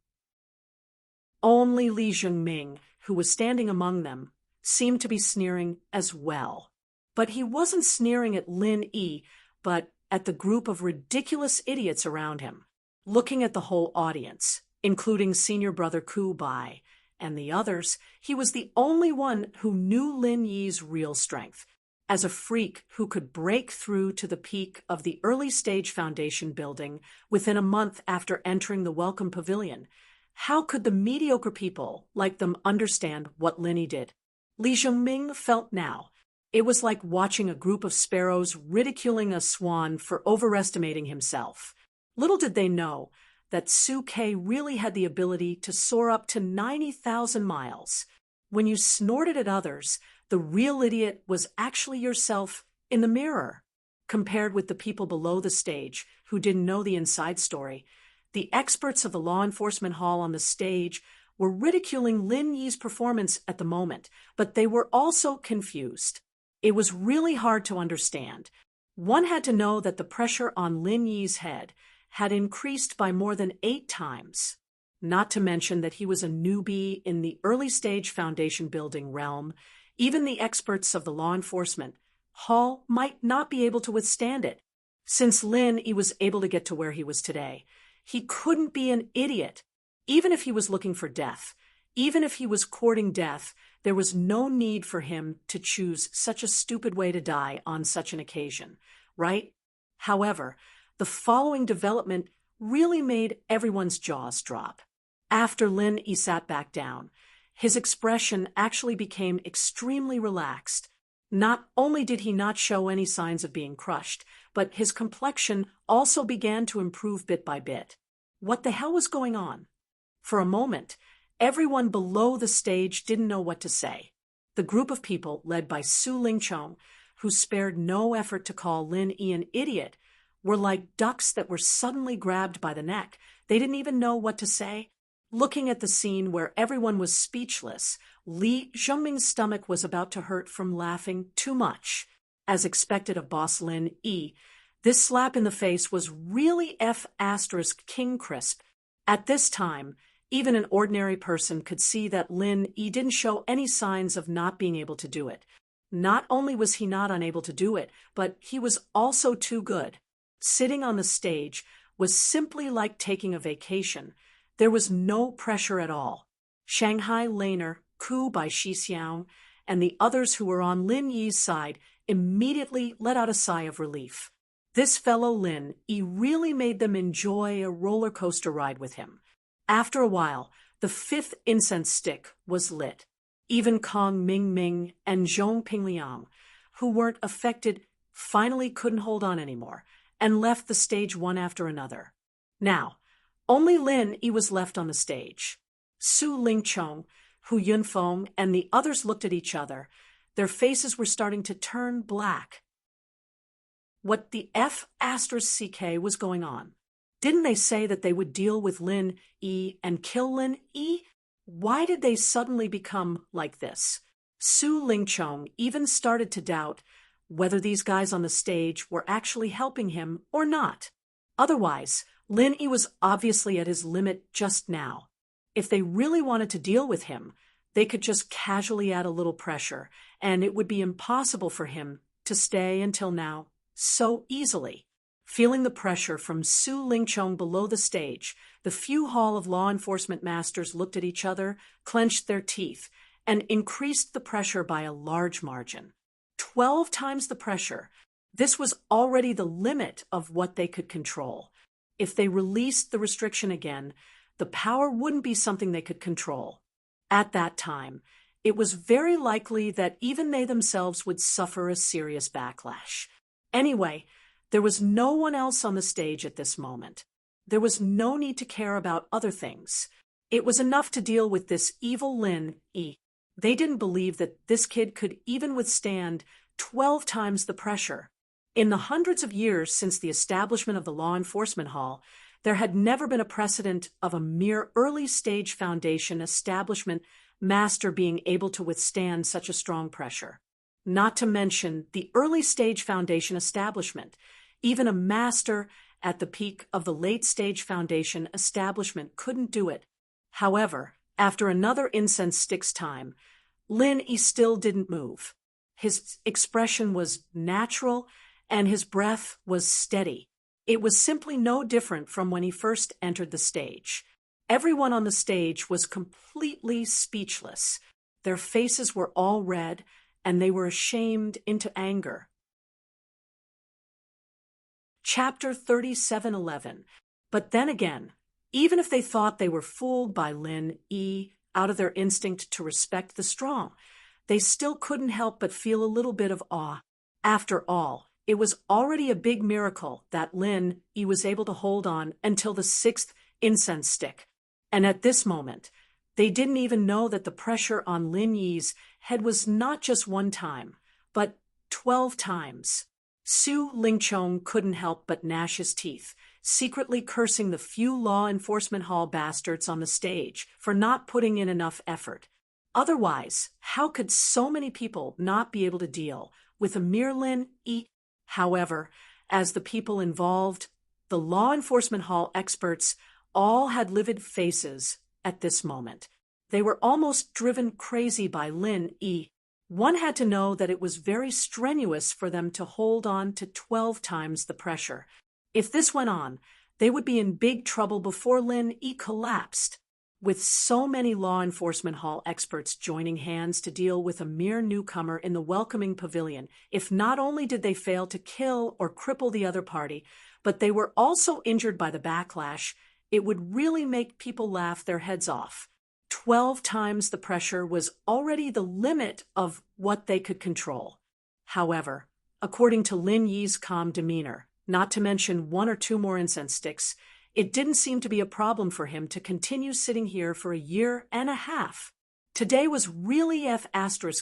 Only Li Zhengming, who was standing among them, seemed to be sneering as well. But he wasn't sneering at Lin Yi, but at the group of ridiculous idiots around him. Looking at the whole audience, including senior brother Ku Bai and the others, he was the only one who knew Lin Yi's real strength. As a freak who could break through to the peak of the early-stage foundation building within a month after entering the Welcome Pavilion, how could the mediocre people like them understand what Lin Yi did? Li Zhengming felt now. It was like watching a group of sparrows ridiculing a swan for overestimating himself. Little did they know that Su Ke really had the ability to soar up to 90,000 miles. When you snorted at others, the real idiot was actually yourself in the mirror. Compared with the people below the stage who didn't know the inside story, the experts of the law enforcement hall on the stage were ridiculing Lin Yi's performance at the moment, but they were also confused. It was really hard to understand. One had to know that the pressure on Lin Yi's head had increased by more than 8 times. Not to mention that he was a newbie in the early-stage foundation building realm. Even the experts of the law enforcement hall might not be able to withstand it. Since Lin Yi was able to get to where he was today, he couldn't be an idiot. Even if he was looking for death, Even if he was courting death, there was no need for him to choose such a stupid way to die on such an occasion, right? However, the following development really made everyone's jaws drop. After Lin Yi sat back down, his expression actually became extremely relaxed. Not only did he not show any signs of being crushed, but his complexion also began to improve bit by bit. What the hell was going on? For a moment, everyone below the stage didn't know what to say. The group of people, led by Su Lingchong, who spared no effort to call Lin Yi an idiot, were like ducks that were suddenly grabbed by the neck. They didn't even know what to say. Looking at the scene where everyone was speechless, Li Zhengming's stomach was about to hurt from laughing too much. As expected of boss Lin Yi, this slap in the face was really King crisp. At this time, even an ordinary person could see that Lin Yi didn't show any signs of not being able to do it. Not only was he not unable to do it, but he was also too good. Sitting on the stage was simply like taking a vacation. There was no pressure at all. Shanghai Laner, Ku by Shi Xiao, and the others who were on Lin Yi's side immediately let out a sigh of relief. This fellow Lin Yi really made them enjoy a roller coaster ride with him. After a while, the fifth incense stick was lit. Even Kong Ming and Zhong Pingliang, who weren't affected, finally couldn't hold on anymore and left the stage one after another. Now, only Lin Yi was left on the stage. Su Lingchong, Hu Yunfeng, and the others looked at each other. Their faces were starting to turn black. What the F***CK was going on? Didn't they say that they would deal with Lin Yi and kill Lin Yi? Why did they suddenly become like this? Su Lingchong even started to doubt whether these guys on the stage were actually helping him or not. Otherwise, Lin Yi was obviously at his limit just now. If they really wanted to deal with him, they could just casually add a little pressure, and it would be impossible for him to stay until now so easily. Feeling the pressure from Su Lingchong below the stage, the few Hall of Law Enforcement masters looked at each other, clenched their teeth, and increased the pressure by a large margin. 12 times the pressure. This was already the limit of what they could control. If they released the restriction again, the power wouldn't be something they could control. At that time, it was very likely that even they themselves would suffer a serious backlash. Anyway, there was no one else on the stage at this moment. There was no need to care about other things. It was enough to deal with this evil Lin Yi. They didn't believe that this kid could even withstand 12 times the pressure. In the hundreds of years since the establishment of the Law Enforcement Hall, there had never been a precedent of a mere early-stage foundation establishment master being able to withstand such a strong pressure. Not to mention the early-stage foundation establishment. Even a master at the peak of the late-stage foundation establishment couldn't do it. However, after another incense stick's time, Lin Yi still didn't move. His expression was natural, and his breath was steady. It was simply no different from when he first entered the stage. Everyone on the stage was completely speechless. Their faces were all red, and they were ashamed into anger. Chapter 37:11. But then again, even if they thought they were fooled by Lin Yi out of their instinct to respect the strong, they still couldn't help but feel a little bit of awe. After all, it was already a big miracle that Lin Yi was able to hold on until the sixth incense stick. And at this moment, they didn't even know that the pressure on Lin Yi's head was not just one time, but 12 times. Su Lingchong couldn't help but gnash his teeth, secretly cursing the few Law Enforcement Hall bastards on the stage for not putting in enough effort. Otherwise, how could so many people not be able to deal with a mere Lin Yi? However, as the people involved, the Law Enforcement Hall experts all had livid faces at this moment. They were almost driven crazy by Lin Yi. One had to know that it was very strenuous for them to hold on to 12 times the pressure. If this went on, they would be in big trouble before Lin Yi collapsed. With so many law enforcement hall experts joining hands to deal with a mere newcomer in the welcoming pavilion, if not only did they fail to kill or cripple the other party, but they were also injured by the backlash, it would really make people laugh their heads off. 12 times the pressure was already the limit of what they could control. However, according to Lin Yi's calm demeanor, not to mention 1 or 2 more incense sticks, it didn't seem to be a problem for him to continue sitting here for a year and a half. Today was really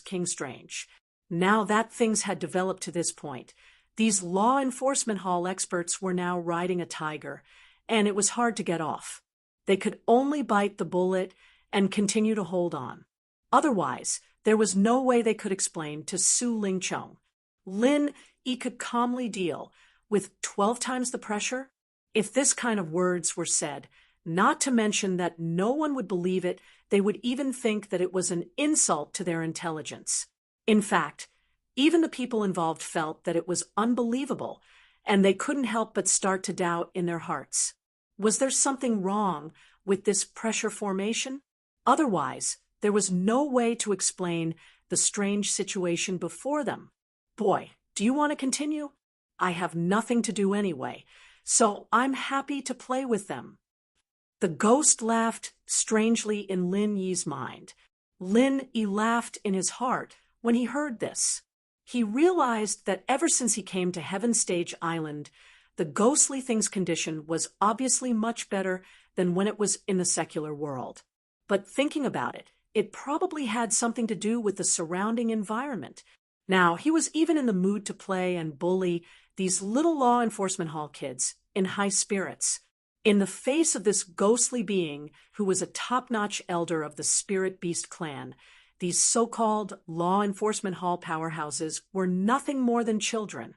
King strange. Now that things had developed to this point, these law enforcement hall experts were now riding a tiger, and it was hard to get off. They could only bite the bullet and continue to hold on. Otherwise, there was no way they could explain to Su Lingcheng. Lin Yi could calmly deal with 12 times the pressure. If this kind of words were said, not to mention that no one would believe it, they would even think that it was an insult to their intelligence. In fact, even the people involved felt that it was unbelievable, and they couldn't help but start to doubt in their hearts. Was there something wrong with this pressure formation? Otherwise, there was no way to explain the strange situation before them. Boy, do you want to continue? I have nothing to do anyway, so I'm happy to play with them. The ghost laughed strangely in Lin Yi's mind. Lin Yi laughed in his heart when he heard this. He realized that ever since he came to Heaven Stage Island, the ghostly thing's condition was obviously much better than when it was in the secular world. But thinking about it, it probably had something to do with the surrounding environment. Now, he was even in the mood to play and bully these little law enforcement hall kids in high spirits. In the face of this ghostly being who was a top-notch elder of the Spirit Beast clan, these so-called law enforcement hall powerhouses were nothing more than children.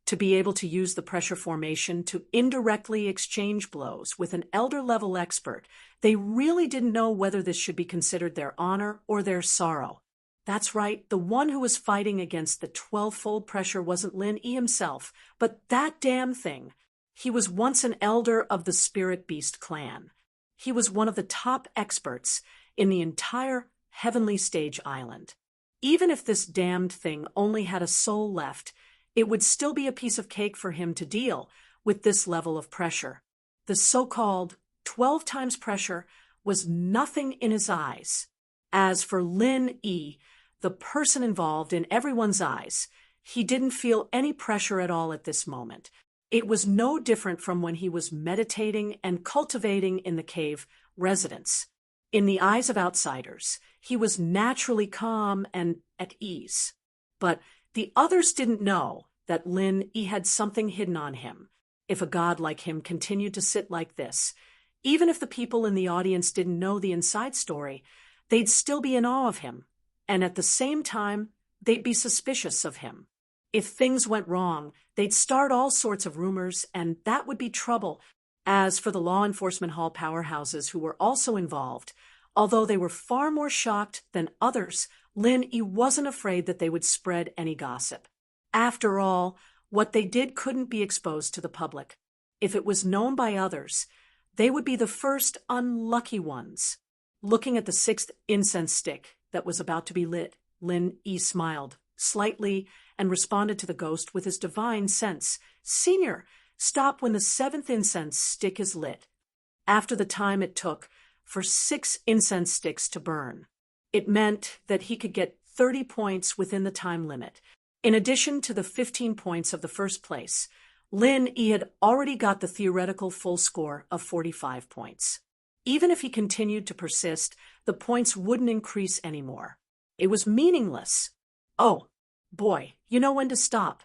To be able to use the pressure formation to indirectly exchange blows with an elder-level expert, they really didn't know whether this should be considered their honor or their sorrow. That's right, the one who was fighting against the 12-fold pressure wasn't Lin Yi himself, but that damn thing. He was once an elder of the Spirit Beast clan. He was one of the top experts in the entire Heavenly Stage Island. Even if this damned thing only had a soul left, it would still be a piece of cake for him to deal with this level of pressure. The so-called 12 times pressure was nothing in his eyes. As for Lin Yi, the person involved in everyone's eyes, he didn't feel any pressure at all at this moment. It was no different from when he was meditating and cultivating in the cave residence. In the eyes of outsiders, he was naturally calm and at ease. But the others didn't know that Lin Yi had something hidden on him. If a god like him continued to sit like this, even if the people in the audience didn't know the inside story, they'd still be in awe of him, and at the same time, they'd be suspicious of him. If things went wrong, they'd start all sorts of rumors, and that would be trouble. As for the law enforcement hall powerhouses who were also involved, although they were far more shocked than others, Lin Yi wasn't afraid that they would spread any gossip. After all, what they did couldn't be exposed to the public. If it was known by others, they would be the first unlucky ones. Looking at the 6th incense stick that was about to be lit, Lin Yi smiled slightly and responded to the ghost with his divine sense. "Senior, stop when the 7th incense stick is lit." After the time it took for 6 incense sticks to burn, it meant that he could get 30 points within the time limit. In addition to the 15 points of the first place, Lin Yi had already got the theoretical full score of 45 points. Even if he continued to persist, the points wouldn't increase anymore. It was meaningless. "Oh, boy, you know when to stop."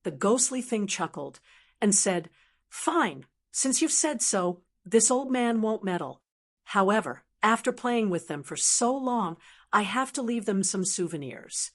The ghostly thing chuckled and said, "Fine, since you've said so, this old man won't meddle. However, after playing with them for so long, I have to leave them some souvenirs."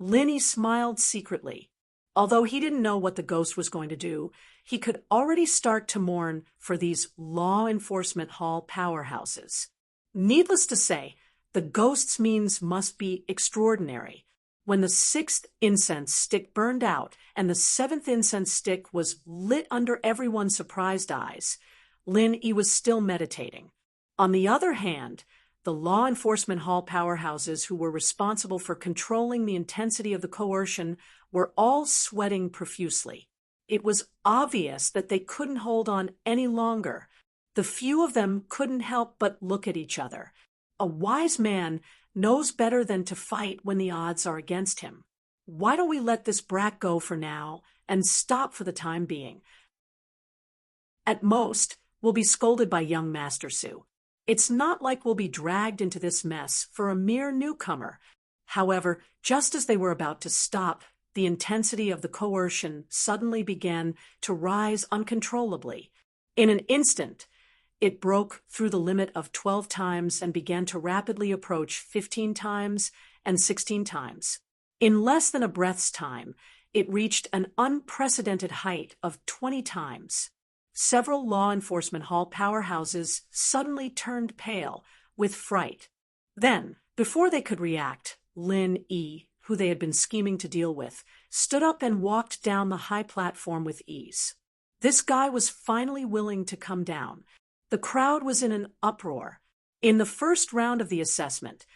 Lin Yi smiled secretly. Although he didn't know what the ghost was going to do, he could already start to mourn for these law enforcement hall powerhouses. Needless to say, the ghost's means must be extraordinary. When the 6th incense stick burned out and the 7th incense stick was lit under everyone's surprised eyes, Lin Yi was still meditating. On the other hand, the law enforcement hall powerhouses who were responsible for controlling the intensity of the coercion were all sweating profusely. It was obvious that they couldn't hold on any longer. The few of them couldn't help but look at each other. A wise man knows better than to fight when the odds are against him. Why don't we let this brat go for now and stop for the time being? At most, we'll be scolded by young Master Su. It's not like we'll be dragged into this mess for a mere newcomer. However, just as they were about to stop, the intensity of the coercion suddenly began to rise uncontrollably. In an instant, it broke through the limit of 12 times and began to rapidly approach 15 times and 16 times. In less than a breath's time, it reached an unprecedented height of 20 times. Several law enforcement hall powerhouses suddenly turned pale with fright. Then, before they could react, Lin Yi, who they had been scheming to deal with, stood up and walked down the high platform with ease. This guy was finally willing to come down. The crowd was in an uproar. In the first round of the assessment,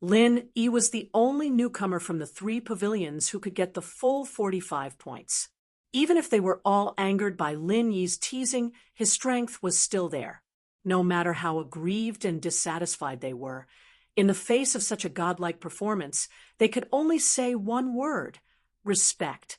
Lin Yi was the only newcomer from the 3 pavilions who could get the full 45 points. Even if they were all angered by Lin Yi's teasing, his strength was still there. No matter how aggrieved and dissatisfied they were, in the face of such a godlike performance, they could only say one word: respect.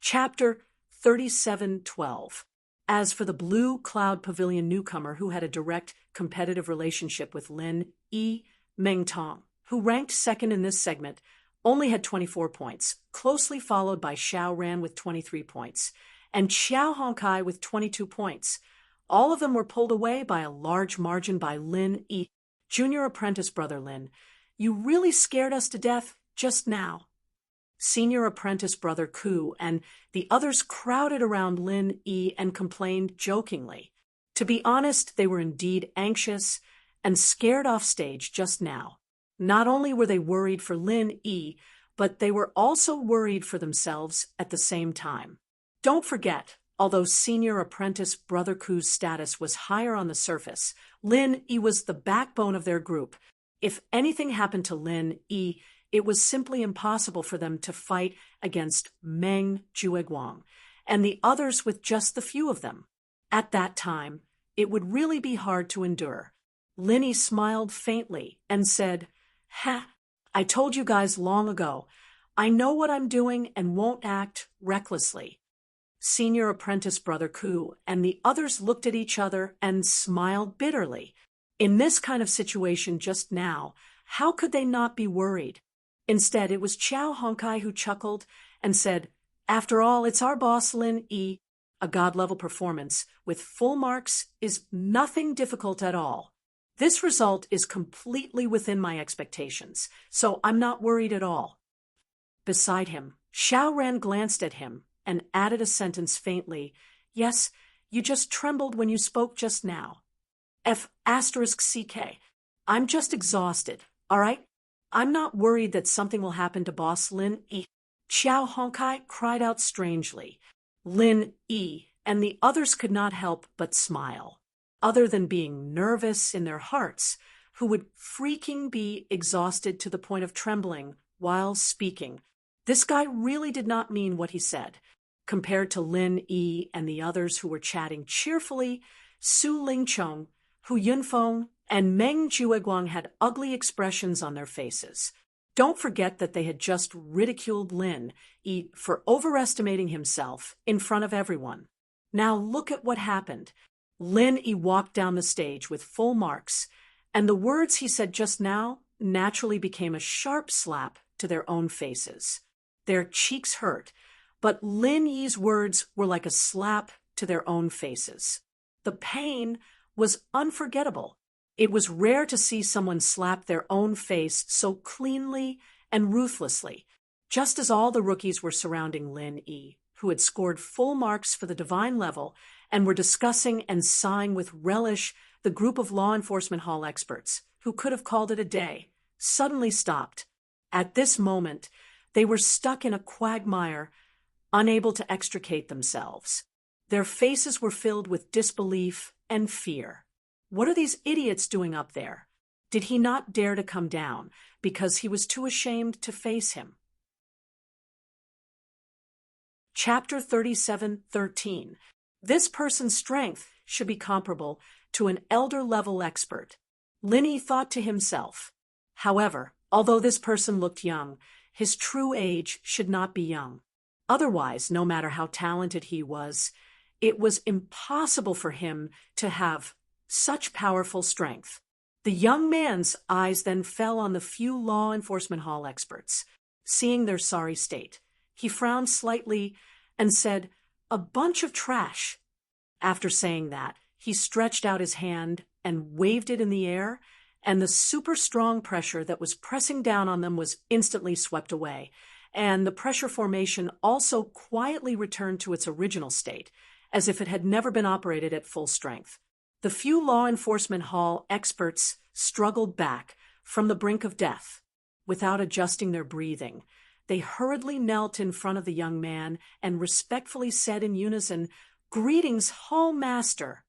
Chapter 37:12. As for the Blue Cloud Pavilion newcomer who had a direct competitive relationship with Lin Yi, Meng Tong, who ranked second in this segment, only had 24 points, closely followed by Xiao Ran with 23 points, and Xiao Hongkai with 22 points. All of them were pulled away by a large margin by Lin Yi. Junior apprentice brother Lin, you really scared us to death just now. Senior apprentice brother Ku and the others crowded around Lin Yi and complained jokingly. To be honest, they were indeed anxious and scared off stage just now. Not only were they worried for Lin Yi, but they were also worried for themselves at the same time. Don't forget, although senior apprentice brother Ku's status was higher on the surface, Lin Yi was the backbone of their group. If anything happened to Lin Yi, it was simply impossible for them to fight against Meng Jueguang and the others with just the few of them. At that time, it would really be hard to endure. Lin Yi smiled faintly and said, "Ha, I told you guys long ago. I know what I'm doing and won't act recklessly." Senior apprentice brother Ku and the others looked at each other and smiled bitterly. In this kind of situation just now, how could they not be worried? Instead, it was Xiao Hongkai who chuckled and said, "After all, it's our boss Lin Yi. A god-level performance with full marks is nothing difficult at all. This result is completely within my expectations, so I'm not worried at all." Beside him, Xiao Ran glanced at him and added a sentence faintly, "Yes, you just trembled when you spoke just now. F*CK. I'm just exhausted, all right? I'm not worried that something will happen to boss Lin Yi." Xiao Hongkai cried out strangely. Lin Yi and the others could not help but smile. Other than being nervous in their hearts, who would freaking be exhausted to the point of trembling while speaking. This guy really did not mean what he said. Compared to Lin Yi and the others who were chatting cheerfully, Su Lingchong, Hu Yunfeng, and Meng Jueguang had ugly expressions on their faces. Don't forget that they had just ridiculed Lin Yi for overestimating himself in front of everyone. Now look at what happened. Lin Yi walked down the stage with full marks, and the words he said just now naturally became a sharp slap to their own faces. Their cheeks hurt, but Lin Yi's words were like a slap to their own faces. The pain was unforgettable. It was rare to see someone slap their own face so cleanly and ruthlessly, just as all the rookies were surrounding Lin Yi, who had scored full marks for the divine level and were discussing and sighing with relish. The group of law enforcement hall experts, who could have called it a day, suddenly stopped. At this moment, they were stuck in a quagmire, unable to extricate themselves. Their faces were filled with disbelief and fear. What are these idiots doing up there? Did he not dare to come down because he was too ashamed to face him? Chapter 37:13. This person's strength should be comparable to an elder-level expert. Linny thought to himself. However, although this person looked young, his true age should not be young. Otherwise, no matter how talented he was, it was impossible for him to have such powerful strength. The young man's eyes then fell on the few law enforcement hall experts. Seeing their sorry state, he frowned slightly and said, "A bunch of trash." After saying that, he stretched out his hand and waved it in the air, and the super strong pressure that was pressing down on them was instantly swept away, and the pressure formation also quietly returned to its original state, as if it had never been operated at full strength. The few law enforcement hall experts struggled back from the brink of death. Without adjusting their breathing, they hurriedly knelt in front of the young man and respectfully said in unison, "Greetings, Hall Master."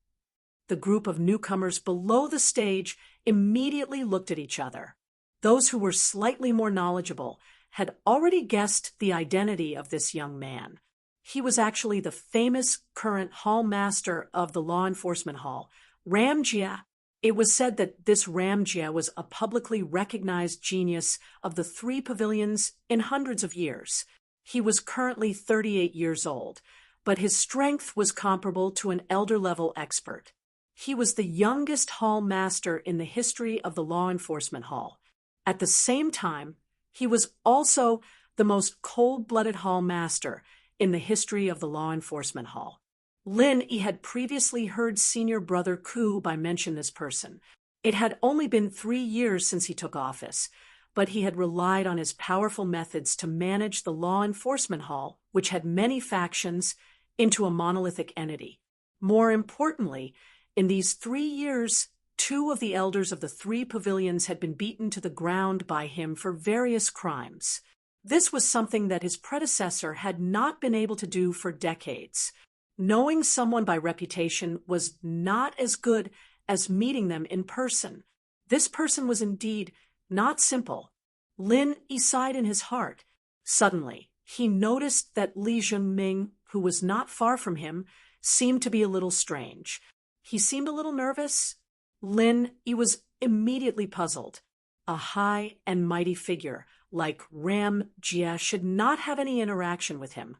The group of newcomers below the stage immediately looked at each other. Those who were slightly more knowledgeable had already guessed the identity of this young man. He was actually the famous current Hall Master of the Law Enforcement Hall, Ramjia. It was said that this Ramjia was a publicly recognized genius of the three pavilions in hundreds of years. He was currently 38 years old, but his strength was comparable to an elder-level expert. He was the youngest hall master in the history of the Law Enforcement Hall. At the same time, he was also the most cold-blooded hall master in the history of the Law Enforcement Hall. Lin had previously heard Senior Brother Ku by mention this person. It had only been 3 years since he took office, but he had relied on his powerful methods to manage the Law Enforcement Hall, which had many factions, into a monolithic entity. More importantly, in these 3 years, 2 of the elders of the 3 pavilions had been beaten to the ground by him for various crimes. This was something that his predecessor had not been able to do for decades. Knowing someone by reputation was not as good as meeting them in person. This person was indeed not simple. Lin sighed in his heart. Suddenly, he noticed that Li Zhengming, who was not far from him, seemed to be a little strange. He seemed a little nervous. Lin was immediately puzzled. A high and mighty figure like Ram Jia should not have any interaction with him.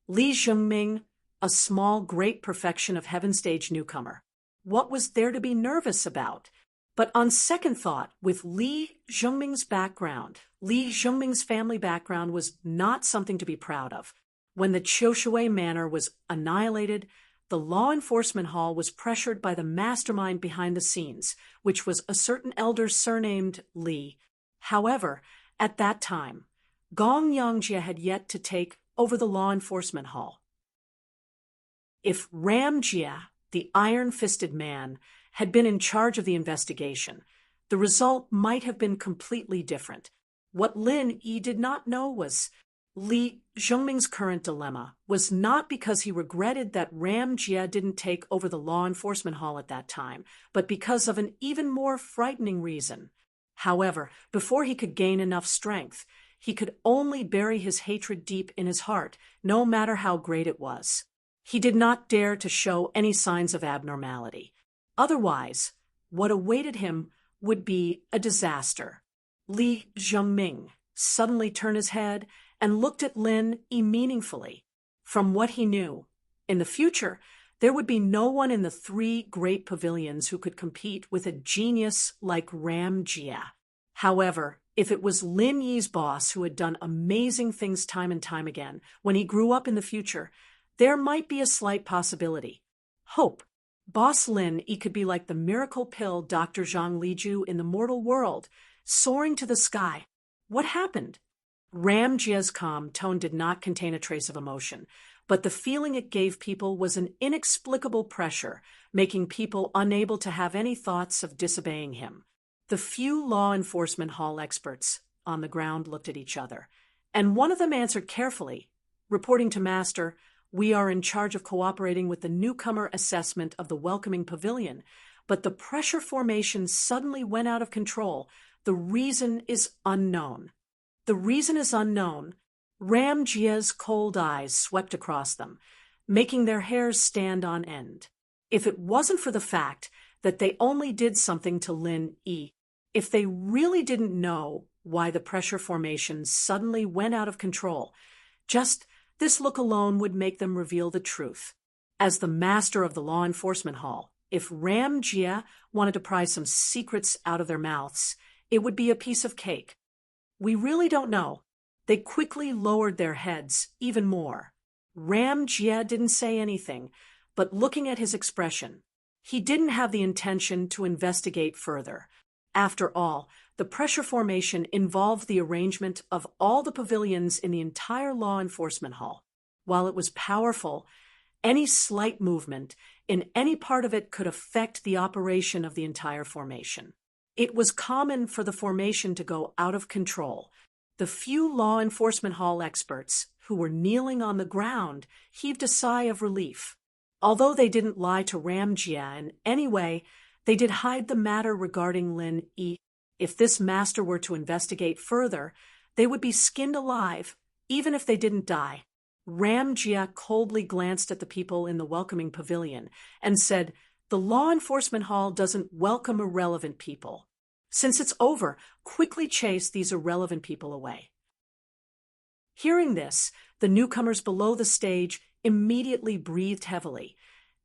Li Zhengming, a small, great perfection of heaven stage newcomer. What was there to be nervous about? But on second thought, with Li Zhengming's background, Li Zhengming's family background was not something to be proud of. When the Qiushui Manor was annihilated, the Law Enforcement Hall was pressured by the mastermind behind the scenes, which was a certain elder surnamed Li. However, at that time, Gong Yangjia had yet to take over the Law Enforcement Hall. If Ramjia, the iron-fisted man, had been in charge of the investigation, the result might have been completely different. What Lin Yi did not know was Li Zhengming's current dilemma was not because he regretted that Ramjia didn't take over the Law Enforcement Hall at that time, but because of an even more frightening reason. However, before he could gain enough strength, he could only bury his hatred deep in his heart, no matter how great it was. He did not dare to show any signs of abnormality. Otherwise, what awaited him would be a disaster. Li Zhengming suddenly turned his head and looked at Lin meaningfully. From what he knew, in the future, there would be no one in the 3 great pavilions who could compete with a genius like Ramjia. However, if it was Lin Yi's boss who had done amazing things time and time again, when he grew up in the future, there might be a slight possibility. Hope. Boss Lin could be like the miracle pill Dr. Zhang Liju in the mortal world, soaring to the sky. What happened? Ramjia's calm tone did not contain a trace of emotion, but the feeling it gave people was an inexplicable pressure, making people unable to have any thoughts of disobeying him. The few law enforcement hall experts on the ground looked at each other, and one of them answered carefully, reporting to Master, We are in charge of cooperating with the newcomer assessment of the welcoming pavilion, but the pressure formation suddenly went out of control. The reason is unknown. The reason is unknown. Ram Jia's cold eyes swept across them, making their hairs stand on end. If it wasn't for the fact that they only did something to Lin Yi, if they really didn't know why the pressure formation suddenly went out of control, just this look alone would make them reveal the truth. As the master of the law enforcement hall, if Ram Jia wanted to pry some secrets out of their mouths, it would be a piece of cake. We really don't know. They quickly lowered their heads even more. Ram Jia didn't say anything, but looking at his expression, he didn't have the intention to investigate further. After all, the pressure formation involved the arrangement of all the pavilions in the entire law enforcement hall. While it was powerful, any slight movement in any part of it could affect the operation of the entire formation. It was common for the formation to go out of control. The few law enforcement hall experts who were kneeling on the ground heaved a sigh of relief. Although they didn't lie to Ram Jia in any way, they did hide the matter regarding Lin Yi. If this master were to investigate further, they would be skinned alive, even if they didn't die. Ram Jia coldly glanced at the people in the welcoming pavilion and said, "The law enforcement hall doesn't welcome irrelevant people. Since it's over, quickly chase these irrelevant people away." Hearing this, the newcomers below the stage immediately breathed heavily,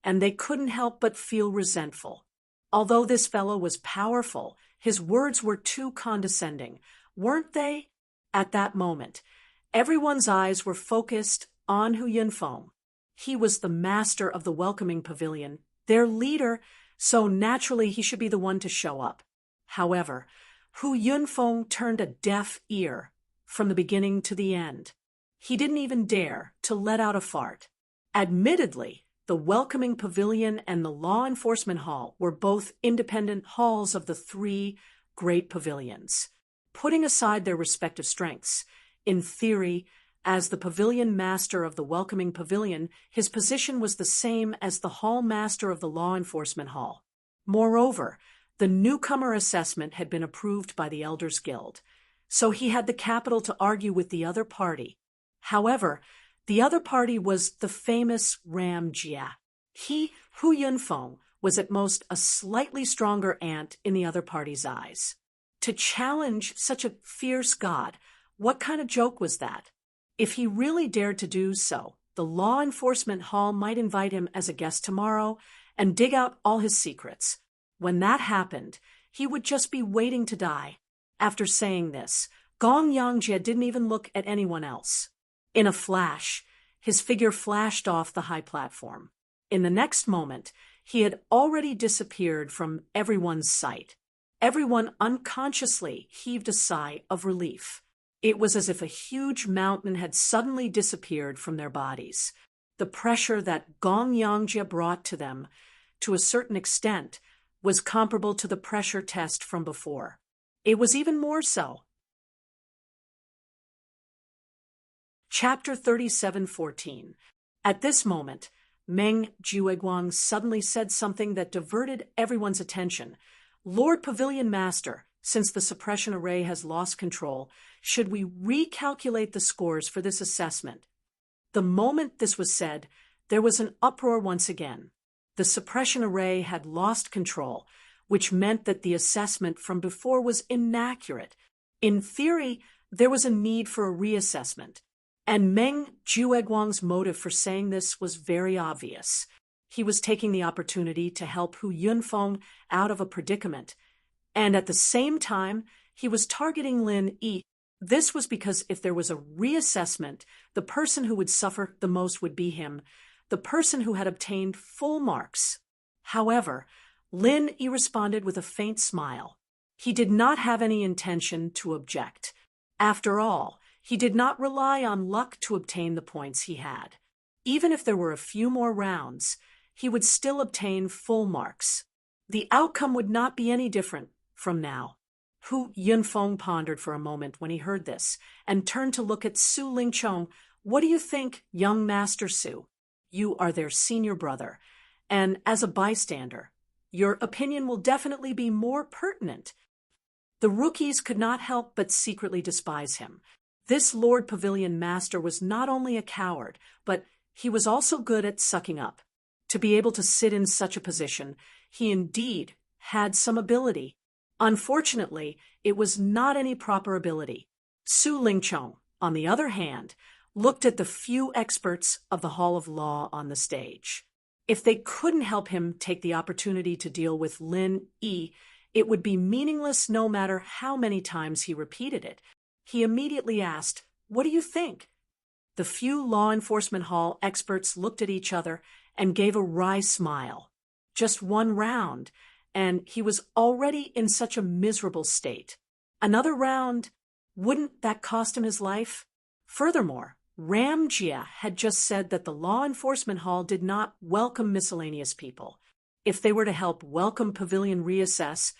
and they couldn't help but feel resentful. Although this fellow was powerful, his words were too condescending, weren't they? At that moment, everyone's eyes were focused on Hu Yunfeng. He was the master of the welcoming pavilion, their leader, so naturally he should be the one to show up. However, Hu Yunfeng turned a deaf ear from the beginning to the end. He didn't even dare to let out a fart. Admittedly, the welcoming pavilion and the law enforcement hall were both independent halls of the three great pavilions. Putting aside their respective strengths, in theory, as the pavilion master of the welcoming pavilion, his position was the same as the hall master of the law enforcement hall. Moreover, the newcomer assessment had been approved by the Elders Guild, so he had the capital to argue with the other party. However, the other party was the famous Ram Jia. He, Hu Yunfeng, was at most a slightly stronger ant in the other party's eyes. To challenge such a fierce god, what kind of joke was that? If he really dared to do so, the law enforcement hall might invite him as a guest tomorrow and dig out all his secrets. When that happened, he would just be waiting to die. After saying this, Gong Yangjie didn't even look at anyone else. In a flash, his figure flashed off the high platform. In the next moment, he had already disappeared from everyone's sight. Everyone unconsciously heaved a sigh of relief. It was as if a huge mountain had suddenly disappeared from their bodies. The pressure that Gong Yangjie brought to them, to a certain extent, was comparable to the pressure test from before. It was even more so. Chapter 37:14. At this moment, Meng Jueguang suddenly said something that diverted everyone's attention. "Lord Pavilion Master, since the suppression array has lost control, should we recalculate the scores for this assessment?" The moment this was said, there was an uproar once again. The suppression array had lost control, which meant that the assessment from before was inaccurate. In theory, there was a need for a reassessment. And Meng Jueguang's motive for saying this was very obvious. He was taking the opportunity to help Hu Yunfeng out of a predicament. And at the same time, he was targeting Lin Yi. This was because if there was a reassessment, the person who would suffer the most would be him, the person who had obtained full marks. However, Lin Yi responded with a faint smile. He did not have any intention to object. After all, he did not rely on luck to obtain the points he had. Even if there were a few more rounds, he would still obtain full marks. The outcome would not be any different from now. Hu Yunfeng pondered for a moment when he heard this and turned to look at Su Lingchong. "What do you think, young Master Su?" You are their senior brother, and as a bystander, your opinion will definitely be more pertinent. The rookies could not help but secretly despise him. This Lord Pavilion Master was not only a coward, but he was also good at sucking up. To be able to sit in such a position, he indeed had some ability. Unfortunately, it was not any proper ability. Su Lingchong, on the other hand, looked at the few experts of the Hall of Law on the stage. If they couldn't help him take the opportunity to deal with Lin Yi, it would be meaningless no matter how many times he repeated it. He immediately asked, "What do you think?" The few law enforcement hall experts looked at each other and gave a wry smile. Just one round, and he was already in such a miserable state. Another round, wouldn't that cost him his life? Furthermore, Ram Jia had just said that the law enforcement hall did not welcome miscellaneous people. If they were to help welcome Pavilion reassess,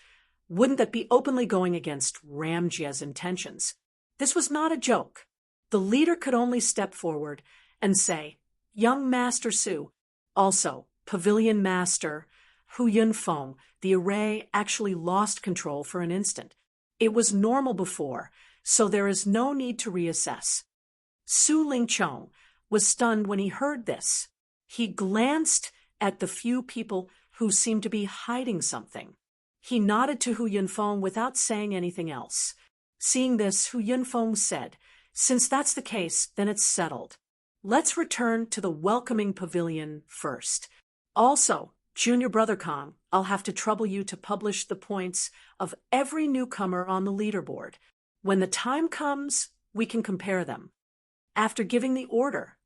wouldn't that be openly going against Ram Jia's intentions? This was not a joke. The leader could only step forward and say, "Young Master Su, also Pavilion Master Hu Yunfeng, the array actually lost control for an instant. It was normal before, so there is no need to reassess." Su Lingchong was stunned when he heard this. He glanced at the few people who seemed to be hiding something. He nodded to Hu Yunfeng without saying anything else. Seeing this, Hu Yunfeng said, "Since that's the case, then it's settled. Let's return to the welcoming pavilion first. Also, Junior Brother Kong, I'll have to trouble you to publish the points of every newcomer on the leaderboard. When the time comes, we can compare them." After giving the order,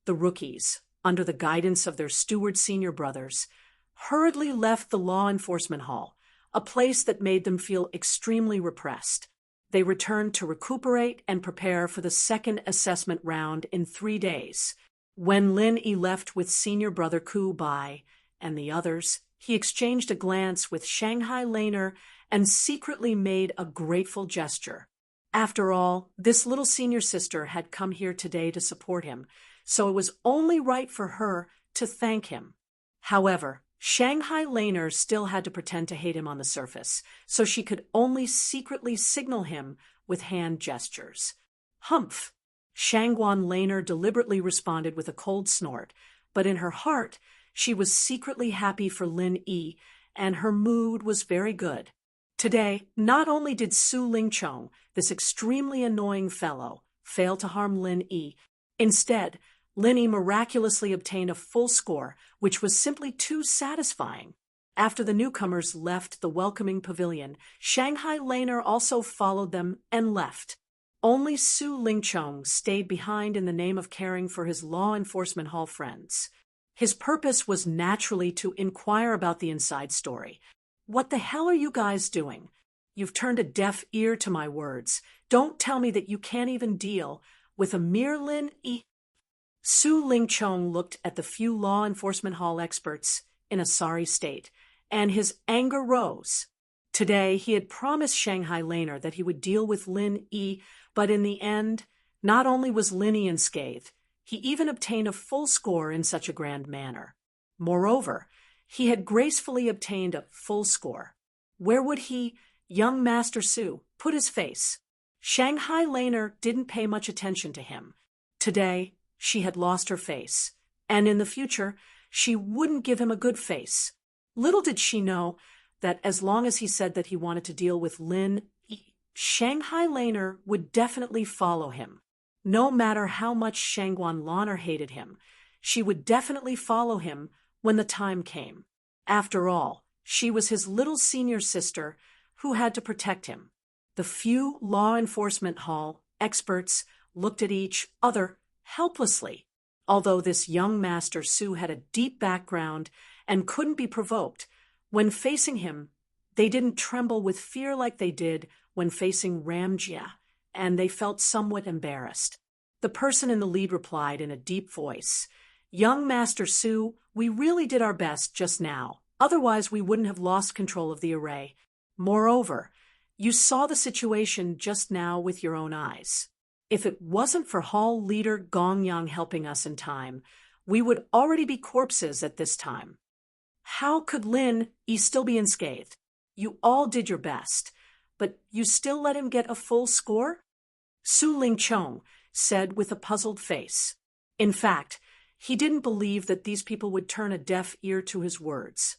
the rookies, under the guidance of their steward senior brothers, hurriedly left the law enforcement hall, a place that made them feel extremely repressed. They returned to recuperate and prepare for the second assessment round in 3 days. When Lin Yi left with senior brother Ku Bai and the others, he exchanged a glance with Shanghai Laner and secretly made a grateful gesture. After all, this little senior sister had come here today to support him, so it was only right for her to thank him. However, Shanghai Laner still had to pretend to hate him on the surface, so she could only secretly signal him with hand gestures. "Humph!" Shangguan Laner deliberately responded with a cold snort, but in her heart she was secretly happy for Lin Yi, and her mood was very good. Today, not only did Su Lingchong, this extremely annoying fellow, fail to harm Lin Yi, instead, Lin Yi miraculously obtained a full score, which was simply too satisfying. After the newcomers left the welcoming pavilion, Shanghai Laner also followed them and left. Only Su Lingchong stayed behind in the name of caring for his law enforcement hall friends. His purpose was naturally to inquire about the inside story. "What the hell are you guys doing? You've turned a deaf ear to my words. Don't tell me that you can't even deal with a mere Lin Yi." Su Lingchong looked at the few law enforcement hall experts in a sorry state, and his anger rose. Today, he had promised Shanghai Laner that he would deal with Lin Yi, but in the end, not only was Lin Yi unscathed, he even obtained a full score in such a grand manner. Moreover, he had gracefully obtained a full score. Where would he, young Master Su, put his face? Shanghai Laner didn't pay much attention to him. Today, she had lost her face, and in the future, she wouldn't give him a good face. Little did she know that as long as he said that he wanted to deal with Lin Yi, Shanghai Laner would definitely follow him. No matter how much Shangguan Laner hated him, she would definitely follow him when the time came. After all, she was his little senior sister who had to protect him. The few law enforcement hall experts looked at each other helplessly. Although this young Master Su had a deep background and couldn't be provoked, when facing him, they didn't tremble with fear like they did when facing Ram Jia, and they felt somewhat embarrassed. The person in the lead replied in a deep voice, "Young Master Su, we really did our best just now. Otherwise, we wouldn't have lost control of the array. Moreover, you saw the situation just now with your own eyes. If it wasn't for Hall leader Gong Yang helping us in time, we would already be corpses at this time. How could Lin Yi still be unscathed? You all did your best, but you still let him get a full score? Su Lingchong said with a puzzled face. In fact, he didn't believe that these people would turn a deaf ear to his words.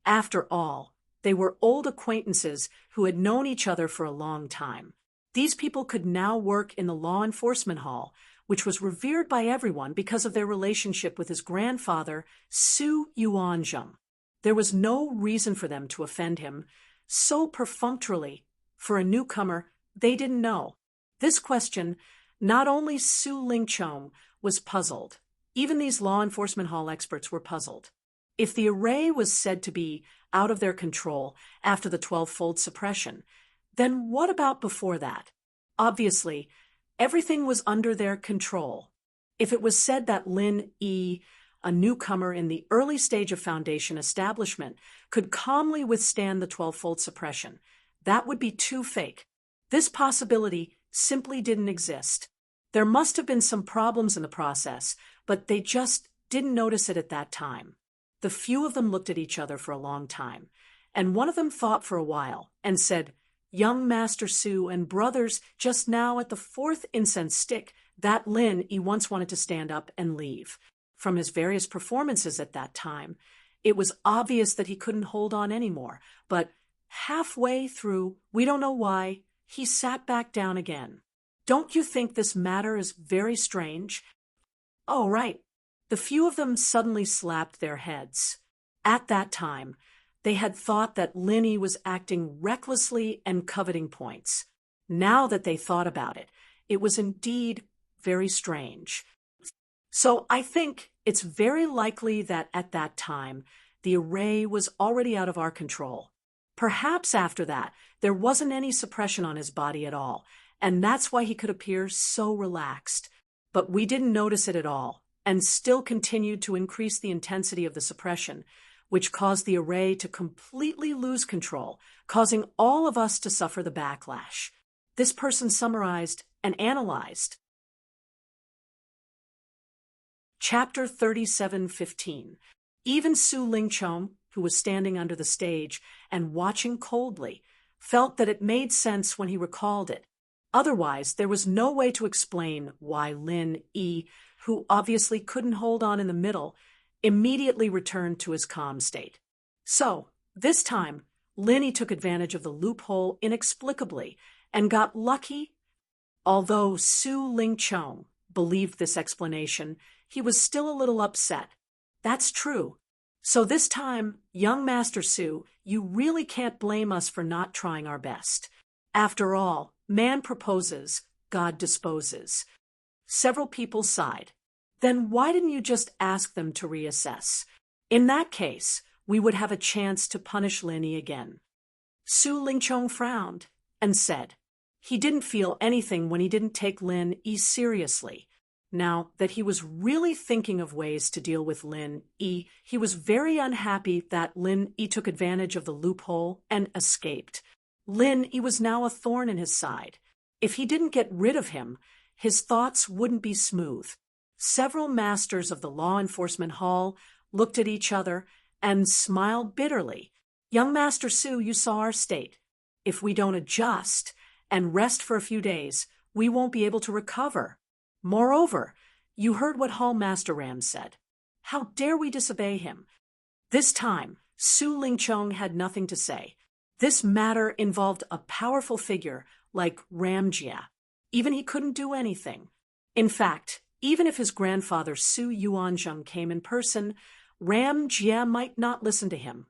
After all, they were old acquaintances who had known each other for a long time. These people could now work in the law enforcement hall, which was revered by everyone because of their relationship with his grandfather, Su Yuanzheng. There was no reason for them to offend him so perfunctorily. For a newcomer, they didn't know. This question, not only Su Lingchong was puzzled, even these law enforcement hall experts were puzzled. If the array was said to be out of their control after the 12-fold suppression, then what about before that? Obviously, everything was under their control. If it was said that Lin Yi, a newcomer in the early stage of Foundation establishment, could calmly withstand the 12-fold suppression, that would be too fake. This possibility simply didn't exist. There must have been some problems in the process, but they just didn't notice it at that time. The few of them looked at each other for a long time, and one of them thought for a while and said, "Young Master Su and brothers, just now at the 4th incense stick, that Lin Yi once wanted to stand up and leave. From his various performances at that time, it was obvious that he couldn't hold on anymore, but halfway through, we don't know why, he sat back down again. Don't you think this matter is very strange?" Oh, right. The few of them suddenly slapped their heads. At that time, they had thought that Lin Yi was acting recklessly and coveting points. Now that they thought about it, it was indeed very strange. So I think it's very likely that at that time, the array was already out of our control. Perhaps after that, there wasn't any suppression on his body at all, and that's why he could appear so relaxed. But we didn't notice it at all, and still continued to increase the intensity of the suppression, which caused the array to completely lose control, causing all of us to suffer the backlash. This person summarized and analyzed. Chapter 37:15. Even Su Lingchong, who was standing under the stage and watching coldly, felt that it made sense when he recalled it. Otherwise, there was no way to explain why Lin Yi, who obviously couldn't hold on in the middle, immediately returned to his calm state. So, this time, Lin Yi took advantage of the loophole inexplicably and got lucky. Although Su Lingchong believed this explanation, he was still a little upset. That's true. So this time, young Master Su, you really can't blame us for not trying our best. After all, man proposes, God disposes. Several people sighed. Then why didn't you just ask them to reassess? In that case, we would have a chance to punish Lin Yi again. Su Lingchong frowned and said, he didn't feel anything when he didn't take Lin Yi seriously. Now that he was really thinking of ways to deal with Lin Yi, he was very unhappy that Lin Yi took advantage of the loophole and escaped. Lin Yi was now a thorn in his side. If he didn't get rid of him, his thoughts wouldn't be smooth. Several masters of the law enforcement hall looked at each other and smiled bitterly. Young Master Su, you saw our state. If we don't adjust and rest for a few days, we won't be able to recover. Moreover, you heard what Hall Master Ram said. How dare we disobey him? This time, Su Lingchong had nothing to say. This matter involved a powerful figure like Ram Jia. Even he couldn't do anything. In fact, even if his grandfather Su Yuanzheng came in person, Ram Jia might not listen to him,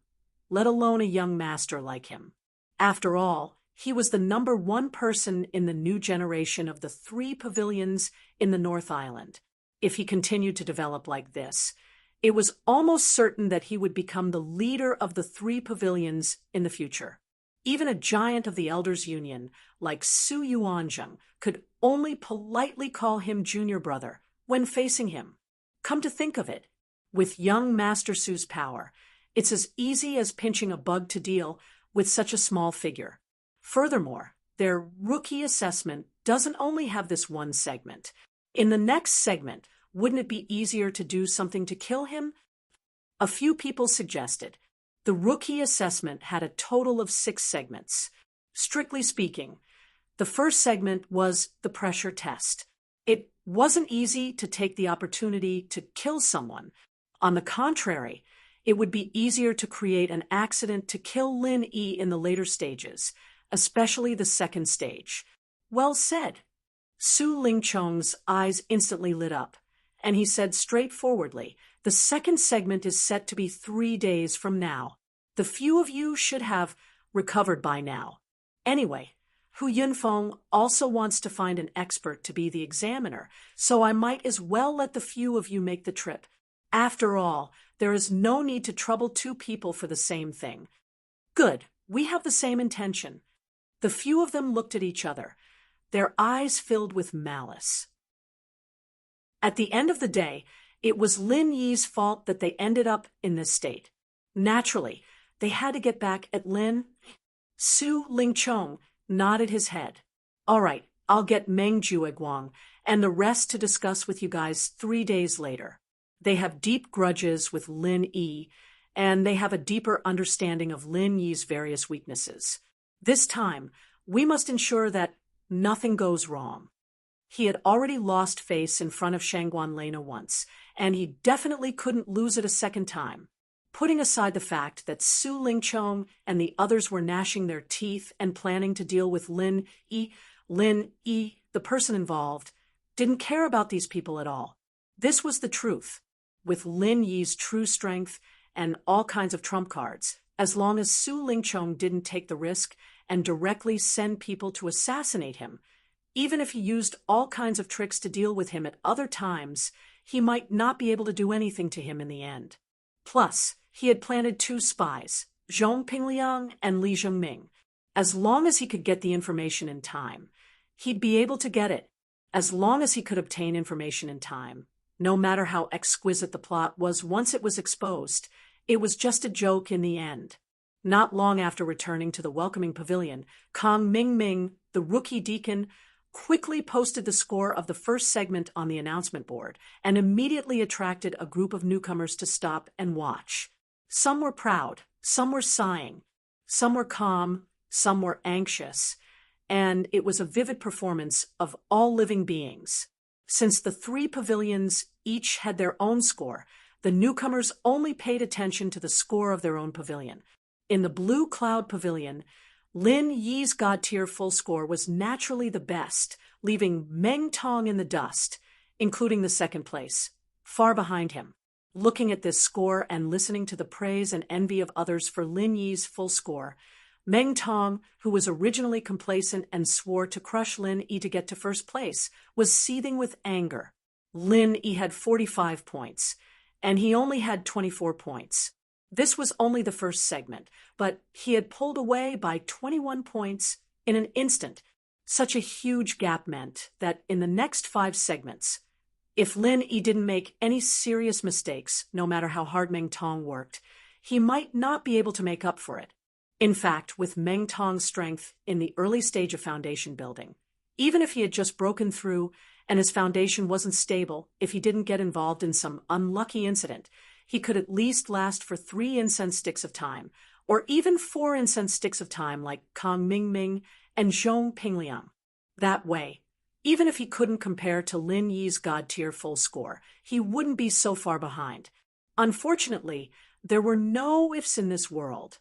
let alone a young master like him. After all, he was the #1 person in the new generation of the 3 pavilions in the North Island. If he continued to develop like this, it was almost certain that he would become the leader of the 3 pavilions in the future. Even a giant of the Elders' Union, like Su Yuanzheng, could only politely call him junior brother when facing him. Come to think of it, with young Master Su's power, it's as easy as pinching a bug to deal with such a small figure. Furthermore, their rookie assessment doesn't only have this one segment. In the next segment, wouldn't it be easier to do something to kill him? A few people suggested. The rookie assessment had a total of 6 segments. Strictly speaking, the first segment was the pressure test. It wasn't easy to take the opportunity to kill someone. On the contrary, it would be easier to create an accident to kill Lin Yi in the later stages, especially the second stage. Well said. Su Lingchong's eyes instantly lit up, and he said straightforwardly, the second segment is set to be 3 days from now. The few of you should have recovered by now. Anyway, Hu Yunfeng also wants to find an expert to be the examiner, so I might as well let the few of you make the trip. After all, there is no need to trouble 2 people for the same thing. Good, we have the same intention. The few of them looked at each other, their eyes filled with malice. At the end of the day, it was Lin Yi's fault that they ended up in this state. Naturally, they had to get back at Lin. Su Lingchong nodded his head. All right, I'll get Meng Jueguang and the rest to discuss with you guys 3 days later. They have deep grudges with Lin Yi, and they have a deeper understanding of Lin Yi's various weaknesses. This time, we must ensure that nothing goes wrong. He had already lost face in front of Shangguan Lena once, and he definitely couldn't lose it a second time. Putting aside the fact that Su Lingchong and the others were gnashing their teeth and planning to deal with Lin Yi, the person involved, didn't care about these people at all. This was the truth. With Lin Yi's true strength and all kinds of trump cards, as long as Su Lingchong didn't take the risk and directly send people to assassinate him, even if he used all kinds of tricks to deal with him at other times, he might not be able to do anything to him in the end. Plus, he had planted 2 spies, Zhong Pingliang and Li Zhengming. As long as he could get the information in time, he'd be able to get it. As long as he could obtain information in time, no matter how exquisite the plot was once it was exposed, it was just a joke in the end. Not long after returning to the welcoming pavilion, Kang Mingming, the rookie deacon, quickly posted the score of the first segment on the announcement board and immediately attracted a group of newcomers to stop and watch. Some were proud, some were sighing, some were calm, some were anxious, and it was a vivid performance of all living beings. Since the 3 pavilions each had their own score, the newcomers only paid attention to the score of their own pavilion. In the Blue Cloud Pavilion, Lin Yi's God-tier full score was naturally the best, leaving Meng Tong in the dust, including the second place, far behind him. Looking at this score and listening to the praise and envy of others for Lin Yi's full score, Meng Tong, who was originally complacent and swore to crush Lin Yi to get to first place, was seething with anger. Lin Yi had 45 points, and he only had 24 points. This was only the first segment, but he had pulled away by 21 points in an instant. Such a huge gap meant that in the next 5 segments, if Lin Yi didn't make any serious mistakes, no matter how hard Meng Tong worked, he might not be able to make up for it. In fact, with Meng Tong's strength in the early stage of foundation building, even if he had just broken through and his foundation wasn't stable, if he didn't get involved in some unlucky incident, he could at least last for 3 incense sticks of time, or even 4 incense sticks of time like Kang Mingming and Zhong Pingliang. That way, even if he couldn't compare to Lin Yi's God-tier full score, he wouldn't be so far behind. Unfortunately, there were no ifs in this world.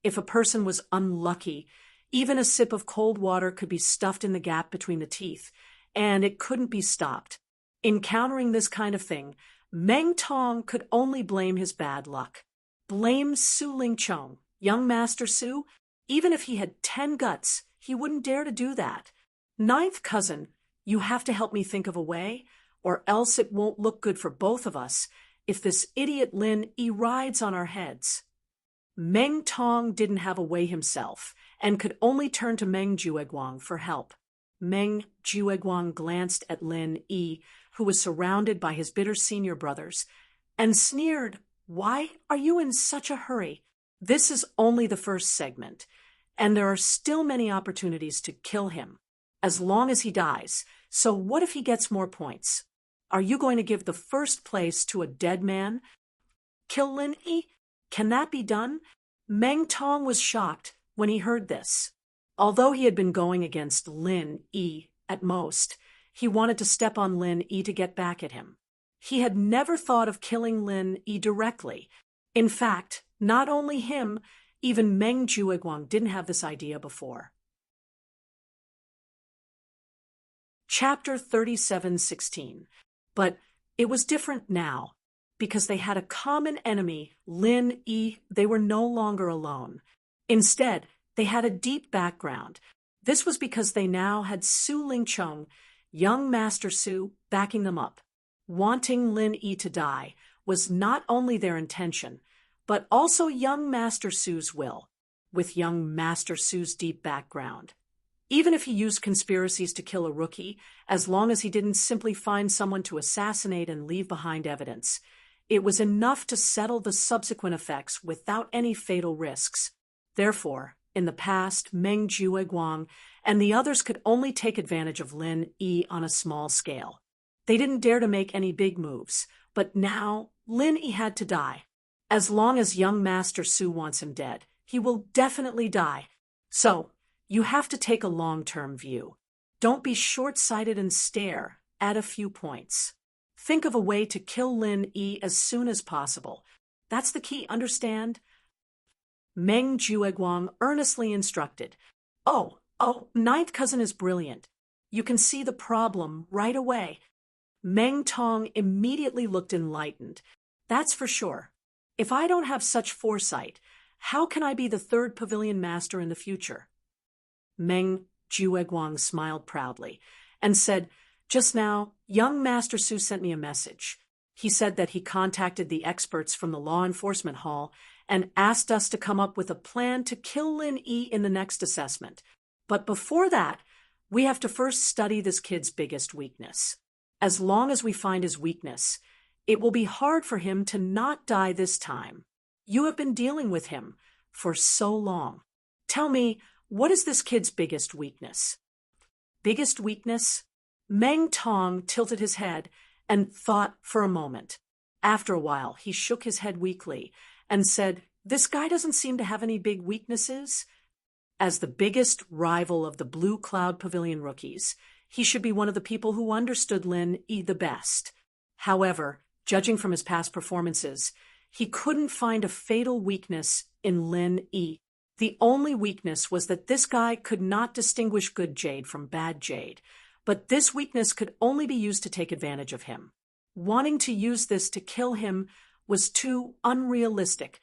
If a person was unlucky, even a sip of cold water could be stuffed in the gap between the teeth, and it couldn't be stopped. Encountering this kind of thing, Meng Tong could only blame his bad luck. Blame Su Lingchong, young Master Su? Even if he had 10 guts, he wouldn't dare to do that. 9th cousin, you have to help me think of a way, or else it won't look good for both of us if this idiot Lin Yi rides on our heads. Meng Tong didn't have a way himself, and could only turn to Meng Jueguang for help. Meng Jueguang glanced at Lin Yi, who was surrounded by his bitter senior brothers, and sneered, "Why are you in such a hurry? This is only the first segment. and there are still many opportunities to kill him, as long as he dies. So what if he gets more points? Are you going to give the first place to a dead man? Kill Lin Yi? Can that be done? Meng Tong was shocked when he heard this. Although he had been going against Lin Yi at most, he wanted to step on Lin Yi to get back at him. He had never thought of killing Lin Yi directly. In fact, not only him, even Meng Jueguang didn't have this idea before. Chapter 37:16. But it was different now. Because they had a common enemy, Lin Yi, they were no longer alone. Instead, they had a deep background. This was because they now had Su Lingcheng, young Master Su, backing them up. Wanting Lin Yi to die was not only their intention, but also young Master Su's will, with young Master Su's deep background. Even if he used conspiracies to kill a rookie, as long as he didn't simply find someone to assassinate and leave behind evidence, it was enough to settle the subsequent effects without any fatal risks. Therefore, in the past, Meng Jueguang and the others could only take advantage of Lin Yi on a small scale. They didn't dare to make any big moves, but now Lin Yi had to die. As long as young Master Su wants him dead, he will definitely die. So, you have to take a long-term view. Don't be short-sighted and stare at a few points. Think of a way to kill Lin Yi as soon as possible. That's the key, understand? Meng Jueguang earnestly instructed. Oh, ninth cousin is brilliant. You can see the problem right away. Meng Tong immediately looked enlightened. That's for sure. If I don't have such foresight, how can I be the third pavilion master in the future? Meng Jueguang smiled proudly and said, just now, young Master Su sent me a message. He said that he contacted the experts from the Law Enforcement Hall and asked us to come up with a plan to kill Lin Yi in the next assessment. But before that, we have to first study this kid's biggest weakness. As long as we find his weakness, it will be hard for him to not die this time. You have been dealing with him for so long. Tell me, what is this kid's biggest weakness? Biggest weakness? Meng Tong tilted his head and thought for a moment. After a while, he shook his head weakly and said, this guy doesn't seem to have any big weaknesses. As the biggest rival of the Blue Cloud Pavilion rookies, he should be one of the people who understood Lin Yi the best. However, judging from his past performances, he couldn't find a fatal weakness in Lin Yi. The only weakness was that this guy could not distinguish good jade from bad jade, but this weakness could only be used to take advantage of him. Wanting to use this to kill him was too unrealistic.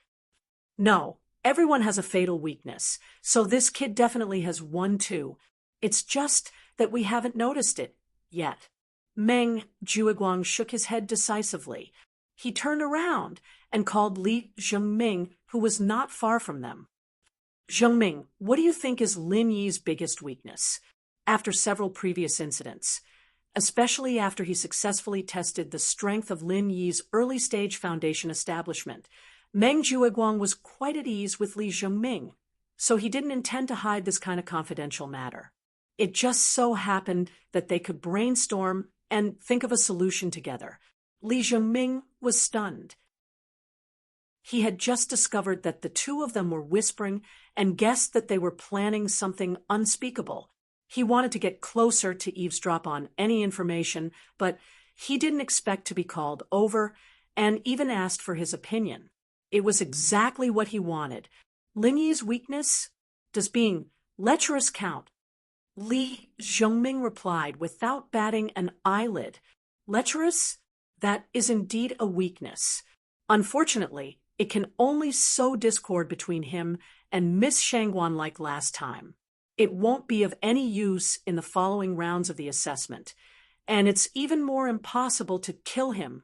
No, everyone has a fatal weakness, so this kid definitely has one too. It's just that we haven't noticed it yet. Meng Jueguang shook his head decisively. He turned around and called Li Zhengming, who was not far from them. Zhengming, what do you think is Lin Yi's biggest weakness? After several previous incidents, especially after he successfully tested the strength of Lin Yi's early-stage foundation establishment, Meng Jueguang was quite at ease with Li Zhengming, so he didn't intend to hide this kind of confidential matter. It just so happened that they could brainstorm and think of a solution together. Li Zhengming was stunned. He had just discovered that the two of them were whispering and guessed that they were planning something unspeakable. He wanted to get closer to eavesdrop on any information, but he didn't expect to be called over and even asked for his opinion. It was exactly what he wanted. Lin Yi's weakness? Does being lecherous count? Li Zhengming replied without batting an eyelid. Lecherous? That is indeed a weakness. Unfortunately, it can only sow discord between him and Miss Shangguan like last time. It won't be of any use in the following rounds of the assessment, and it's even more impossible to kill him.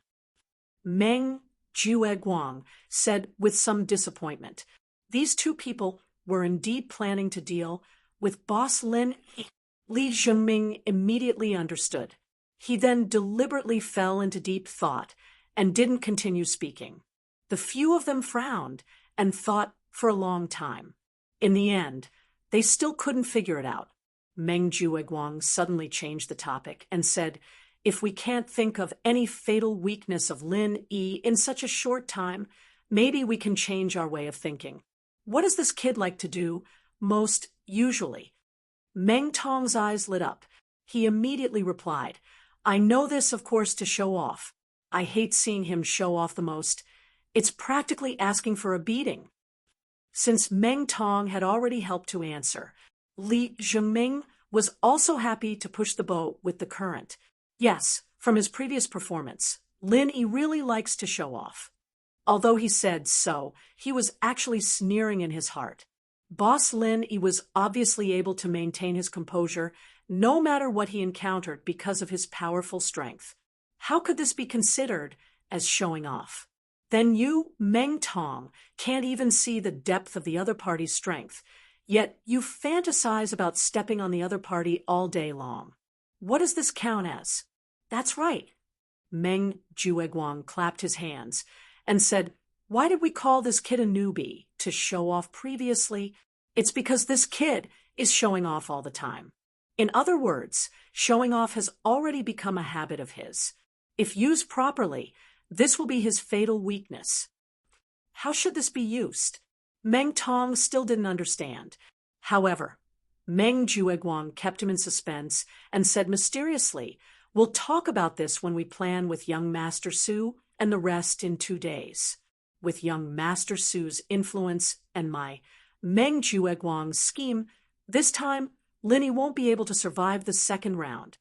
Meng Jueguang said with some disappointment. These two people were indeed planning to deal with Boss Lin. Li Zhengming immediately understood. He then deliberately fell into deep thought and didn't continue speaking. The few of them frowned and thought for a long time. In the end, They still couldn't figure it out. Meng Jueguang suddenly changed the topic and said, "If we can't think of any fatal weakness of Lin Yi in such a short time, maybe we can change our way of thinking. What does this kid like to do most usually?" Meng Tong's eyes lit up. He immediately replied, "I know this, of course, to show off. I hate seeing him show off the most. It's practically asking for a beating." Since Meng Tong had already helped to answer, Li Zhengming was also happy to push the boat with the current. Yes, from his previous performance, Lin Yi really likes to show off. Although he said so, he was actually sneering in his heart. Boss Lin Yi was obviously able to maintain his composure no matter what he encountered because of his powerful strength. How could this be considered as showing off? Then you, Meng Tong, can't even see the depth of the other party's strength, yet you fantasize about stepping on the other party all day long. What does this count as? That's right. Meng Jueguang clapped his hands and said, "Why did we call this kid a newbie? To show off previously? It's because this kid is showing off all the time." In other words, showing off has already become a habit of his. If used properly, this will be his fatal weakness. How should this be used? Meng Tong still didn't understand. However, Meng Jueguang kept him in suspense and said mysteriously, "We'll talk about this when we plan with young Master Su and the rest in 2 days." With young Master Su's influence and my Meng Jueguang's scheme, this time Lin Yi won't be able to survive the second round.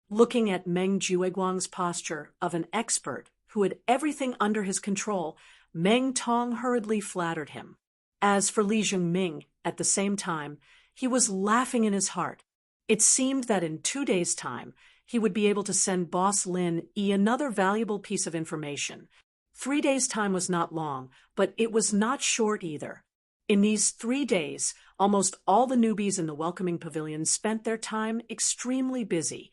Looking at Meng Jueguang's posture of an expert who had everything under his control, Meng Tong hurriedly flattered him. As for Li Zhengming, at the same time, he was laughing in his heart. It seemed that in 2 days' time, he would be able to send Boss Lin Yi another valuable piece of information. 3 days' time was not long, but it was not short either. In these 3 days, almost all the newbies in the welcoming pavilion spent their time extremely busy.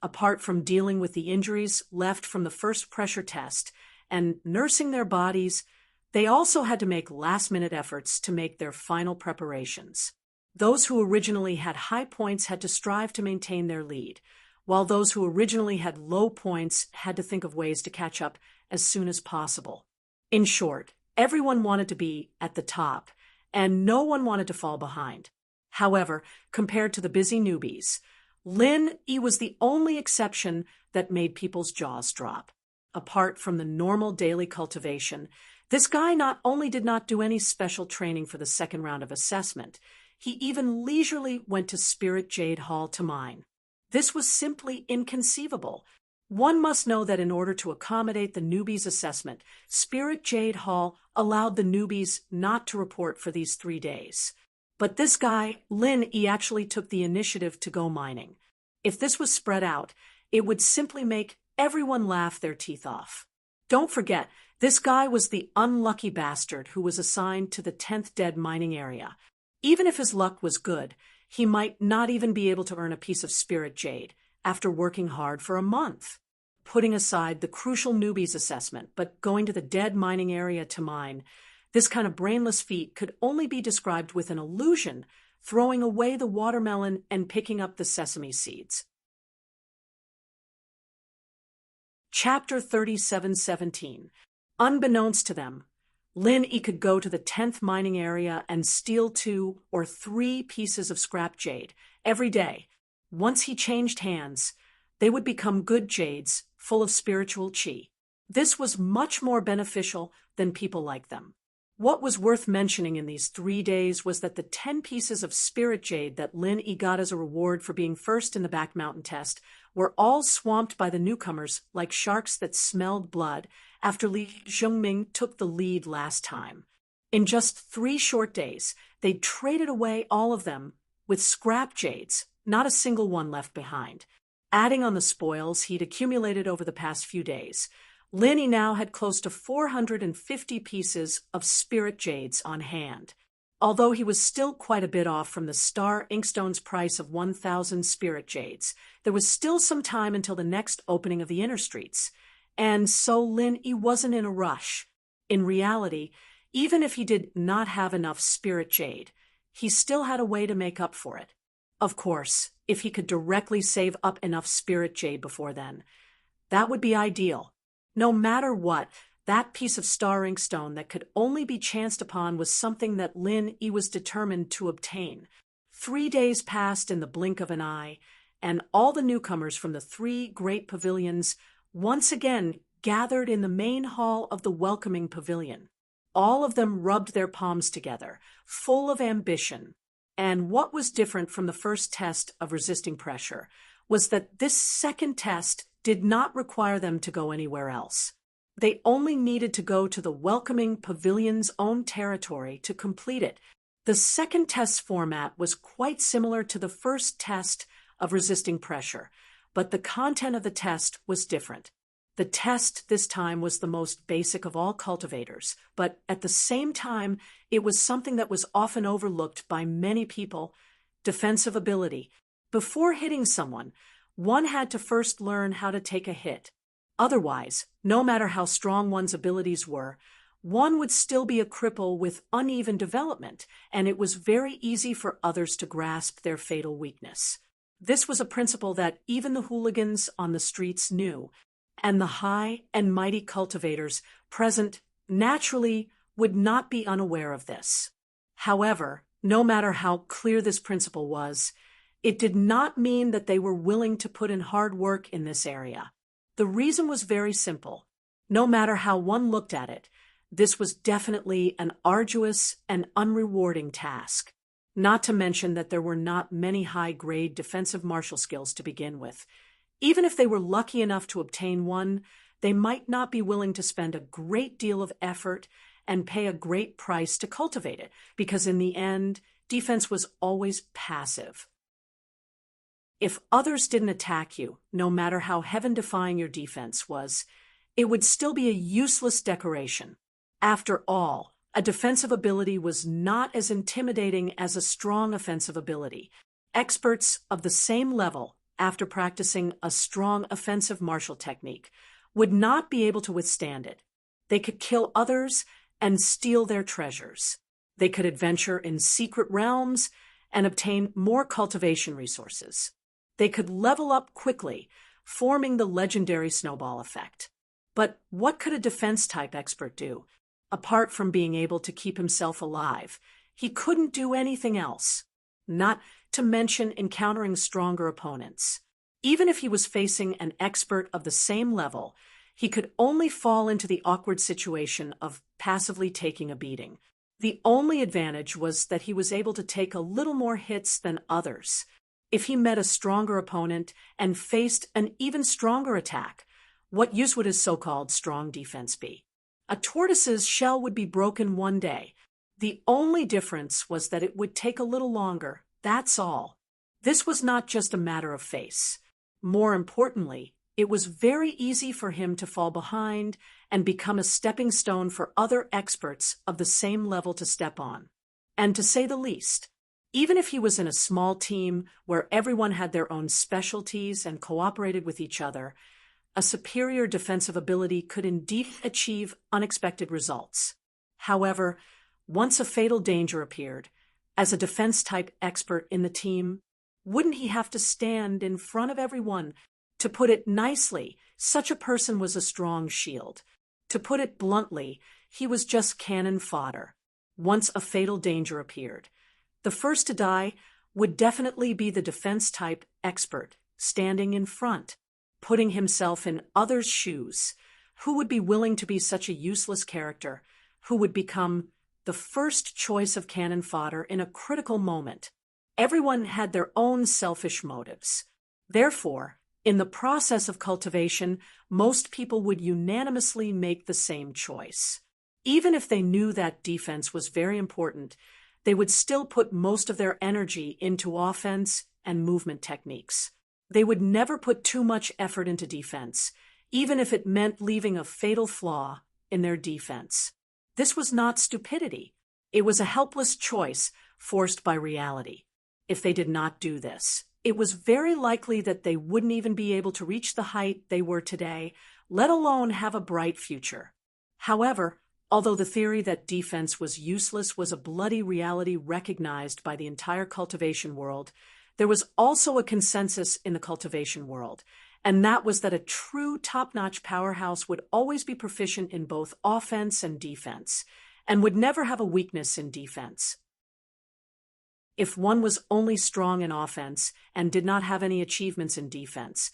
Apart from dealing with the injuries left from the first pressure test and nursing their bodies, they also had to make last-minute efforts to make their final preparations. Those who originally had high points had to strive to maintain their lead, while those who originally had low points had to think of ways to catch up as soon as possible. In short, everyone wanted to be at the top, and no one wanted to fall behind. However, compared to the busy newbies, Lin Yi was the only exception that made people's jaws drop. Apart from the normal daily cultivation, this guy not only did not do any special training for the second round of assessment, he even leisurely went to Spirit Jade Hall to mine. This was simply inconceivable. One must know that in order to accommodate the newbies' assessment, Spirit Jade Hall allowed the newbies not to report for these 3 days. But this guy, Lin Yi, actually took the initiative to go mining. If this was spread out, it would simply make everyone laugh their teeth off. Don't forget, this guy was the unlucky bastard who was assigned to the 10th dead mining area. Even if his luck was good, he might not even be able to earn a piece of spirit jade after working hard for a month. Putting aside the crucial newbies assessment, but going to the dead mining area to mine, this kind of brainless feat could only be described with an illusion, throwing away the watermelon and picking up the sesame seeds. Chapter 37:17. Unbeknownst to them, Lin Yi could go to the 10th mining area and steal 2 or 3 pieces of scrap jade every day. Once he changed hands, they would become good jades full of spiritual qi. This was much more beneficial than people like them. What was worth mentioning in these 3 days was that the 10 pieces of spirit jade that Lin Yi got as a reward for being first in the back mountain test were all swamped by the newcomers like sharks that smelled blood after Li Zhengming took the lead last time. In just 3 short days, they traded away all of them with scrap jades, not a single one left behind. Adding on the spoils he'd accumulated over the past few days, Lin Yi now had close to 450 pieces of spirit jades on hand. Although he was still quite a bit off from the star inkstone's price of 1,000 spirit jades, there was still some time until the next opening of the inner streets, and so Lin Yi wasn't in a rush. In reality, even if he did not have enough spirit jade, he still had a way to make up for it. Of course, if he could directly save up enough spirit jade before then, that would be ideal. No matter what, that piece of star ink stone that could only be chanced upon was something that Lin Yi was determined to obtain. 3 days passed in the blink of an eye, and all the newcomers from the 3 great pavilions once again gathered in the main hall of the welcoming pavilion. All of them rubbed their palms together, full of ambition. And what was different from the first test of resisting pressure was that this second test did not require them to go anywhere else. They only needed to go to the welcoming pavilion's own territory to complete it. The second test format was quite similar to the first test of resisting pressure, but the content of the test was different. The test this time was the most basic of all cultivators, but at the same time, it was something that was often overlooked by many people: defensive ability. Before hitting someone, one had to first learn how to take a hit. Otherwise, no matter how strong one's abilities were, one would still be a cripple with uneven development, and it was very easy for others to grasp their fatal weakness. This was a principle that even the hooligans on the streets knew, and the high and mighty cultivators present naturally would not be unaware of this. However, no matter how clear this principle was, it did not mean that they were willing to put in hard work in this area. The reason was very simple. No matter how one looked at it, this was definitely an arduous and unrewarding task. Not to mention that there were not many high-grade defensive martial skills to begin with. Even if they were lucky enough to obtain one, they might not be willing to spend a great deal of effort and pay a great price to cultivate it, because in the end, defense was always passive. If others didn't attack you, no matter how heaven-defying your defense was, it would still be a useless decoration. After all, a defensive ability was not as intimidating as a strong offensive ability. Experts of the same level, after practicing a strong offensive martial technique, would not be able to withstand it. They could kill others and steal their treasures. They could adventure in secret realms and obtain more cultivation resources. They could level up quickly, forming the legendary snowball effect. But what could a defense-type expert do? Apart from being able to keep himself alive, he couldn't do anything else. Not to mention encountering stronger opponents. Even if he was facing an expert of the same level, he could only fall into the awkward situation of passively taking a beating. The only advantage was that he was able to take a little more hits than others. If he met a stronger opponent and faced an even stronger attack, what use would his so-called strong defense be? A tortoise's shell would be broken one day. The only difference was that it would take a little longer, that's all. This was not just a matter of face. More importantly, it was very easy for him to fall behind and become a stepping stone for other experts of the same level to step on. And to say the least, even if he was in a small team where everyone had their own specialties and cooperated with each other, a superior defensive ability could indeed achieve unexpected results. However, once a fatal danger appeared, as a defense-type expert in the team, wouldn't he have to stand in front of everyone? To put it nicely, such a person was a strong shield. To put it bluntly, he was just cannon fodder. Once a fatal danger appeared, the first to die would definitely be the defense-type expert, standing in front, putting himself in others' shoes. Who would be willing to be such a useless character, who would become the first choice of cannon fodder in a critical moment? Everyone had their own selfish motives. Therefore, in the process of cultivation, most people would unanimously make the same choice. Even if they knew that defense was very important, they would still put most of their energy into offense and movement techniques. They would never put too much effort into defense, even if it meant leaving a fatal flaw in their defense. This was not stupidity. It was a helpless choice forced by reality. If they did not do this, it was very likely that they wouldn't even be able to reach the height they were today, let alone have a bright future. However, Although the theory that defense was useless was a bloody reality recognized by the entire cultivation world, there was also a consensus in the cultivation world, and that was that a true top-notch powerhouse would always be proficient in both offense and defense, and would never have a weakness in defense. If one was only strong in offense and did not have any achievements in defense,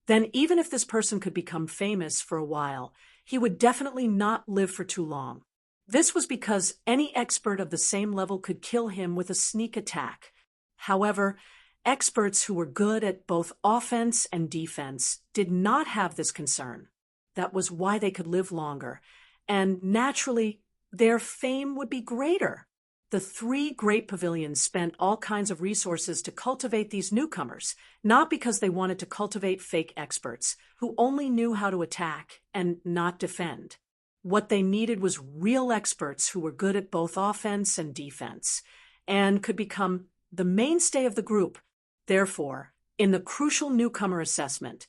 then even if this person could become famous for a while, he would definitely not live for too long. This was because any expert of the same level could kill him with a sneak attack. However, experts who were good at both offense and defense did not have this concern. That was why they could live longer, and naturally, their fame would be greater. The three great pavilions spent all kinds of resources to cultivate these newcomers, not because they wanted to cultivate fake experts who only knew how to attack and not defend. What they needed was real experts who were good at both offense and defense, and could become the mainstay of the group. Therefore, in the crucial newcomer assessment,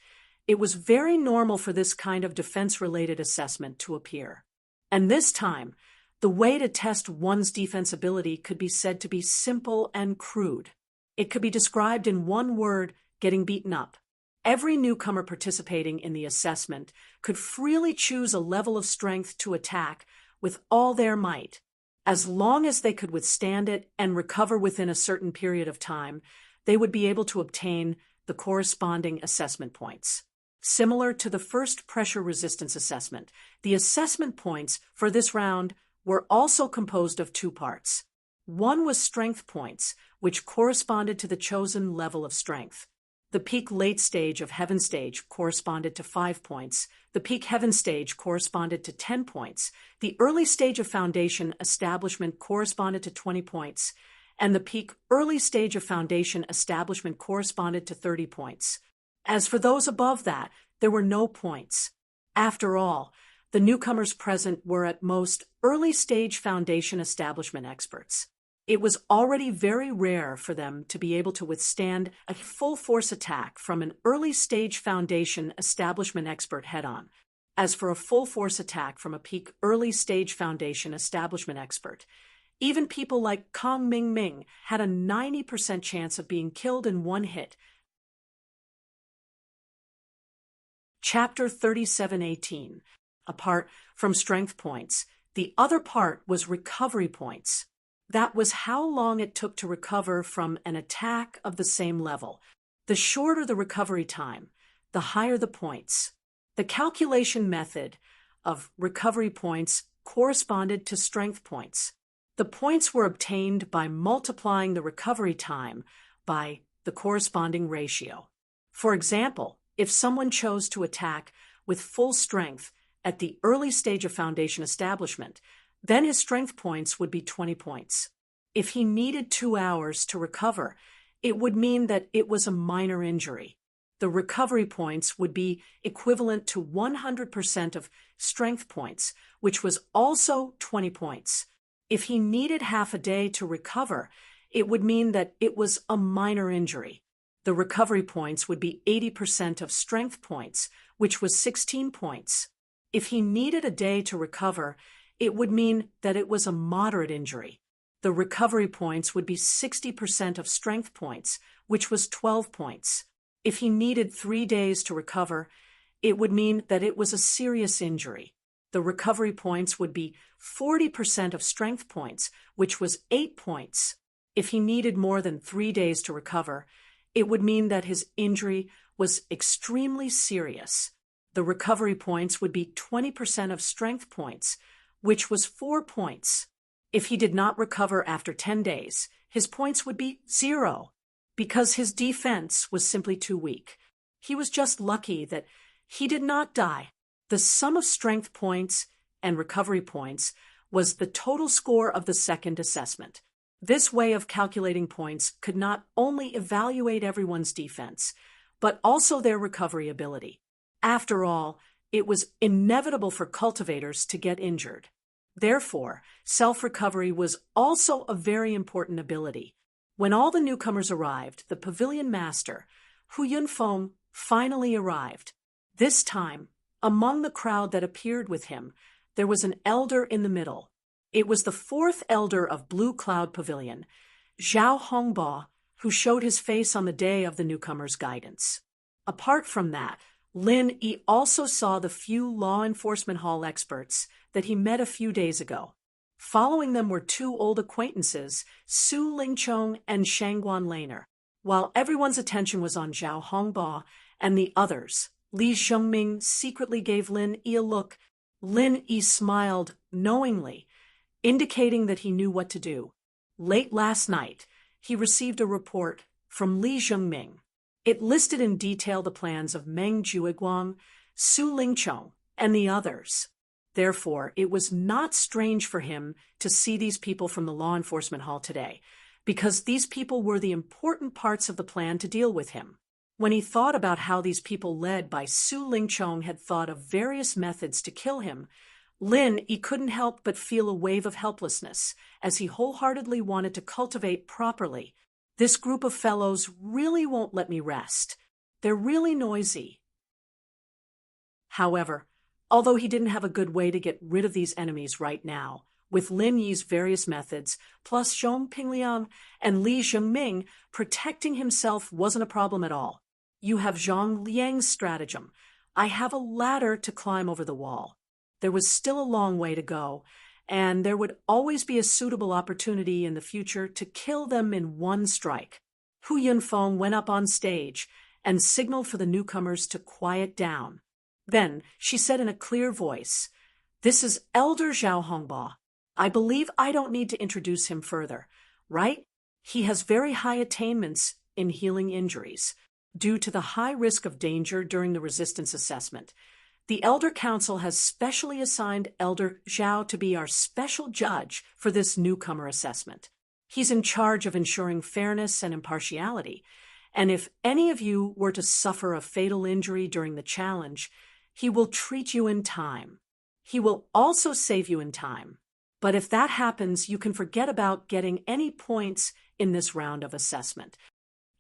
it was very normal for this kind of defense-related assessment to appear. And this time, the way to test one's defense ability could be said to be simple and crude. It could be described in one word: getting beaten up. Every newcomer participating in the assessment could freely choose a level of strength to attack with all their might. As long as they could withstand it and recover within a certain period of time, they would be able to obtain the corresponding assessment points. Similar to the first pressure resistance assessment, the assessment points for this round were also composed of two parts. One was strength points, which corresponded to the chosen level of strength. The peak late stage of heaven stage corresponded to 5 points. The peak heaven stage corresponded to 10 points. The early stage of foundation establishment corresponded to 20 points. And the peak early stage of foundation establishment corresponded to 30 points. As for those above that, there were no points. After all, the newcomers present were at most early stage foundation establishment experts. It was already very rare for them to be able to withstand a full force attack from an early stage foundation establishment expert head-on. As for a full force attack from a peak early stage foundation establishment expert, even people like Kong Ming Ming had a 90% chance of being killed in one hit. Chapter 3718. Apart from strength points, the other part was recovery points. That was how long it took to recover from an attack of the same level. The shorter the recovery time, the higher the points. The calculation method of recovery points corresponded to strength points. The points were obtained by multiplying the recovery time by the corresponding ratio. For example, if someone chose to attack with full strength at the early stage of foundation establishment, then his strength points would be 20 points. If he needed 2 hours to recover, it would mean that it was a minor injury. The recovery points would be equivalent to 100% of strength points, which was also 20 points. If he needed half a day to recover, it would mean that it was a minor injury. The recovery points would be 80% of strength points, which was 16 points. If he needed a day to recover, it would mean that it was a moderate injury. The recovery points would be 60% of strength points, which was 12 points. If he needed 3 days to recover, it would mean that it was a serious injury. The recovery points would be 40% of strength points, which was 8 points. If he needed more than 3 days to recover, it would mean that his injury was extremely serious. The recovery points would be 20% of strength points, which was 4 points. If he did not recover after 10 days, his points would be 0, because his defense was simply too weak. He was just lucky that he did not die. The sum of strength points and recovery points was the total score of the second assessment. This way of calculating points could not only evaluate everyone's defense, but also their recovery ability. After all, it was inevitable for cultivators to get injured. Therefore, self-recovery was also a very important ability. When all the newcomers arrived, the pavilion master, Hu Yunfeng, finally arrived. This time, among the crowd that appeared with him, there was an elder in the middle. It was the fourth elder of Blue Cloud Pavilion, Zhao Hongbo, who showed his face on the day of the newcomer's guidance. Apart from that, Lin Yi also saw the few law enforcement hall experts that he met a few days ago. Following them were two old acquaintances, Su Lingchong and Shangguan Laner. While everyone's attention was on Zhao Hongbo and the others, Li Zhengming secretly gave Lin Yi a look. Lin Yi smiled knowingly, indicating that he knew what to do. Late last night, he received a report from Li Zhengming. It listed in detail the plans of Meng Jueguang, Su Lingchong, and the others. Therefore, it was not strange for him to see these people from the law enforcement hall today, because these people were the important parts of the plan to deal with him. When he thought about how these people led by Su Lingchong had thought of various methods to kill him, he couldn't help but feel a wave of helplessness, as he wholeheartedly wanted to cultivate properly. This group of fellows really won't let me rest. They're really noisy. However, although he didn't have a good way to get rid of these enemies right now, with Lin Yi's various methods, plus Zhong Pingliang and Li Zhengming, protecting himself wasn't a problem at all. You have Zhang Liang's stratagem. I have a ladder to climb over the wall. There was still a long way to go, and there would always be a suitable opportunity in the future to kill them in one strike. Hu Yunfeng went up on stage and signaled for the newcomers to quiet down. Then she said in a clear voice, "This is Elder Zhao Hongbo. I believe I don't need to introduce him further, right? He has very high attainments in healing injuries. Due to the high risk of danger during the resistance assessment, the Elder Council has specially assigned Elder Zhao to be our special judge for this newcomer assessment. He's in charge of ensuring fairness and impartiality, and if any of you were to suffer a fatal injury during the challenge, he will treat you in time. He will also save you in time. But if that happens, you can forget about getting any points in this round of assessment."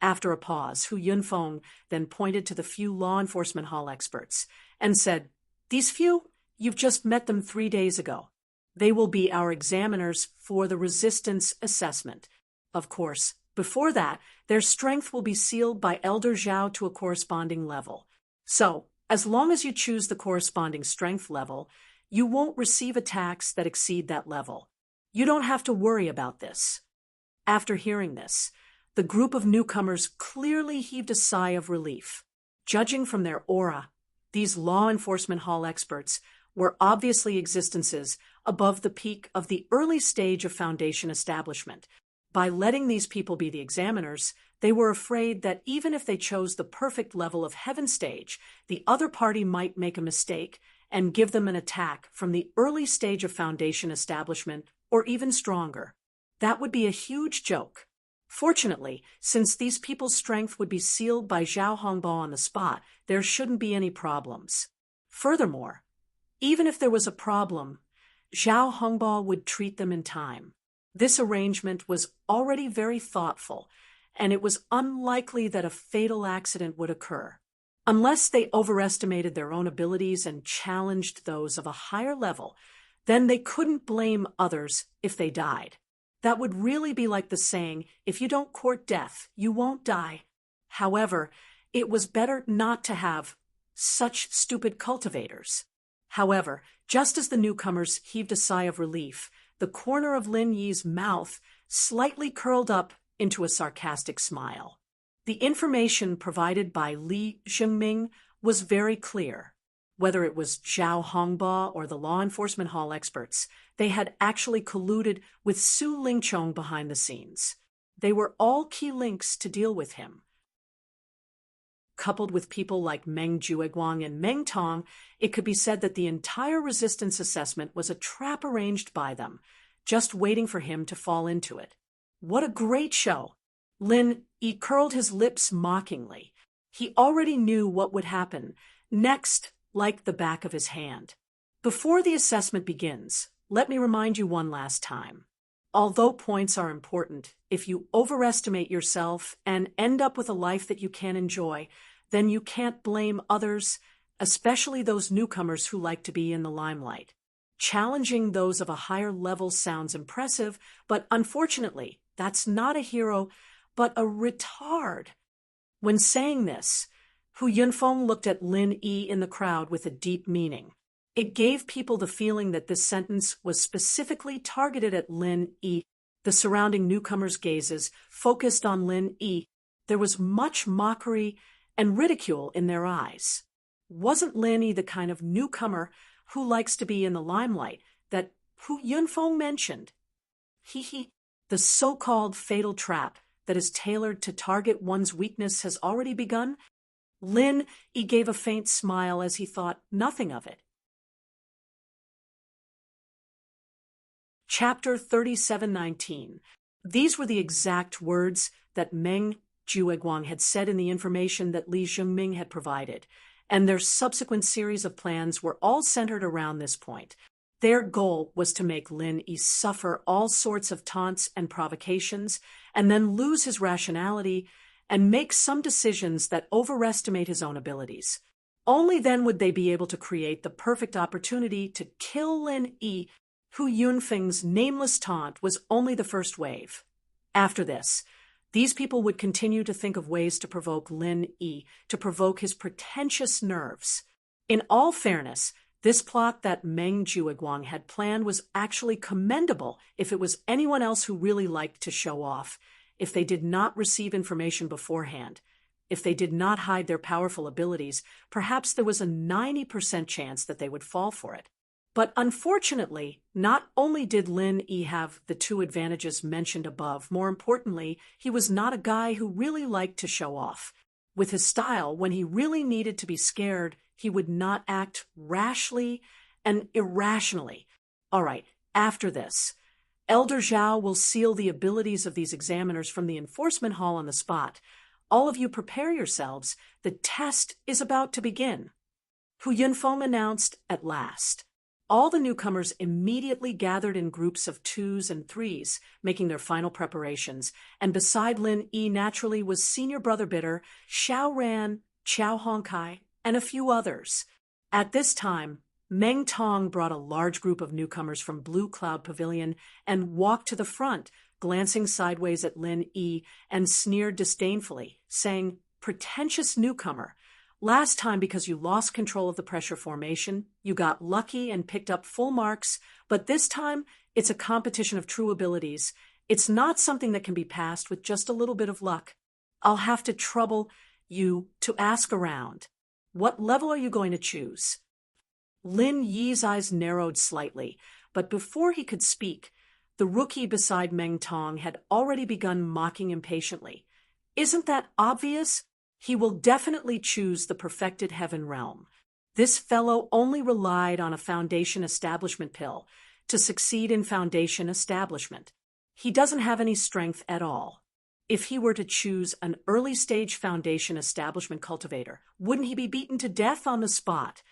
After a pause, Hu Yunfeng then pointed to the few law enforcement hall experts and said, "These few, you've just met them 3 days ago. They will be our examiners for the resistance assessment. Of course, before that, their strength will be sealed by Elder Zhao to a corresponding level. So, as long as you choose the corresponding strength level, you won't receive attacks that exceed that level. You don't have to worry about this." After hearing this, the group of newcomers clearly heaved a sigh of relief. Judging from their aura, these law enforcement hall experts were obviously existences above the peak of the early stage of Foundation establishment. By letting these people be the examiners, they were afraid that even if they chose the perfect level of Heaven stage, the other party might make a mistake and give them an attack from the early stage of Foundation establishment or even stronger. That would be a huge joke. Fortunately, since these people's strength would be sealed by Zhao Hongbo on the spot, there shouldn't be any problems. Furthermore, even if there was a problem, Zhao Hongbo would treat them in time. This arrangement was already very thoughtful, and it was unlikely that a fatal accident would occur. Unless they overestimated their own abilities and challenged those of a higher level, then they couldn't blame others if they died. That would really be like the saying, "If you don't court death, you won't die." However, it was better not to have such stupid cultivators. However, just as the newcomers heaved a sigh of relief, the corner of Lin Yi's mouth slightly curled up into a sarcastic smile. The information provided by Li Zhengming was very clear. Whether it was Zhao Hongbo or the law enforcement hall experts, they had actually colluded with Su Lingchong behind the scenes. They were all key links to deal with him. Coupled with people like Meng Jueguang and Meng Tong, it could be said that the entire resistance assessment was a trap arranged by them, just waiting for him to fall into it. What a great show! Lin Yi curled his lips mockingly. He already knew what would happen next, like the back of his hand. Before the assessment begins, let me remind you one last time. Although points are important, if you overestimate yourself and end up with a life that you can't enjoy, then you can't blame others, especially those newcomers who like to be in the limelight. Challenging those of a higher level sounds impressive, but unfortunately, that's not a hero, but a retard. When saying this, Hu Yunfeng looked at Lin Yi in the crowd with a deep meaning. It gave people the feeling that this sentence was specifically targeted at Lin Yi. The surrounding newcomers' gazes focused on Lin Yi. There was much mockery and ridicule in their eyes. Wasn't Lin Yi the kind of newcomer who likes to be in the limelight that Hu Yunfeng mentioned? The so-called fatal trap that is tailored to target one's weakness has already begun? Lin Yi gave a faint smile as he thought nothing of it. Chapter 37:19. These were the exact words that Meng Jueguang had said in the information that Li Zhengming had provided, and their subsequent series of plans were all centered around this point. Their goal was to make Lin Yi suffer all sorts of taunts and provocations, and then lose his rationality and make some decisions that overestimate his own abilities. Only then would they be able to create the perfect opportunity to kill Lin Yi. Hu Yunfeng's nameless taunt was only the first wave. After this, these people would continue to think of ways to provoke Lin Yi, to provoke his pretentious nerves. In all fairness, this plot that Meng Jueguang had planned was actually commendable if it was anyone else who really liked to show off, if they did not receive information beforehand, if they did not hide their powerful abilities. Perhaps there was a 90% chance that they would fall for it. But unfortunately, not only did Lin Yi have the two advantages mentioned above, more importantly, he was not a guy who really liked to show off. With his style, when he really needed to be scared, he would not act rashly and irrationally. All right, after this, Elder Zhao will seal the abilities of these examiners from the enforcement hall on the spot. All of you prepare yourselves. The test is about to begin. Hu Yunfeng announced at last. All the newcomers immediately gathered in groups of 2s and 3s, making their final preparations, and beside Lin Yi naturally was senior brother bidder Xiao Ran, Qiao Hongkai, and a few others. At this time, Meng Tong brought a large group of newcomers from Blue Cloud Pavilion and walked to the front, glancing sideways at Lin Yi and sneered disdainfully, saying, "Pretentious newcomer. Last time, because you lost control of the pressure formation, you got lucky and picked up full marks, but this time it's a competition of true abilities. It's not something that can be passed with just a little bit of luck. I'll have to trouble you to ask around. What level are you going to choose?" Lin Yi's eyes narrowed slightly, but before he could speak, the rookie beside Meng Tong had already begun mocking impatiently. "Isn't that obvious? He will definitely choose the perfected heaven realm. This fellow only relied on a foundation establishment pill to succeed in foundation establishment. He doesn't have any strength at all. If he were to choose an early stage foundation establishment cultivator, wouldn't he be beaten to death on the spot?"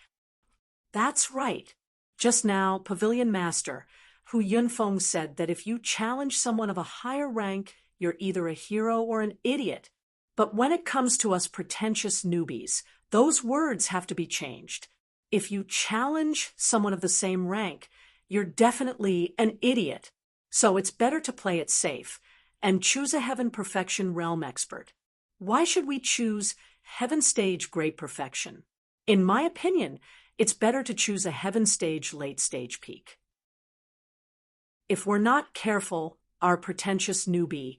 That's right. Just now, Pavilion Master Hu Yunfeng said that if you challenge someone of a higher rank, you're either a hero or an idiot. But when it comes to us pretentious newbies, those words have to be changed. If you challenge someone of the same rank, you're definitely an idiot. So it's better to play it safe and choose a Heaven Perfection Realm expert. Why should we choose Heaven Stage Great Perfection? In my opinion, it's better to choose a Heaven Stage Late Stage Peak. If we're not careful, our pretentious newbie,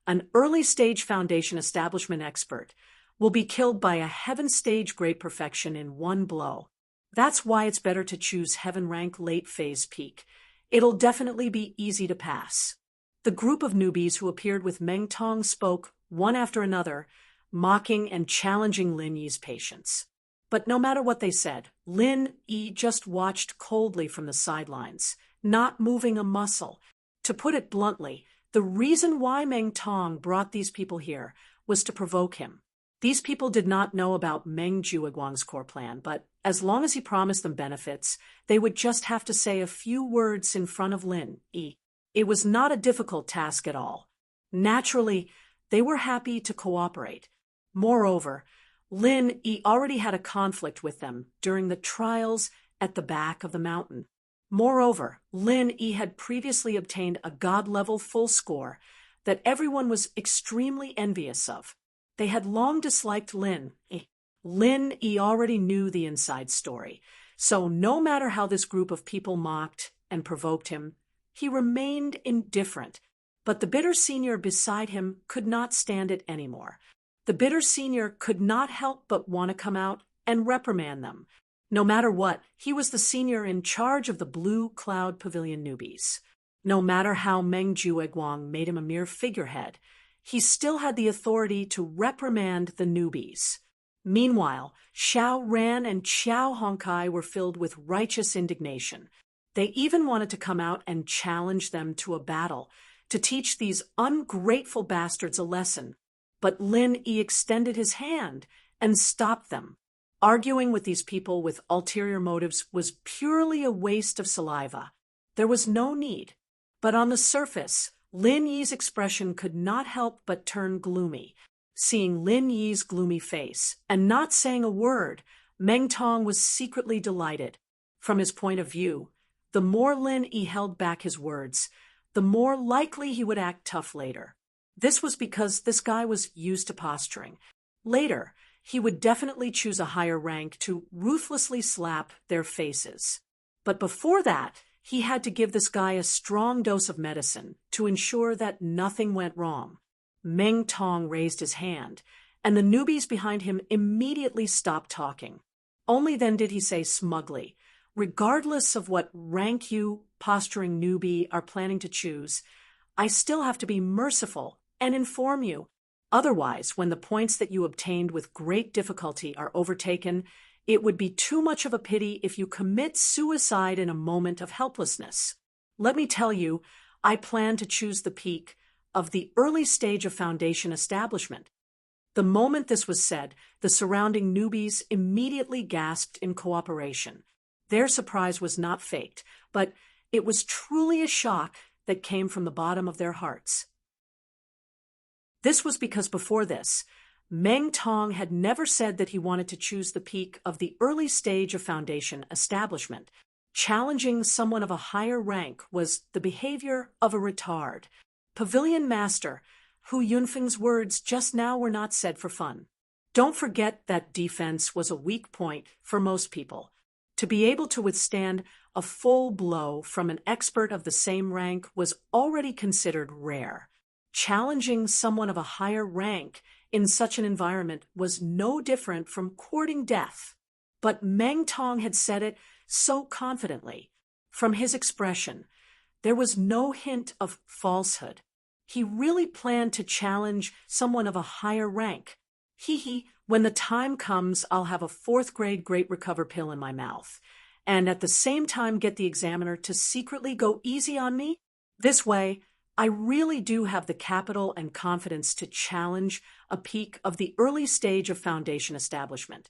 an early stage foundation establishment expert, will be killed by a Heaven Stage Great Perfection in one blow. That's why it's better to choose Heaven Rank Late Phase Peak. It'll definitely be easy to pass. The group of newbies who appeared with Meng Tong spoke, one after another, mocking and challenging Lin Yi's patience. But no matter what they said, Lin Yi just watched coldly from the sidelines, not moving a muscle. To put it bluntly, the reason why Meng Tong brought these people here was to provoke him. These people did not know about Meng Jueguang's core plan, but as long as he promised them benefits, they would just have to say a few words in front of Lin Yi. It was not a difficult task at all. Naturally, they were happy to cooperate. Moreover, Lin Yi already had a conflict with them during the trials at the back of the mountain. Moreover, Lin Yi had previously obtained a god-level full score that everyone was extremely envious of. They had long disliked Lin Yi. Lin Yi already knew the inside story, so no matter how this group of people mocked and provoked him, he remained indifferent. But the bitter senior beside him could not stand it anymore. The bitter senior could not help but want to come out and reprimand them. No matter what, he was the senior in charge of the Blue Cloud Pavilion newbies. No matter how Meng Jueguang made him a mere figurehead, he still had the authority to reprimand the newbies. Meanwhile, Xiao Ran and Xiao Hongkai were filled with righteous indignation. They even wanted to come out and challenge them to a battle, to teach these ungrateful bastards a lesson. But Lin Yi extended his hand and stopped them. Arguing with these people with ulterior motives was purely a waste of saliva. There was no need. But on the surface, Lin Yi's expression could not help but turn gloomy. Seeing Lin Yi's gloomy face and not saying a word, Meng Tong was secretly delighted. From his point of view, the more Lin Yi held back his words, the more likely he would act tough later. This was because this guy was used to posturing. Later, he would definitely choose a higher rank to ruthlessly slap their faces. But before that, he had to give this guy a strong dose of medicine to ensure that nothing went wrong. Meng Tong raised his hand, and the newbies behind him immediately stopped talking. Only then did he say smugly, "Regardless of what rank you, posturing newbie, are planning to choose, I still have to be merciful and inform you. Otherwise, when the points that you obtained with great difficulty are overtaken, it would be too much of a pity if you commit suicide in a moment of helplessness. Let me tell you, I plan to choose the peak of the early stage of foundation establishment." The moment this was said, the surrounding newbies immediately gasped in cooperation. Their surprise was not faked, but it was truly a shock that came from the bottom of their hearts. This was because before this, Meng Tong had never said that he wanted to choose the peak of the early stage of foundation establishment. Challenging someone of a higher rank was the behavior of a retard. Pavilion Master, Hu Yunfeng's words just now were not said for fun. Don't forget that defense was a weak point for most people. To be able to withstand a full blow from an expert of the same rank was already considered rare. Challenging someone of a higher rank in such an environment was no different from courting death. But Meng Tong had said it so confidently. From his expression, there was no hint of falsehood. He really planned to challenge someone of a higher rank. When the time comes, I'll have a 4th grade Great Recover pill in my mouth, and at the same time get the examiner to secretly go easy on me. This way, I really do have the capital and confidence to challenge a peak of the early stage of foundation establishment.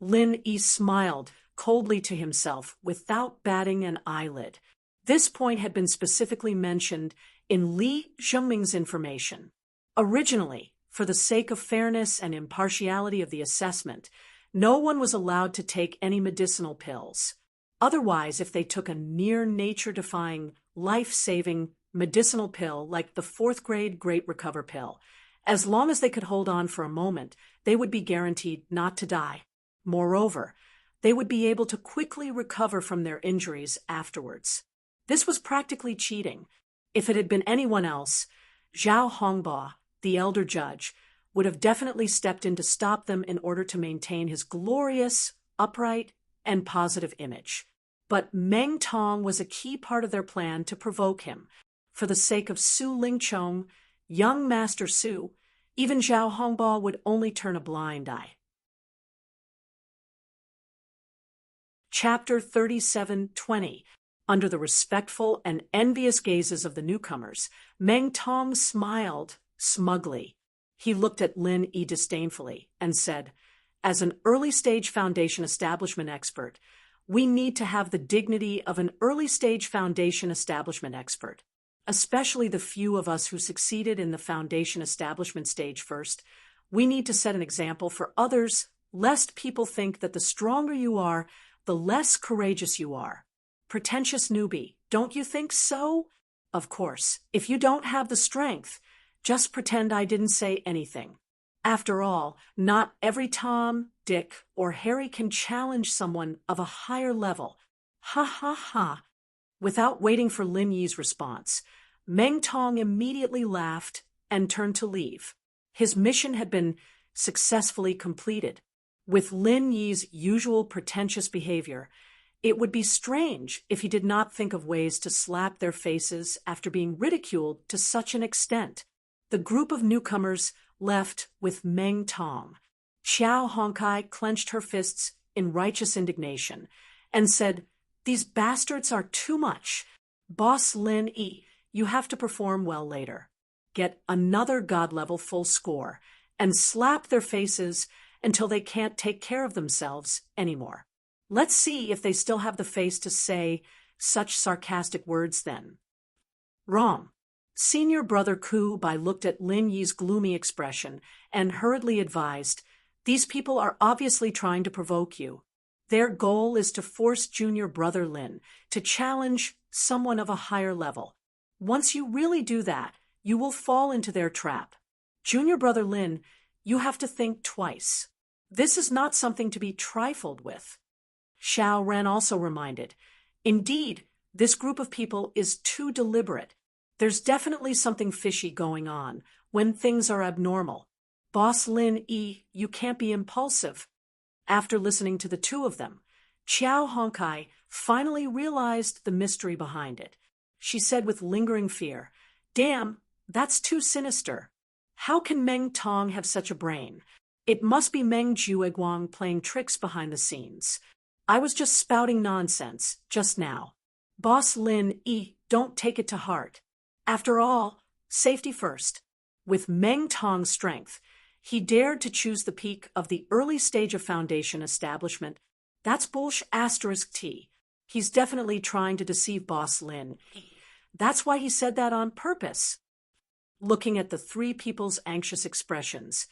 Lin Yi smiled coldly to himself without batting an eyelid. This point had been specifically mentioned in Li Zhengming's information. Originally, for the sake of fairness and impartiality of the assessment, no one was allowed to take any medicinal pills. Otherwise, if they took a near nature-defying, life-saving medicinal pill like the 4th grade Great Recover pill, as long as they could hold on for a moment, they would be guaranteed not to die. Moreover, they would be able to quickly recover from their injuries afterwards. This was practically cheating. If it had been anyone else, Zhao Hongba, the elder judge, would have definitely stepped in to stop them in order to maintain his glorious, upright, and positive image. But Meng Tong was a key part of their plan to provoke him. For the sake of Su Lingchong, young Master Su, even Zhao Hongba would only turn a blind eye. Chapter 37:20. Under the respectful and envious gazes of the newcomers, Meng Tong smiled smugly. He looked at Lin Yi disdainfully and said, "As an early-stage foundation establishment expert, we need to have the dignity of an early-stage foundation establishment expert. Especially the few of us who succeeded in the foundation establishment stage first. We need to set an example for others, lest people think that the stronger you are, the less courageous you are." pretentious newbie, don't you think so? Of course, if you don't have the strength, just pretend I didn't say anything. After all, not every Tom, Dick, or Harry can challenge someone of a higher level. Ha ha ha. Without waiting for Lin Yi's response, Meng Tong immediately laughed and turned to leave. His mission had been successfully completed. With Lin Yi's usual pretentious behavior, it would be strange if he did not think of ways to slap their faces after being ridiculed to such an extent. The group of newcomers left with Meng Tong. Xiao Hongkai clenched her fists in righteous indignation and said, "These bastards are too much. Boss Lin Yi, you have to perform well later. Get another God-level full score and slap their faces until they can't take care of themselves anymore. Let's see if they still have the face to say such sarcastic words then." Wrong. Senior Brother Ku Bai looked at Lin Yi's gloomy expression and hurriedly advised, "These people are obviously trying to provoke you. Their goal is to force Junior Brother Lin to challenge someone of a higher level. Once you really do that, you will fall into their trap. Junior Brother Lin, you have to think twice. This is not something to be trifled with." Xiao Ren also reminded, "Indeed, this group of people is too deliberate. There's definitely something fishy going on when things are abnormal. Boss Lin Yi, you can't be impulsive." After listening to the two of them, Xiao Hongkai finally realized the mystery behind it. She said with lingering fear, "Damn, that's too sinister. How can Meng Tong have such a brain? It must be Meng Jueguang playing tricks behind the scenes. I was just spouting nonsense just now. Boss Lin Yi, don't take it to heart. After all, safety first." With Meng Tong's strength, he dared to choose the peak of the early stage of foundation establishment. That's bullsh asterisk T. He's definitely trying to deceive Boss Lin. That's why he said that on purpose. Looking at the three people's anxious expressions,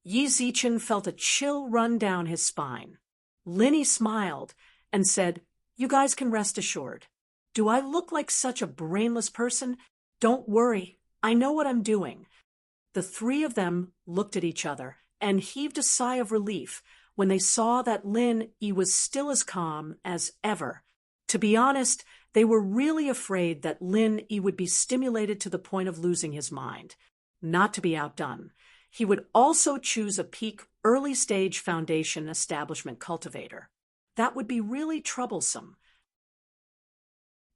Yi Zichen felt a chill run down his spine. Linny smiled and said, "You guys can rest assured. Do I look like such a brainless person? Don't worry, I know what I'm doing." The three of them looked at each other and heaved a sigh of relief when they saw that Lin Yi was still as calm as ever. To be honest, they were really afraid that Lin Yi would be stimulated to the point of losing his mind. Not to be outdone, he would also choose a peak early-stage foundation establishment cultivator. That would be really troublesome.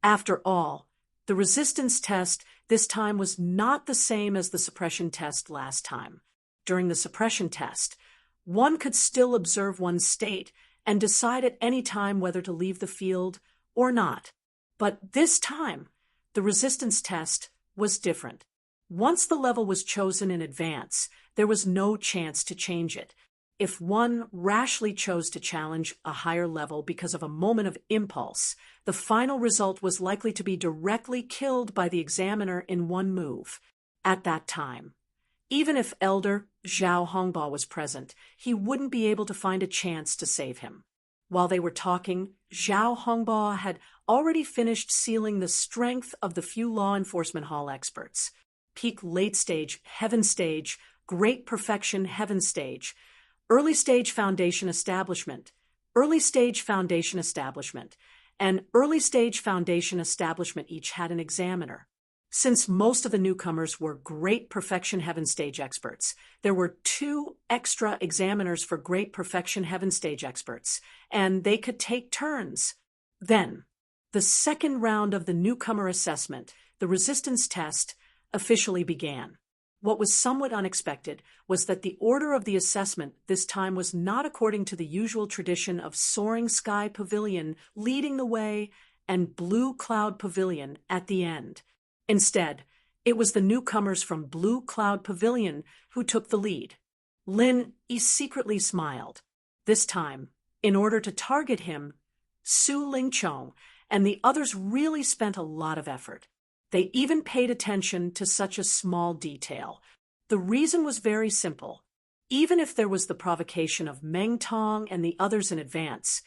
After all, the resistance test this time was not the same as the suppression test last time. During the suppression test, one could still observe one's state and decide at any time whether to leave the field or not. But this time, the resistance test was different. Once the level was chosen in advance, there was no chance to change it. If one rashly chose to challenge a higher level because of a moment of impulse, the final result was likely to be directly killed by the examiner in one move. At that time, even if Elder Zhao Hongba was present, he wouldn't be able to find a chance to save him. While they were talking, Zhao Hongba had already finished sealing the strength of the few law enforcement hall experts. Peak late stage, heaven stage, great perfection, heaven stage, early stage foundation establishment, early stage foundation establishment, and early stage foundation establishment each had an examiner. Since most of the newcomers were great perfection heaven stage experts, there were 2 extra examiners for great perfection heaven stage experts, and they could take turns. Then, the second round of the newcomer assessment, the resistance test, officially began. What was somewhat unexpected was that the order of the assessment this time was not according to the usual tradition of Soaring Sky Pavilion leading the way and Blue Cloud Pavilion at the end. Instead, it was the newcomers from Blue Cloud Pavilion who took the lead. Lin Yi secretly smiled. This time, in order to target him, Su Lingchong and the others really spent a lot of effort. They even paid attention to such a small detail. The reason was very simple. Even if there was the provocation of Meng Tong and the others in advance,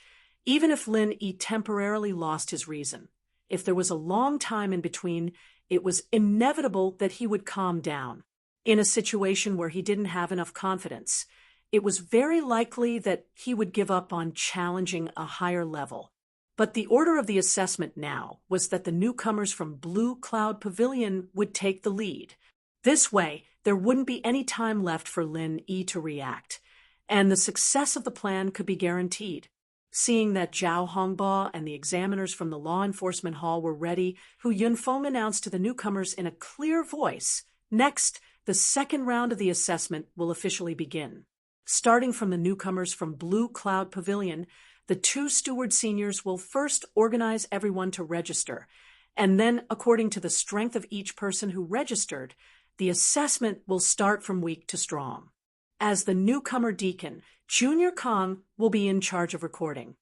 even if Lin Yi temporarily lost his reason. If there was a long time in between, it was inevitable that he would calm down. In a situation where he didn't have enough confidence, it was very likely that he would give up on challenging a higher level. But the order of the assessment now was that the newcomers from Blue Cloud Pavilion would take the lead. This way, there wouldn't be any time left for Lin Yi to react, and the success of the plan could be guaranteed. Seeing that Zhao Hongbo and the examiners from the law enforcement hall were ready, Hu Yunfeng announced to the newcomers in a clear voice, "Next, the second round of the assessment will officially begin." Starting from the newcomers from Blue Cloud Pavilion, the two steward seniors will first organize everyone to register, and then, according to the strength of each person who registered, the assessment will start from weak to strong. As the newcomer deacon, Junior Kong will be in charge of recording.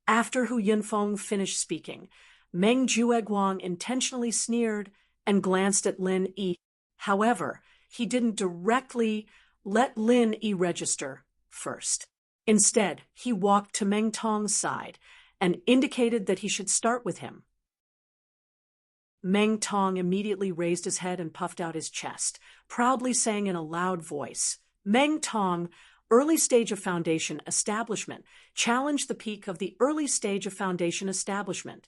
After Hu Yunfeng finished speaking, Meng Jueguang intentionally sneered and glanced at Lin Yi. However, he didn't directly let Lin Yi register first. Instead, he walked to Meng Tong's side and indicated that he should start with him. Meng Tong immediately raised his head and puffed out his chest, proudly saying in a loud voice, "Meng Tong, early stage of foundation establishment, challenged the peak of the early stage of foundation establishment."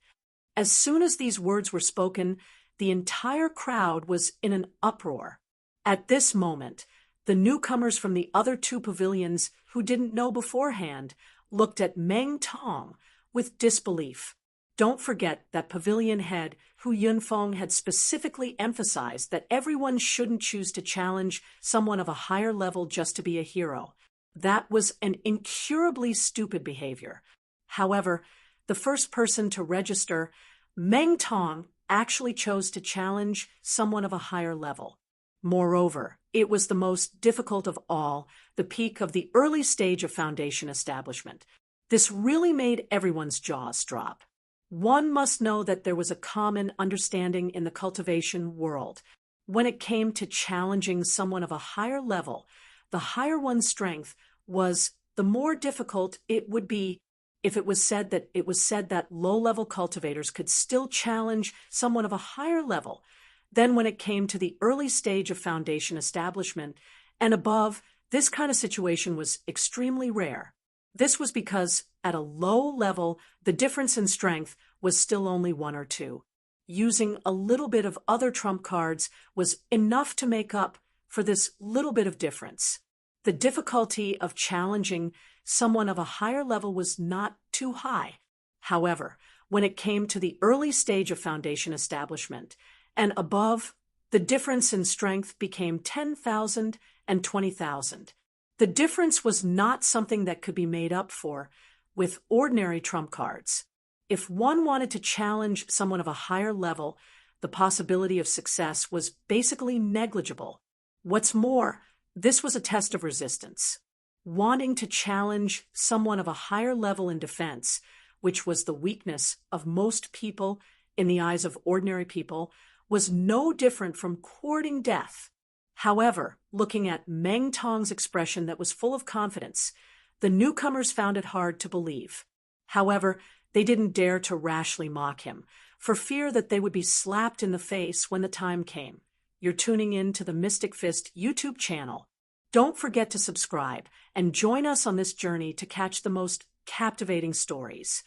As soon as these words were spoken, the entire crowd was in an uproar. At this moment, the newcomers from the other two pavilions, who didn't know beforehand, looked at Meng Tong with disbelief. Don't forget that pavilion head Hu Yunfeng had specifically emphasized that everyone shouldn't choose to challenge someone of a higher level just to be a hero. That was an incurably stupid behavior. However, the first person to register, Meng Tong, actually chose to challenge someone of a higher level. Moreover, it was the most difficult of all, the peak of the early stage of foundation establishment. This really made everyone's jaws drop. One must know that there was a common understanding in the cultivation world. When it came to challenging someone of a higher level, the higher one's strength was, the more difficult it would be. If it was said that low-level cultivators could still challenge someone of a higher level, then when it came to the early stage of foundation establishment and above, this kind of situation was extremely rare. This was because, at a low level, the difference in strength was still only 1 or 2. Using a little bit of other trump cards was enough to make up for this little bit of difference. The difficulty of challenging someone of a higher level was not too high. However, when it came to the early stage of foundation establishment and above, the difference in strength became 10,000 and 20,000. The difference was not something that could be made up for with ordinary trump cards. If one wanted to challenge someone of a higher level, the possibility of success was basically negligible. What's more, this was a test of resistance. Wanting to challenge someone of a higher level in defense, which was the weakness of most people in the eyes of ordinary people, was no different from courting death. However, looking at Meng Tong's expression that was full of confidence, the newcomers found it hard to believe. However, they didn't dare to rashly mock him, for fear that they would be slapped in the face when the time came. You're tuning in to the Mystic Fist YouTube channel. Don't forget to subscribe and join us on this journey to catch the most captivating stories.